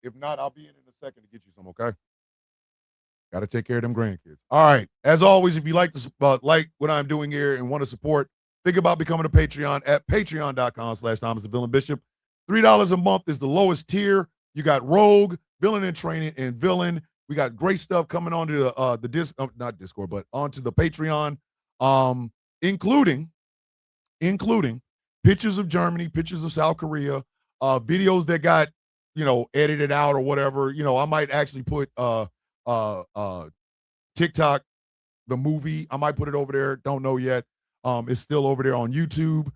If not, I'll be in a second to get you some, okay? Got to take care of them grandkids. All right. As always, if you like like what I'm doing here and want to support, think about becoming a Patreon at patreon.com/Thomas the Villain Bishop. $3 a month is the lowest tier. You got Rogue, Villain in Training, and Villain. We got great stuff coming onto the not Discord, but onto the Patreon, including pictures of Germany, pictures of South Korea, videos that got edited out or whatever. I might actually put TikTok, the movie. I might put it over there. Don't know yet. It's still over there on YouTube.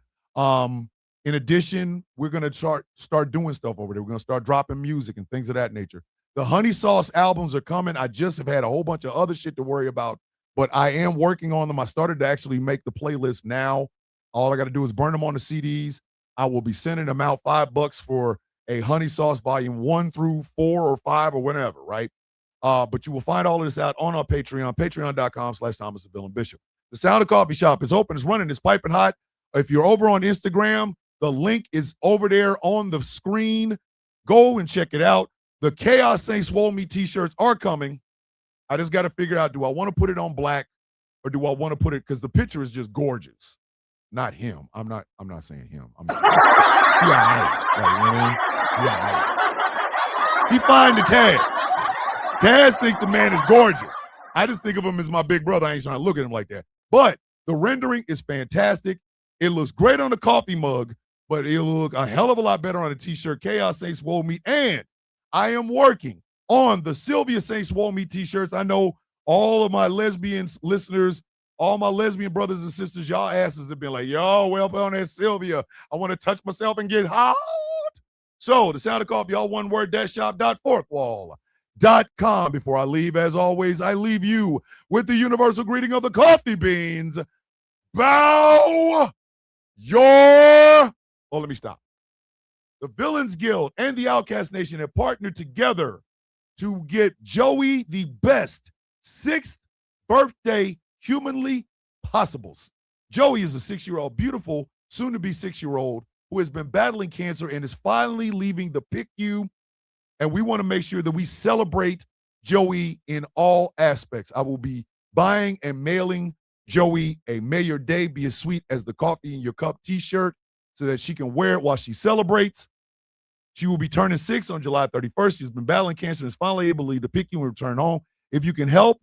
In addition, we're gonna start doing stuff over there. We're gonna start dropping music and things of that nature. The Honey Sauce albums are coming. I just have had a whole bunch of other shit to worry about, but I am working on them. I started to actually make the playlist now. All I got to do is burn them on the CDs. I will be sending them out $5 for a Honey Sauce volume 1 through 4 or 5 or whatever, right? But you will find all of this out on our Patreon, patreon.com/Thomas the Villain Bishop. The Sound of Coffee Shop is open, it's running, it's piping hot. If you're over on Instagram, the link is over there on the screen. Go and check it out. The Chaos Saints Swole Me t-shirts are coming. I just got to figure out, do I want to put it on black or do I want to put it, because the picture is just gorgeous. Not him. I'm not saying him. You know what I mean? Yeah. He find the Taz. Taz thinks the man is gorgeous. I just think of him as my big brother. I ain't trying to look at him like that. But the rendering is fantastic. It looks great on the coffee mug, but it'll look a hell of a lot better on a t-shirt. Chaos Saints Swole Me. And I am working on the Sylvia Saints Swole Me t-shirts. I know all of my lesbian listeners, all my lesbian brothers and sisters, y'all asses have been like, yo, well on that Sylvia. I want to touch myself and get hot. So the Sound of Coffee, all one word, shop.fourthwall.com. Before I leave, as always, I leave you with the universal greeting of the coffee beans. Bow your... Oh, let me stop. The Villains Guild and the Outcast Nation have partnered together to get Joey the best 6th birthday humanly possible. Joey is a 6-year-old, beautiful, soon-to-be 6-year-old who has been battling cancer and is finally leaving the PICU. And we want to make sure that we celebrate Joey in all aspects. I will be buying and mailing Joey a May Your Day Be as Sweet as the Coffee in Your Cup t-shirt so that she can wear it while she celebrates. She will be turning 6 on July 31st. She's been battling cancer and is finally able to leave the PICU and return home. If you can help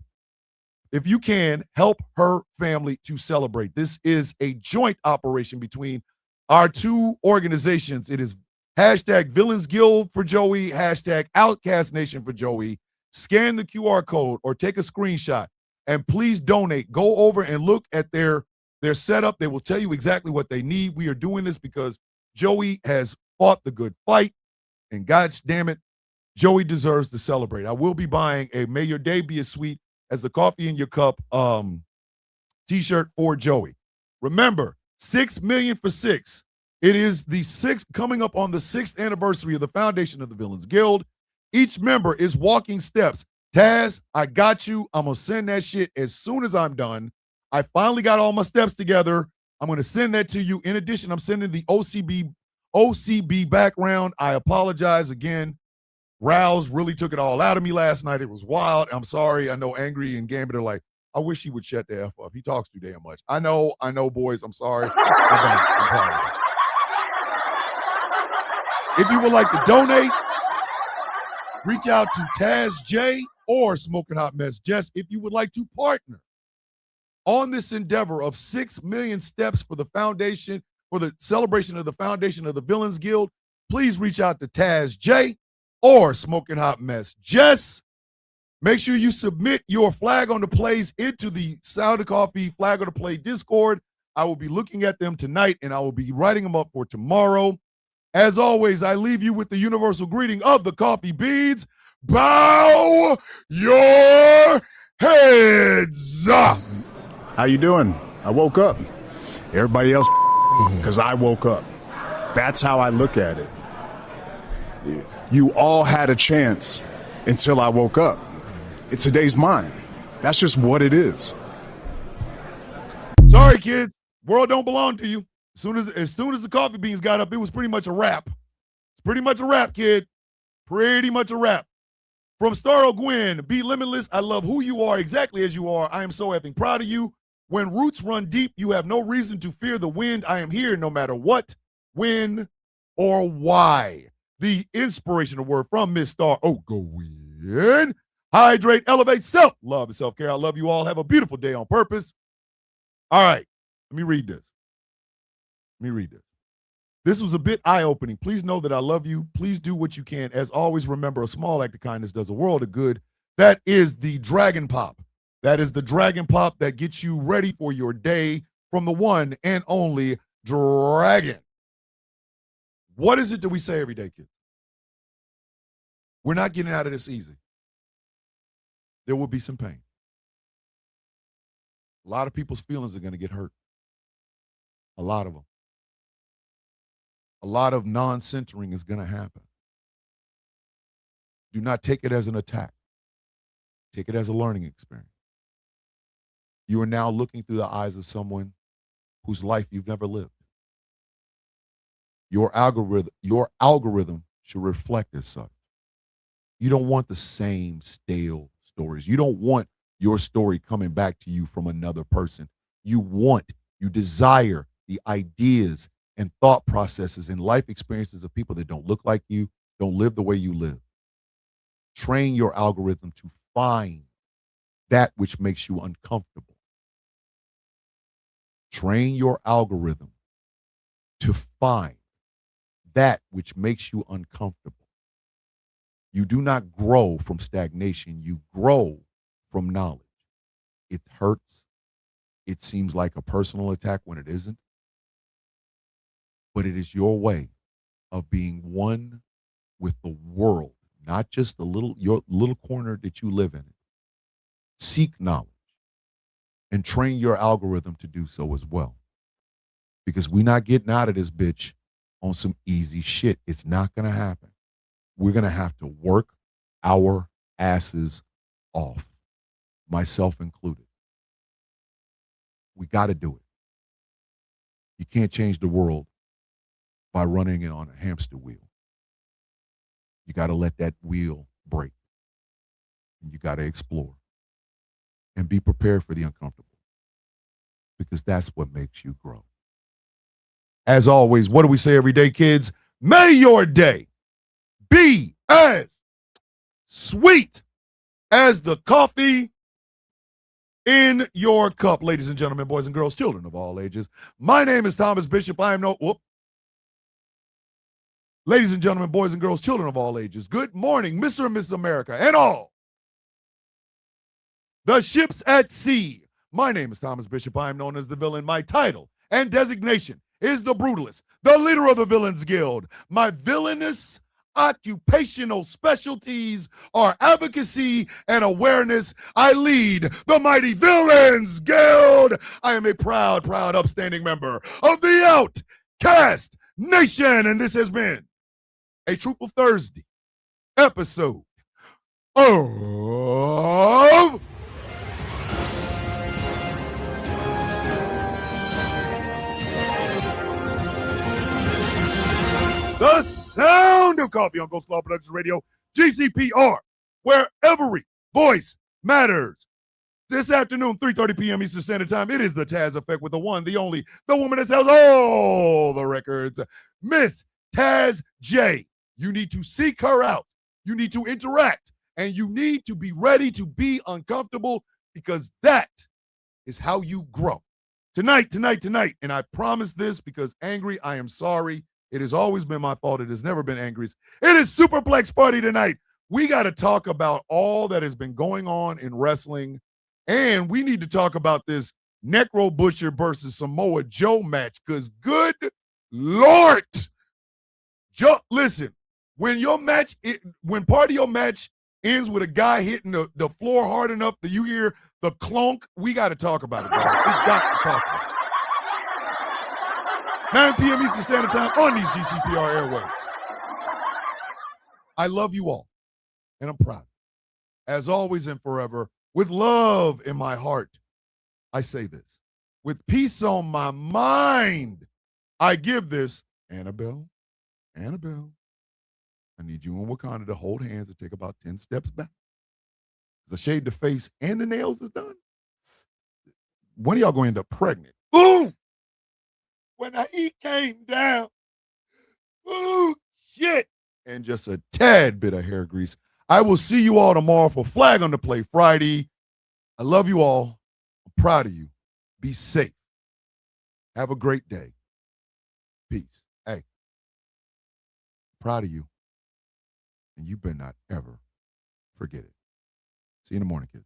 her family to celebrate. This is a joint operation between our two organizations. It is hashtag Villains Guild for Joey, hashtag Outcast Nation for Joey. Scan the QR code or take a screenshot and please donate. Go over and look at their setup. They will tell you exactly what they need. We are doing this because Joey has fought the good fight, and God damn it, Joey deserves to celebrate. I will be buying a May Your Day Be as Sweet as the Coffee in Your Cup t-shirt for Joey. Remember, 6 million for 6. It is the 6th, coming up on the 6th anniversary of the foundation of the Villains Guild. Each member is walking steps. Taz, I got you. I'm going to send that shit as soon as I'm done. I finally got all my steps together. I'm going to send that to you. In addition, I'm sending the OCB background. I apologize again. Rouse really took it all out of me last night. It was wild. I'm sorry. I know Angry and Gambit are like, I wish he would shut the F up. He talks too damn much. I know, boys. I'm sorry. I'm sorry. If you would like to donate, reach out to Taz J or Smoking Hot Mess Jess. If you would like to partner on this endeavor of 6 million steps for the foundation, for the celebration of the foundation of the Villains Guild, please reach out to Taz J or Smoking Hot Mess Jess. Make sure you submit your flag on the plays into the Sound of Coffee Flag on the Play Discord. I will be looking at them tonight, and I will be writing them up for tomorrow. As always, I leave you with the universal greeting of the coffee beans. Bow your heads. How you doing? I woke up. Everybody else, because I woke up. That's how I look at it. You all had a chance until I woke up. Today's mine. That's just what it is. Sorry, kids. World don't belong to you. As soon as the coffee beans got up, it was pretty much a wrap. It's pretty much a wrap, kid. Pretty much a wrap. From Starro Gwen, be limitless. I love who you are exactly as you are. I am so effing proud of you. When roots run deep, you have no reason to fear the wind. I am here no matter what, when, or why. The inspirational word from Miss Star. Oh, go in. Hydrate, elevate, self-love and self-care. I love you all. Have a beautiful day on purpose. All right. Let me read this. This was a bit eye-opening. Please know that I love you. Please do what you can. As always, remember, a small act of kindness does a world of good. That is the Dragon Pop. That is the Dragon Pop that gets you ready for your day from the one and only Dragon. What is it that we say every day, kids? We're not getting out of this easy. There will be some pain. A lot of people's feelings are going to get hurt. A lot of them. A lot of non-centering is going to happen. Do not take it as an attack. Take it as a learning experience. You are now looking through the eyes of someone whose life you've never lived. Your algorithm should reflect as such. You don't want the same stale stories. You don't want your story coming back to you from another person. You desire the ideas and thought processes and life experiences of people that don't look like you, don't live the way you live. Train your algorithm to find that which makes you uncomfortable. Train your algorithm to find that which makes you uncomfortable. You do not grow from stagnation. You grow from knowledge. It hurts. It seems like a personal attack when it isn't. But it is your way of being one with the world, not just your little corner that you live in. Seek knowledge and train your algorithm to do so as well. Because we're not getting out of this bitch on some easy shit. It's not going to happen. We're going to have to work our asses off, myself included. We got to do it. You can't change the world by running it on a hamster wheel. You got to let that wheel break. And you got to explore and be prepared for the uncomfortable, because that's what makes you grow. As always, what do we say every day, kids? May your day be as sweet as the coffee in your cup. Ladies and gentlemen, boys and girls, children of all ages, my name is Thomas Bishop. Ladies and gentlemen, boys and girls, children of all ages, good morning, Mr. and Mrs. America, and all the ships at sea. My name is Thomas Bishop. I am known as the villain. My title and designation is the brutalist, the leader of the Villains Guild. My villainous occupational specialties are advocacy and awareness. I lead the mighty Villains Guild. I am a proud, upstanding member of the Outcast Nation, and this has been a Truthful Thursday episode of The Sound of Coffee on Ghost Law Productions Radio, GCPR, where every voice matters. This afternoon, 3:30 p.m. Eastern Standard Time, it is the Taz Effect with the one, the only, the woman that sells all the records, Miss Taz J. You need to seek her out. You need to interact, and you need to be ready to be uncomfortable, because that is how you grow. Tonight, and I promise this because angry, I am sorry. It has always been my fault. It has never been Angry's. It is Superplex Party tonight. We got to talk about all that has been going on in wrestling, and we need to talk about this Necro Butcher versus Samoa Joe match, because good Lord, Joe, listen, when part of your match ends with a guy hitting the floor hard enough that you hear the clunk, we got to talk about it, dog. We got to talk about it. 9 p.m. Eastern Standard Time on these GCPR airwaves. I love you all, and I'm proud. As always and forever, with love in my heart, I say this. With peace on my mind, I give this. Annabelle, I need you and Wakanda to hold hands and take about 10 steps back. The shade the face and the nails is done. One of y'all going to end up pregnant. Ooh! When the heat came down, ooh, shit. And just a tad bit of hair grease. I will see you all tomorrow for Flag on the Play Friday. I love you all. I'm proud of you. Be safe. Have a great day. Peace. Hey, proud of you. And you better not ever forget it. See you in the morning, kids.